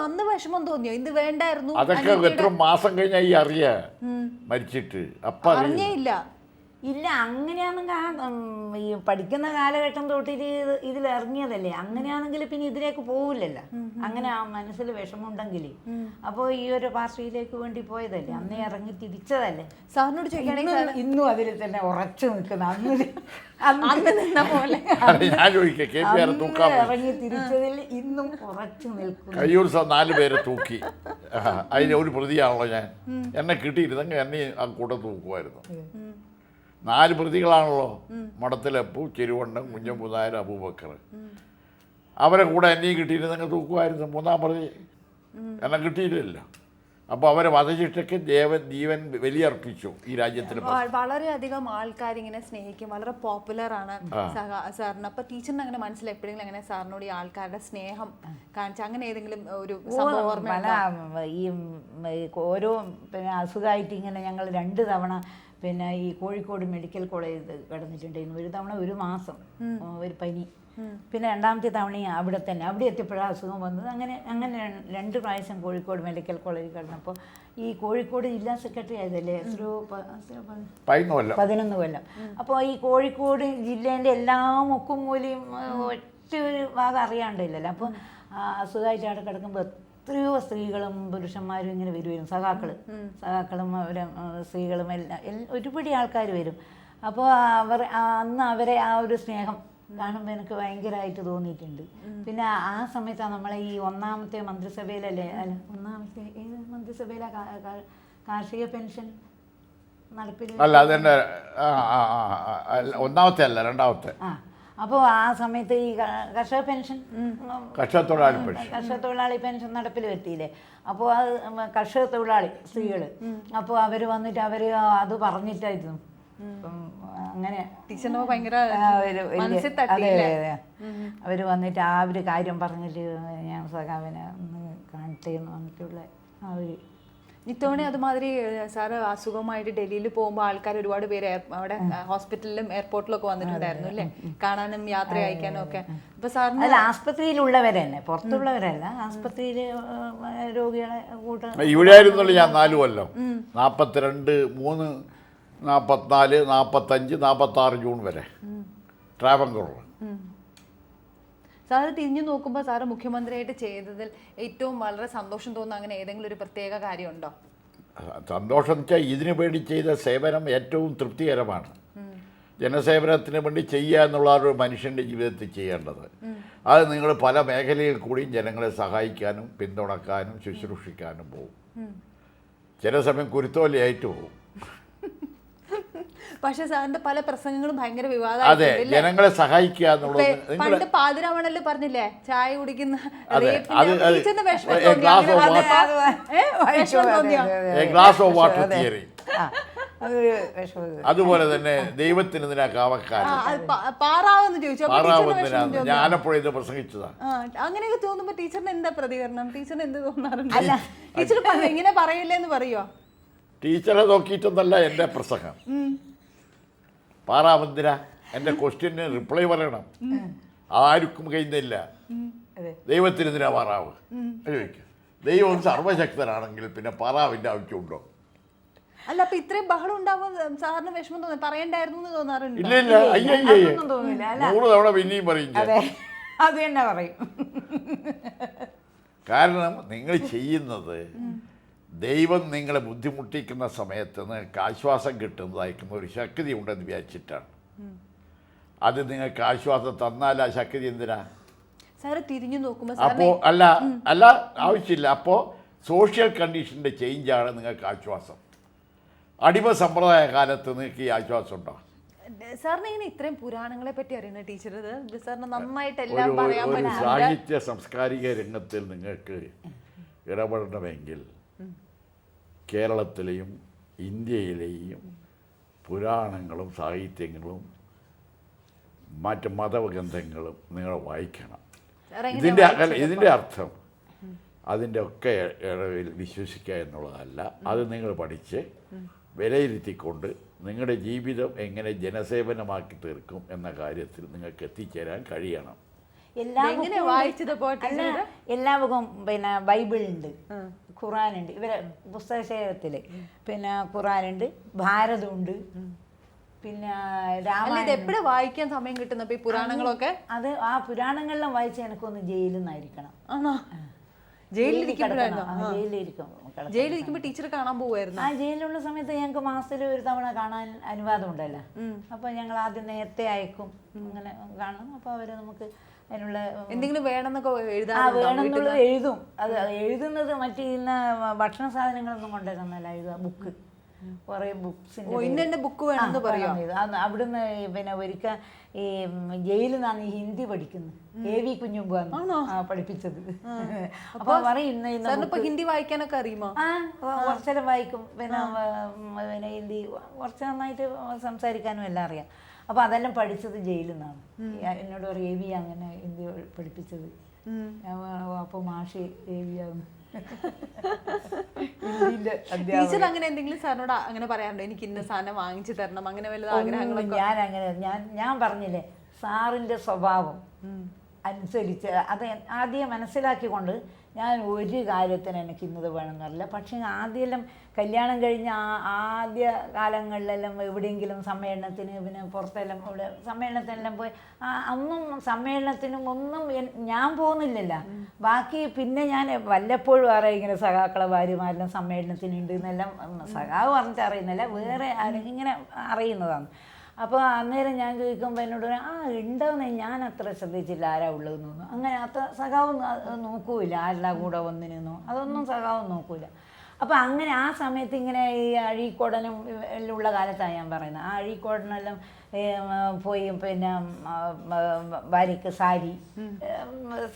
അന്ന് വിഷമം തോന്നിയോ? ഇത് വേണ്ടായിരുന്നു? അതൊക്കെ എത്ര മാസം കഴിഞ്ഞാൽ ഈ അറിയാ മരിച്ചിട്ട്? അപ്പൊ അറിഞ്ഞേ ഇല്ല. ഇല്ല അങ്ങനെയാണെങ്കിൽ ഈ പഠിക്കുന്ന കാലഘട്ടം തൊട്ടിട്ട് ഇതിൽ ഇറങ്ങിയതല്ലേ. അങ്ങനെയാണെങ്കിൽ പിന്നെ ഇതിലേക്ക് പോവില്ലല്ലോ. അങ്ങനെ ആ മനസ്സിൽ വിഷമമുണ്ടെങ്കിൽ അപ്പോൾ ഈ ഒരു പാർട്ടിയിലേക്ക് വേണ്ടി പോയതല്ലേ, അന്നേ ഇറങ്ങി തിരിച്ചതല്ലേ. സാറിനോട് ചോദിക്കുകയാണെങ്കിൽ ഇന്നും അതിൽ തന്നെ ഉറച്ചു നിൽക്കുന്ന അന്ന് നിന്ന പോലെ ഇറങ്ങി തിരിച്ചതിൽ ഇന്നും ഉറച്ചു നിൽക്കുന്നു. കയ്യൂർ 4 പേരെ തൂക്കി, അതിന് ഒരു പ്രതിയാണല്ലോ ഞാൻ. എന്നെ കിട്ടിയിരുന്നെങ്കിൽ എന്നെ ആ കൂടെ തൂക്കുമായിരുന്നു. 4 പ്രതികളാണല്ലോ, മടത്തിലപ്പു, ചെരുവണ്ണൻ, കുഞ്ഞമ്പുനായർ, അബൂബക്കർ. അവരെ കൂടെ എന്നെയും കിട്ടിയിരുന്നെങ്കിൽ തൂക്കുമായിരുന്നു. 3-ാം പ്രതി എന്നെ കിട്ടിയില്ലല്ലോ. അപ്പോൾ അവരെ വധശിക്ഷയ്ക്ക് ജീവൻ ബലിയർപ്പിച്ചു ഈ രാജ്യത്തിന്. വളരെയധികം ആൾക്കാർ ഇങ്ങനെ സ്നേഹിക്കും, വളരെ പോപ്പുലർ ആണ് സാറിന്. അപ്പൊ ടീച്ചറിന് അങ്ങനെ മനസ്സിലായി എപ്പോഴെങ്കിലും അങ്ങനെ സാറിനോട് ഈ ആൾക്കാരുടെ സ്നേഹം കാണിച്ച അങ്ങനെ ഏതെങ്കിലും ഒരു സംഭവം? ഈ ഓരോ പിന്നെ അസുഖമായിട്ട് ഇങ്ങനെ ഞങ്ങൾ 2 തവണ പിന്നെ ഈ കോഴിക്കോട് മെഡിക്കൽ കോളേജ് കിടന്നിട്ടുണ്ടായിരുന്നു. ഒരു തവണ 1 മാസം ഒരു പനി, പിന്നെ 2ാമത്തെ തവണയും അവിടെ തന്നെ അവിടെ എത്തിയപ്പോഴാണ് അസുഖം വന്നത്. അങ്ങനെ 2 പ്രാവശ്യം കോഴിക്കോട് മെഡിക്കൽ കോളേജിൽ കിടന്നപ്പോൾ ഈ കോഴിക്കോട് ജില്ലാ സെക്രട്ടറി ആയതല്ലേ 11 കൊല്ലം. അപ്പോൾ ഈ കോഴിക്കോട് ജില്ലേൻ്റെ എല്ലാ മുക്കും മൂലയും ഒറ്റ ഒരു ഭാഗം അറിയാണ്ടില്ലല്ലോ. അപ്പോൾ അസുഖമായിട്ട് അവിടെ കിടക്കുമ്പോൾ എത്രയോ സ്ത്രീകളും പുരുഷന്മാരും ഇങ്ങനെ വരുമായിരുന്നു. സഖാക്കളും സ്ത്രീകളും എല്ലാം ഒരുപടി ആൾക്കാർ വരും. അപ്പോൾ അന്ന് അവരെ ആ ഒരു സ്നേഹം കാണുമ്പോൾ എനിക്ക് ഭയങ്കരമായിട്ട് തോന്നിയിട്ടുണ്ട്. പിന്നെ ആ സമയത്താണ് നമ്മളെ ഈ 1ാമത്തെ മന്ത്രിസഭയിലല്ലേ, അല്ല 1ാമത്തെ ഏത് മന്ത്രിസഭയിലാ കാർഷിക പെൻഷൻ നടപ്പിൽ? അല്ല അതെന്നെ 1ാമത്തെ അല്ല 2ാമത്തെ. അപ്പോൾ ആ സമയത്ത് ഈ കർഷക പെൻഷൻ, കർഷക തൊഴിലാളി പെൻഷൻ നടപ്പിൽ വരുത്തിയില്ലേ. അപ്പോൾ അത് കർഷക തൊഴിലാളി സ്ത്രീകൾ, അപ്പോൾ അവർ വന്നിട്ട് അവർ അത് പറഞ്ഞിട്ടായിരുന്നു. അങ്ങനെ ഭയങ്കര അവർ വന്നിട്ട് ആ ഒരു കാര്യം പറഞ്ഞിട്ട് ഞാൻ സഖാവിനെ ഒന്ന് കാണിച്ചേന്ന് വന്നിട്ടുള്ള ആ ഒരു ഇത്തവണ അതുമാതിരി സാറ് അസുഖമായിട്ട് ഡൽഹിയിൽ പോകുമ്പോൾ ആൾക്കാർ ഒരുപാട് പേര് അവിടെ ഹോസ്പിറ്റലിലും എയർപോർട്ടിലും ഒക്കെ വന്നിട്ടുണ്ടായിരുന്നു അല്ലേ, കാണാനും യാത്ര അയക്കാനും ഒക്കെ. അപ്പൊ സാറിന് ആസ്പത്രിയിലുള്ളവരെ തന്നെ, പുറത്തുള്ളവരല്ല, ആസ്പത്രിയിൽ രോഗികളെ ഇവിടെ ആയിരുന്നല്ലോ ഞാൻ 4 കൊല്ലം. 42, 3, 44, 45, 46 ജൂൺ വരെ ട്രാവൻകൂറിൽ. സാറ് തിരിഞ്ഞു നോക്കുമ്പോൾ സാറ് മുഖ്യമന്ത്രിയായിട്ട് ചെയ്തതിൽ ഏറ്റവും വളരെ സന്തോഷം തോന്നുന്ന അങ്ങനെ ഏതെങ്കിലും ഒരു പ്രത്യേക കാര്യമുണ്ടോ? സന്തോഷം വെച്ചാൽ ഇതിനു വേണ്ടി ചെയ്ത സേവനം ഏറ്റവും തൃപ്തികരമാണ്. ജനസേവനത്തിന് വേണ്ടി ചെയ്യുക എന്നുള്ള ഒരു മനുഷ്യൻ്റെ ജീവിതത്തിൽ ചെയ്യേണ്ടത്. അത് നിങ്ങൾ പല മേഖലയിൽ കൂടിയും ജനങ്ങളെ സഹായിക്കാനും പിന്തുണക്കാനും ശുശ്രൂഷിക്കാനും പോകും. ചില സമയം കുരുത്തോലയായിട്ട് പോകും. പക്ഷെ സാറിന്റെ പല പ്രസംഗങ്ങളും ഭയങ്കര അതെ, വിവാദമായിട്ടുണ്ട്. ജനങ്ങളെ സഹായിക്കുക എന്നുള്ളത് പണ്ട് പാതിരാമണല് പറഞ്ഞില്ലേ ചായ കുടിക്കുന്ന അതെ, റേപ്പിന്റെ അത് ടീച്ചറിന് വിഷമം a തോന്നി, glass of അങ്ങനെ water. വിഷമം തോന്നിയോ? Glass of water theory. അതൊരു വിഷമം. അതുപോലെ തന്നെ ദൈവത്തിന് എന്തിനാ കാവക്കാരൻ, അത് പാറാവെന്ന് ചോദിച്ചു. അപ്പൊ ടീച്ചറിന് വിഷമം പാറാവെന്തിനാന്ന് തോന്നിയോ? ഞാൻ ആലപ്പുഴ ഇത് പ്രസംഗിച്ചതാ. അങ്ങനെയൊക്കെ തോന്നുമ്പോ ടീച്ചറിന് എന്താ പ്രതികരണം? ടീച്ചറിന് എന്ത് തോന്നാറുണ്ട്? അല്ല. ടീച്ചർ ഇങ്ങനെ പറയില്ലെന്ന് പറയോ? ടീച്ചറെ നോക്കിയിട്ടൊന്നല്ല എൻ്റെ പ്രസംഗം. പാറാവെന്തിന എൻ്റെ ക്വസ്റ്റ്യന് റിപ്ലൈ പറയണം. ആർക്കും കഴിയുന്നില്ല. ദൈവത്തിന് എന്തിനാ പാറാവ് ചോദിക്കും. ദൈവം സർവശക്തനാണെങ്കിൽ പിന്നെ പാറാവിൻ്റെ ആവശ്യമുണ്ടോ? അല്ല, അപ്പൊ ഇത്രയും ബഹളം ഉണ്ടാവുമ്പോൾ സാറിന് വിഷമം തോന്നി പറയണ്ടായിരുന്നു എന്ന് തോന്നാറുണ്ട്? ഇല്ല ഇല്ല, അയ്യേ അതൊന്നും തോന്നില്ല. അല്ല, 100 തവണ പിന്നെയും പറയും ഞാൻ. അതെ, അത് തന്നെ പറയും. കാരണം നിങ്ങൾ ചെയ്യുന്നത് ദൈവം നിങ്ങളെ ബുദ്ധിമുട്ടിക്കുന്ന സമയത്ത് നിങ്ങൾക്ക് ആശ്വാസം കിട്ടുന്നതായിരിക്കുന്ന ഒരു ശക്തി ഉണ്ടെന്ന് വിചാരിച്ചിട്ടാണ്. അത് നിങ്ങൾക്ക് ആശ്വാസം തന്നാൽ ആ ശക്തി എന്തിനാ? സാറ് തിരിഞ്ഞു നോക്കുമ്പോ അപ്പോൾ അല്ല ആവശ്യമില്ല. അപ്പോൾ സോഷ്യൽ കണ്ടീഷൻ്റെ ചേഞ്ചാണ് നിങ്ങൾക്ക് ആശ്വാസം. അടിമ സമ്പ്രദായ കാലത്ത് നിങ്ങൾക്ക് ഈ ആശ്വാസം ഉണ്ടോ? സാറിന് ഇങ്ങനെ ഇത്രയും പുരാണങ്ങളെ പറ്റി അറിയുന്ന ടീച്ചർ, സാറിന് നന്നായിട്ട് എല്ലാം പറയാൻ ഒരു പറ്റും. സാഹിത്യ സാംസ്കാരിക രംഗത്തിൽ നിങ്ങൾക്ക് ഇടപെടണമെങ്കിൽ കേരളത്തിലെയും ഇന്ത്യയിലെയും പുരാണങ്ങളും സാഹിത്യങ്ങളും മറ്റ് മതഗ്രന്ഥങ്ങളും നിങ്ങൾ വായിക്കണം. ഇതിൻ്റെ അർത്ഥം അതിൻ്റെ ഒക്കെ ഇടയിൽ വിശ്വസിക്കുക എന്നുള്ളതല്ല. അത് നിങ്ങൾ പഠിച്ച് വിലയിരുത്തിക്കൊണ്ട് നിങ്ങളുടെ ജീവിതം എങ്ങനെ ജനസേവനമാക്കി തീർക്കും എന്ന കാര്യത്തിൽ നിങ്ങൾക്ക് എത്തിച്ചേരാൻ കഴിയണം. എങ്ങനെ വായിച്ചത് എല്ലാ ബുക്കും പിന്നെ ബൈബിളുണ്ട്, ഖുറാനുണ്ട്, ഇവരെ പുസ്തകശേഖരത്തിൽ. പിന്നെ ഖുറാനുണ്ട്, ഭാരതമുണ്ട്, പിന്നെ രാമായണം. എപ്പോഴും വായിക്കാൻ സമയം കിട്ടുന്ന ഈ പുരാണങ്ങളൊക്കെ? അത് ആ പുരാണങ്ങളിലും വായിച്ച എനിക്കൊന്ന് ജയിലിൽ നിന്നായിരിക്കണം. ആണോ? ജയിലിലിരിക്കുമ്പോഴാണോ? ജയിലിരിക്കുമ്പോൾ ടീച്ചർ കാണാൻ പോവായിരുന്നു. ആ ജയിലിലുള്ള സമയത്ത് ഞങ്ങൾക്ക് മാസത്തിൽ ഒരു തവണ കാണാൻ അനുവാദം ഉണ്ടല്ലോ. അപ്പോൾ ഞങ്ങൾ ആദ്യം നേരത്തെ അയക്കും, അങ്ങനെ കാണും. അപ്പോൾ അവർ നമുക്ക് അതിനുള്ള എന്തെങ്കിലും വേണമെന്നൊക്കെ വേണമെന്നുള്ളത് എഴുതും. അത് എഴുതുന്നത് മറ്റേ ഇന്ന് ഭക്ഷണ സാധനങ്ങളൊന്നും കൊണ്ടുവരുന്നല്ല, എഴുതുക ബുക്ക്, കുറേ ബുക്സിൻ്റെ ബുക്ക് വേണമെന്ന് പറയാം. അവിടുന്ന് പിന്നെ ഒരിക്കൽ ഈ ജയിലിൽ നിന്നാണ് ഈ ഹിന്ദി പഠിക്കുന്നത്. AV കുഞ്ഞുമ്പാണ് പഠിപ്പിച്ചത്. അപ്പൊ പറയും ഹിന്ദി വായിക്കാനൊക്കെ അറിയുമോ? കുറച്ചേരം വായിക്കും. പിന്നെ ഹിന്ദി കുറച്ച് നന്നായിട്ട് സംസാരിക്കാനും എല്ലാം അറിയാം. അപ്പൊ അതെല്ലാം പഠിച്ചത് ജയിലിൽ നിന്നാണ്. എന്നോട് പറയും AV അങ്ങനെ ഹിന്ദി പഠിപ്പിച്ചത്. അപ്പൊ മാഷി AV ആകുന്നു. ടീച്ചർ അങ്ങനെ എന്തെങ്കിലും സാറിനോട് അങ്ങനെ പറയാറുണ്ടോ? എനിക്ക് ഇന്ന സാധനം വാങ്ങിച്ചു തരണം, അങ്ങനെ വല്ല ആഗ്രഹങ്ങളൊക്കെ? ഞാൻ പറഞ്ഞില്ലേ, സാറിന്റെ സ്വഭാവം അനുസരിച്ച് അത് ആദ്യം മനസ്സിലാക്കിക്കൊണ്ട് ഞാൻ ഒരു കാര്യത്തിന് എനിക്ക് ഇന്നത് വേണമെന്നറിയില്ല. പക്ഷേ ആദ്യമെല്ലാം കല്യാണം കഴിഞ്ഞ ആദ്യ കാലങ്ങളിലെല്ലാം എവിടെയെങ്കിലും സമ്മേളനത്തിന്, പിന്നെ പുറത്തെല്ലാം ഇവിടെ സമ്മേളനത്തിനെല്ലാം പോയി അന്നും സമ്മേളനത്തിനും ഒന്നും ഞാൻ പോകുന്നില്ലല്ലോ. ബാക്കി പിന്നെ ഞാൻ വല്ലപ്പോഴും അറിയാം ഇങ്ങനെ സഖാക്കളെ ഭാര്യമാരെല്ലാം സമ്മേളനത്തിനുണ്ട് എന്നെല്ലാം. സഖാവ് പറഞ്ഞിട്ട് അറിയുന്നില്ല, വേറെ ആരെങ്കിലും ഇങ്ങനെ അറിയുന്നതാണ്. അപ്പോൾ അന്നേരം ഞാൻ ചോദിക്കുമ്പോൾ എന്നോട് ഉണ്ടാവുന്ന ഞാൻ അത്ര ശ്രദ്ധിച്ചില്ല ആരാ ഉള്ളതെന്ന് തോന്നുന്നു. അങ്ങനെ അത്ര സഖാവ് നോക്കൂല, ആരുടെ കൂടെ ഒന്നിനൊന്നും അതൊന്നും സഖാവ് നോക്കൂല. അപ്പോൾ അങ്ങനെ ആ സമയത്ത് ഇങ്ങനെ ഈ അഴീക്കോടനും എല്ലാം ഉള്ള കാലത്താണ് ഞാൻ പറയുന്നത്. ആ അഴീക്കോടനെല്ലാം പോയി പിന്നെ ഭാര്യക്ക്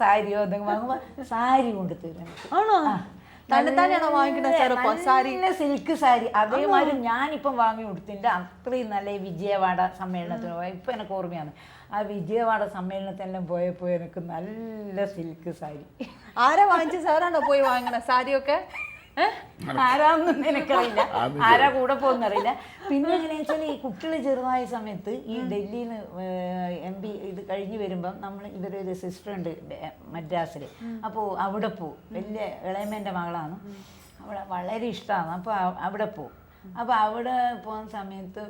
സാരിയോ എന്തെങ്കിലും വാങ്ങുമ്പോൾ സാരി കൊണ്ട് തരും. നല്ല സിൽക്ക് സാരി അതേമാതിരി ഞാനിപ്പം വാങ്ങി കൊടുത്തിൻ്റെ അത്രയും നല്ല വിജയവാഡ സമ്മേളനത്തിന് പോയ ഇപ്പം എനിക്ക് ഓർമ്മയാണ്. ആ വിജയവാഡ സമ്മേളനത്തിനെല്ലാം പോയപ്പോൾ എനിക്ക് നല്ല സിൽക്ക് സാരി. ആരാ വാങ്ങിച്ച? സാറാണോ പോയി വാങ്ങണ സാരിയൊക്കെ? ആരാന്നും എനിക്കറിയില്ല, ആരാ കൂടെ പോകുന്നറിയില്ല. പിന്നെ എങ്ങനെയാ വെച്ചാൽ ഈ കുട്ടികൾ ചെറുതായ സമയത്ത് ഈ ഡൽഹിയിൽ നിന്ന് MP ഇത് കഴിഞ്ഞ് വരുമ്പം ഇവരൊരു സിസ്റ്റർ ഉണ്ട് മദ്രാസിൽ. അപ്പോൾ അവിടെ പോവും. വലിയ ഇളയമേൻ്റെ മകളാണ്, അവിടെ വളരെ ഇഷ്ടമാണ്. അപ്പോൾ അവിടെ പോവും. അപ്പോൾ അവിടെ പോകുന്ന സമയത്ത്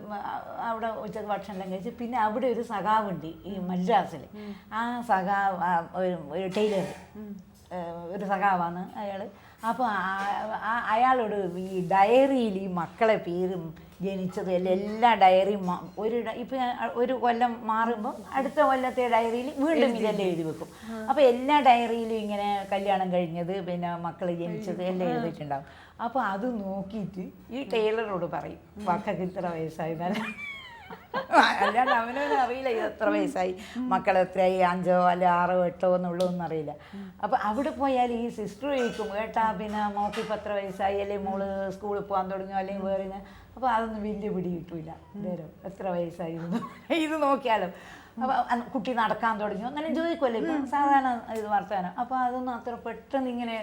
അവിടെ ഉച്ചക്ക് ഭക്ഷണം കഴിച്ച് പിന്നെ അവിടെ ഒരു സഖാവുണ്ട് ഈ മദ്രാസിൽ. ആ സഖാവ് ഒരു ടൈലർ, ഒരു സഖാവാണ് അയാൾ. അപ്പോൾ അയാളോട് ഈ ഡയറിയിൽ ഈ മക്കളെ പേരും ജനിച്ചതും എല്ലാ ഡയറിയും ഇപ്പം ഒരു കൊല്ലം മാറുമ്പോൾ അടുത്ത കൊല്ലത്തെ ഡയറിയിൽ വീണ്ടും ഇതെല്ലാം എഴുതി വെക്കും. അപ്പോൾ എല്ലാ ഡയറിയിലും ഇങ്ങനെ കല്യാണം കഴിഞ്ഞത്, പിന്നെ മക്കൾ ജനിച്ചത് എല്ലാം എഴുതിയിട്ടുണ്ടാവും. അപ്പോൾ അത് നോക്കിയിട്ട് ഈ ടൈലറോട് പറയും, മക്കൾക്ക് ഇത്ര വയസ്സായതാണ് അല്ലാണ്ട് അവനൊന്നും അറിയില്ല ഇത് എത്ര വയസ്സായി, മക്കൾ എത്രയായി, 5 അല്ലെ 6 8 എന്നുള്ളതൊന്നും അറിയില്ല. അപ്പം അവിടെ പോയാൽ ഈ സിസ്റ്റർ ചോദിക്കും, ഏട്ടാ പിന്നെ മോക്ക് ഇപ്പം എത്ര വയസ്സായി, അല്ലെങ്കിൽ മോള് സ്കൂളിൽ പോകാൻ തുടങ്ങിയോ, അല്ലെങ്കിൽ വേറെ. അപ്പോൾ അതൊന്നും വലിയ പിടി കിട്ടൂല. നേരം എത്ര വയസ്സായി ഇത് നോക്കിയാലും. അപ്പോൾ കുട്ടി നടക്കാൻ തുടങ്ങിയോ എന്നാലും ചോദിക്കുമല്ലോ ഇപ്പം സാധാരണ ഇത് വർത്താനം. അപ്പോൾ അതൊന്നും അത്ര പെട്ടെന്ന് ഇങ്ങനെ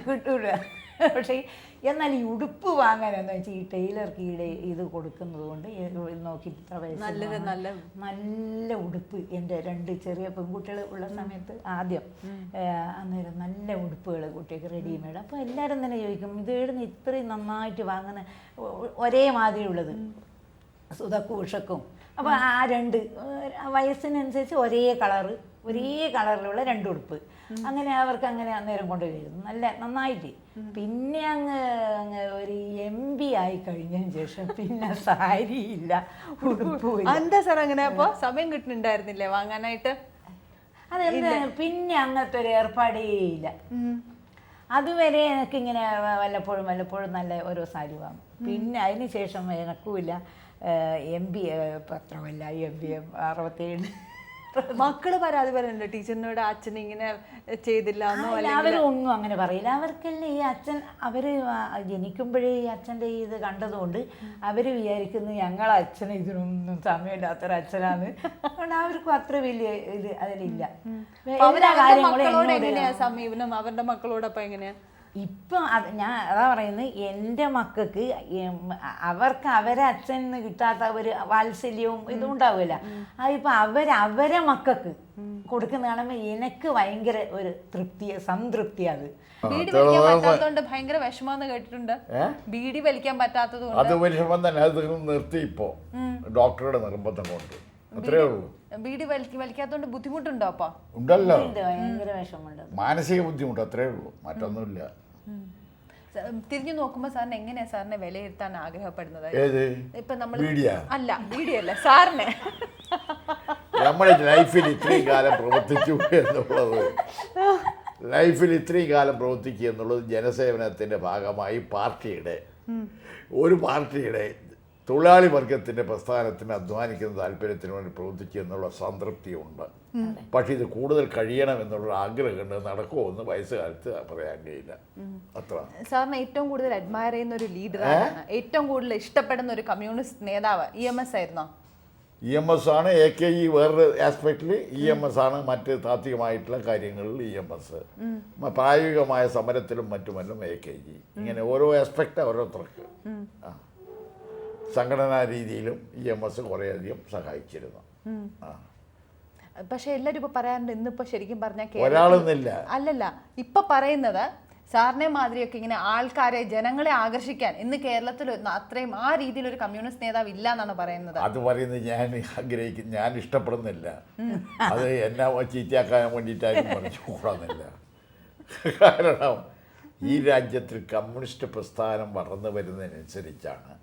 കിട്ടൂല. പക്ഷേ എന്നാൽ ഈ ഉടുപ്പ് വാങ്ങാൻ എന്താ വെച്ചാൽ ഈ ടൈലർക്ക് ഇത് കൊടുക്കുന്നത് കൊണ്ട് നോക്കി ഇത്ര വയസ്സ് നല്ല ഉടുപ്പ്. എൻ്റെ 2 ചെറിയ പെൺകുട്ടികൾ ഉള്ള സമയത്ത് ആദ്യം അന്നേരം നല്ല ഉടുപ്പുകൾ കുട്ടികൾക്ക് റെഡിമെയ്ഡ്. അപ്പോൾ എല്ലാവരും തന്നെ ചോദിക്കും, ഇത് എവിടുന്ന് ഇത്രയും നന്നായിട്ട് വാങ്ങുന്ന ഒരേ മാതിരി ഉള്ളത് സുധക്കും ഉഷക്കും. അപ്പോൾ ആ 2 വയസ്സിനനുസരിച്ച് ഒരേ കളറിലുള്ള 2 ഉടുപ്പ് അങ്ങനെ അവർക്ക് അങ്ങനെ അന്നേരം കൊണ്ടുവരുന്നു നല്ല നന്നായിട്ട്. പിന്നെ അങ്ങ് ഒരു MP ആയി കഴിഞ്ഞതിന് ശേഷം പിന്നെ സാരിയില്ല, ഉടുപ്പില്ല. എന്താ സാർ അങ്ങനെ? അപ്പോൾ സമയം കിട്ടുന്നുണ്ടായിരുന്നില്ലേ വാങ്ങാനായിട്ട്? അതെന്താ പിന്നെ അങ്ങനത്തെ ഒരു ഏർപ്പാടേ ഇല്ല. അതുവരെ എനിക്കിങ്ങനെ വല്ലപ്പോഴും നല്ല ഓരോ സാരി വാങ്ങും. പിന്നെ അതിന് ശേഷം എനക്കുമില്ല MB പത്രമല്ല MB 67. മക്കള് പരാതി പറയുന്നുണ്ട് ടീച്ചറിനോട്, അച്ഛൻ ഇങ്ങനെ ചെയ്തില്ല എന്നോ? അവരൊന്നും അങ്ങനെ പറയില്ല. അവർക്കെല്ലാം ഈ അച്ഛൻ അവര് ജനിക്കുമ്പോഴേ ഈ അച്ഛൻ്റെ ഇത് കണ്ടതുകൊണ്ട് അവര് വിചാരിക്കുന്നത് ഞങ്ങളെ അച്ഛന് ഇതിനൊന്നും സമയമില്ലാത്തൊരച്ഛനാണ്. അതുകൊണ്ട് അവർക്കും അത്ര വലിയ ഇത് അതിലില്ല. എല്ലാ കാര്യങ്ങളും എങ്ങനെയാ സമീപനം അവരുടെ മക്കളോടൊപ്പം എങ്ങനെയാ? ഇപ്പം ഞാൻ അതാ പറയുന്നത്, എൻ്റെ മക്കൾക്ക് അവർക്ക് അവരെ അച്ഛൻ നിന്ന് കിട്ടാത്ത ഒരു വാത്സല്യവും ഇതും ഉണ്ടാവില്ല. അതിപ്പോൾ അവരെ മക്കൾക്ക് കൊടുക്കുന്ന കാണുമ്പോൾ എനിക്ക് ഭയങ്കര ഒരു സംതൃപ്തി. അത് ബീഡി വലിക്കാൻ പറ്റാത്തതുകൊണ്ട് ഭയങ്കര വിഷമാന്ന് കേട്ടിട്ടുണ്ട്. ബീഡി വലിക്കാൻ പറ്റാത്തത് അത് വിഷമം തന്നെ. അത് നിർത്തി ഇപ്പോ ഡോക്ടറുടെ നിർബന്ധം കൊണ്ട്. അത്രേ ഉള്ളൂ. ബീഡി വലിക്കാത്തതുകൊണ്ട് ബുദ്ധിമുട്ടുണ്ടോ? അപ്പൊ ഉണ്ടല്ലോ, ഭയങ്കര വിഷമമുണ്ട്, മാനസിക ബുദ്ധിമുട്ട്. അത്രേ ഉള്ളൂ, മറ്റൊന്നുമില്ല. തിരിഞ്ഞു നോക്കുമ്പോ സാറിന് എങ്ങനെയാ സാറിനെ വിലയിരുത്താൻ ആഗ്രഹപ്പെടുന്നത്? ഇപ്പൊ നമ്മൾ അല്ല ബീഡിയല്ല സാറിനെ നമ്മുടെ ലൈഫിൽ ഇത്രയും കാലം പ്രവർത്തിച്ചു എന്നുള്ളത് ജനസേവനത്തിന്റെ ഭാഗമായി ഒരു പാർട്ടിയുടെ തൊഴിലാളി വർഗത്തിൻ്റെ പ്രസ്ഥാനത്തിന് അധ്വാനിക്കുന്ന താല്പര്യത്തിന് വേണ്ടി പ്രവർത്തിക്കുക എന്നുള്ള സംതൃപ്തിയുണ്ട്. പക്ഷെ ഇത് കൂടുതൽ കഴിയണം എന്നുള്ള ആഗ്രഹമുണ്ട്. നടക്കുമോ എന്ന് വയസ്സുകാലത്ത് പറയാൻ കഴിയില്ല. അത്ര. സാറിന് ഏറ്റവും കൂടുതൽ അഡ്മയർ ചെയ്യുന്ന ഒരു ലീഡറാണ്, ഏറ്റവും കൂടുതൽ ഇഷ്ടപ്പെടുന്ന ഒരു കമ്മ്യൂണിസ്റ്റ് നേതാവ് EMS ആയിരുന്നോ? EMS ആണ്. AKG വേറൊരു ആസ്പെക്റ്റിൽ EMS ആണ്. മറ്റ് താത്വികമായിട്ടുള്ള കാര്യങ്ങളിൽ EMS, പ്രായോഗികമായ സമരത്തിലും മറ്റുമെല്ലാം AKG. ഇങ്ങനെ ഓരോ ആസ്പെക്റ്റ് ഓരോരുത്തർക്ക്. സംഘടനാ രീതിയിലും EMS കുറേയധികം സഹായിച്ചിരുന്നു. പക്ഷെ എല്ലാവരും ഇപ്പൊ പറയാറുണ്ട്, ഇന്നിപ്പോ ശരിക്കും പറഞ്ഞാൽ ഒരാളൊന്നില്ല, അല്ലല്ല ഇപ്പൊ പറയുന്നത് സാറിനെ മാതിരിയൊക്കെ ഇങ്ങനെ ആൾക്കാരെ ജനങ്ങളെ ആകർഷിക്കാൻ ഇന്ന് കേരളത്തിൽ അത്രയും ആ രീതിയിൽ ഒരു കമ്മ്യൂണിസ്റ്റ് നേതാവ് ഇല്ല എന്നാണ് പറയുന്നത്. അത് പറയുന്നത് ഞാൻ ഇഷ്ടപ്പെടുന്നില്ല. അത് എന്നെ ചീത്തയാക്കാൻ വേണ്ടിയിട്ടാരും പറഞ്ഞു കൂടാന്നില്ല. കാരണം ഈ രാജ്യത്തിൽ കമ്മ്യൂണിസ്റ്റ് പ്രസ്ഥാനം വളർന്നു വരുന്നതിനനുസരിച്ചാണ്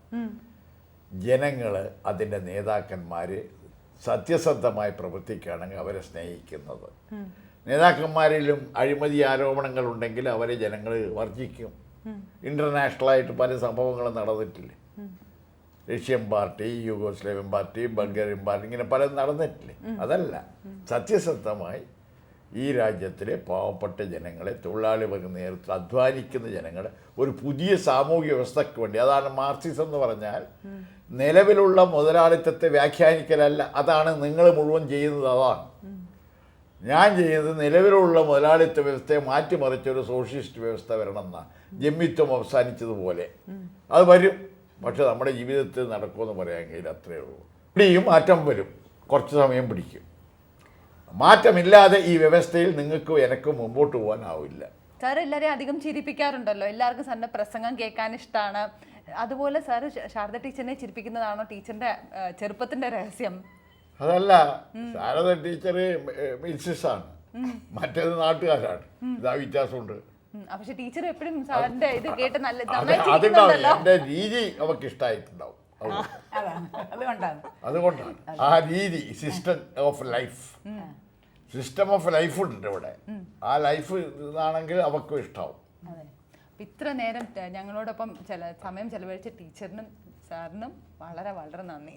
ജനങ്ങൾ അതിൻ്റെ നേതാക്കന്മാർ സത്യസന്ധമായി പ്രവർത്തിക്കുകയാണെങ്കിൽ അവരെ സ്നേഹിക്കുന്നത്. നേതാക്കന്മാരിലും അഴിമതി ആരോപണങ്ങൾ ഉണ്ടെങ്കിൽ അവരെ ജനങ്ങൾ വർജിക്കും. ഇൻ്റർനാഷണലായിട്ട് പല സംഭവങ്ങളും നടന്നിട്ടില്ലേ? Russian party, Yugoslavian party, Bulgarian party, ഇങ്ങനെ പലതും നടന്നിട്ടില്ലേ? അതല്ല, സത്യസന്ധമായി ഈ രാജ്യത്തിലെ പാവപ്പെട്ട ജനങ്ങളെ, തൊഴിലാളി വർഗ നേതൃത്വത്തിൽ അധ്വാനിക്കുന്ന ജനങ്ങളെ ഒരു പുതിയ സാമൂഹിക വ്യവസ്ഥയ്ക്ക് വേണ്ടി, അതാണ് മാർക്സിസം എന്ന് പറഞ്ഞാൽ നിലവിലുള്ള മുതലാളിത്തത്തെ വ്യാഖ്യാനിക്കലല്ല. അതാണ് നിങ്ങൾ മുഴുവൻ ചെയ്യുന്നത്. അതാണ് ഞാൻ ചെയ്യുന്നത്. നിലവിലുള്ള മുതലാളിത്ത വ്യവസ്ഥയെ മാറ്റിമറിച്ചൊരു സോഷ്യലിസ്റ്റ് വ്യവസ്ഥ വരണമെന്നാണ്. ജമ്മിത്വം അവസാനിച്ചതുപോലെ അത് വരും. പക്ഷെ നമ്മുടെ ജീവിതത്തിൽ നടക്കുമെന്ന് പറയാൻ കഴിയില്ല. അത്രയേ ഉള്ളൂ. ഇവിടെയും മാറ്റം വരും, കുറച്ച് സമയം പിടിക്കും. മാറ്റമില്ലാതെ ഈ വ്യവസ്ഥയിൽ നിങ്ങൾക്ക് എനിക്ക് മുമ്പോട്ട് പോകാനാവില്ല. സാർ എല്ലാവരെയും അധികം ചിരിപ്പിക്കാറുണ്ടല്ലോ, എല്ലാവർക്കും സാറിൻ്റെ പ്രസംഗം കേൾക്കാൻ ഇഷ്ടമാണ്. അതുപോലെ സാറ് ശാരദ ടീച്ചറിനെ ചിരിപ്പിക്കുന്നതാണോ ടീച്ചറിന്റെ ചെറുപ്പത്തിന്റെ രഹസ്യം? അതല്ല, ശാരദ ടീച്ചർ മിൽസിസാണ്, മറ്റേത് നാട്ടുകാരാണ്. ഇതാ വ്യത്യാസമുണ്ട്. പക്ഷെ ടീച്ചർ എപ്പോഴും സാറിന്റെ ഇത് കേട്ട് അതുണ്ടാവും. എൻ്റെ രീതി അവർക്ക് ഇഷ്ടമായിട്ടുണ്ടാവും. അതുകൊണ്ടാണ് ആ രീതി. സിസ്റ്റം ഓഫ് ലൈഫ് ഉണ്ട് ഇവിടെ. ആ ലൈഫ് ഇതാണെങ്കിൽ അവർക്കും ഇഷ്ടാവും. ഇത്ര നേരം ഞങ്ങളോടൊപ്പം സമയം ചെലവഴിച്ച ടീച്ചറിനും സാറിനും വളരെ വളരെ നന്ദി.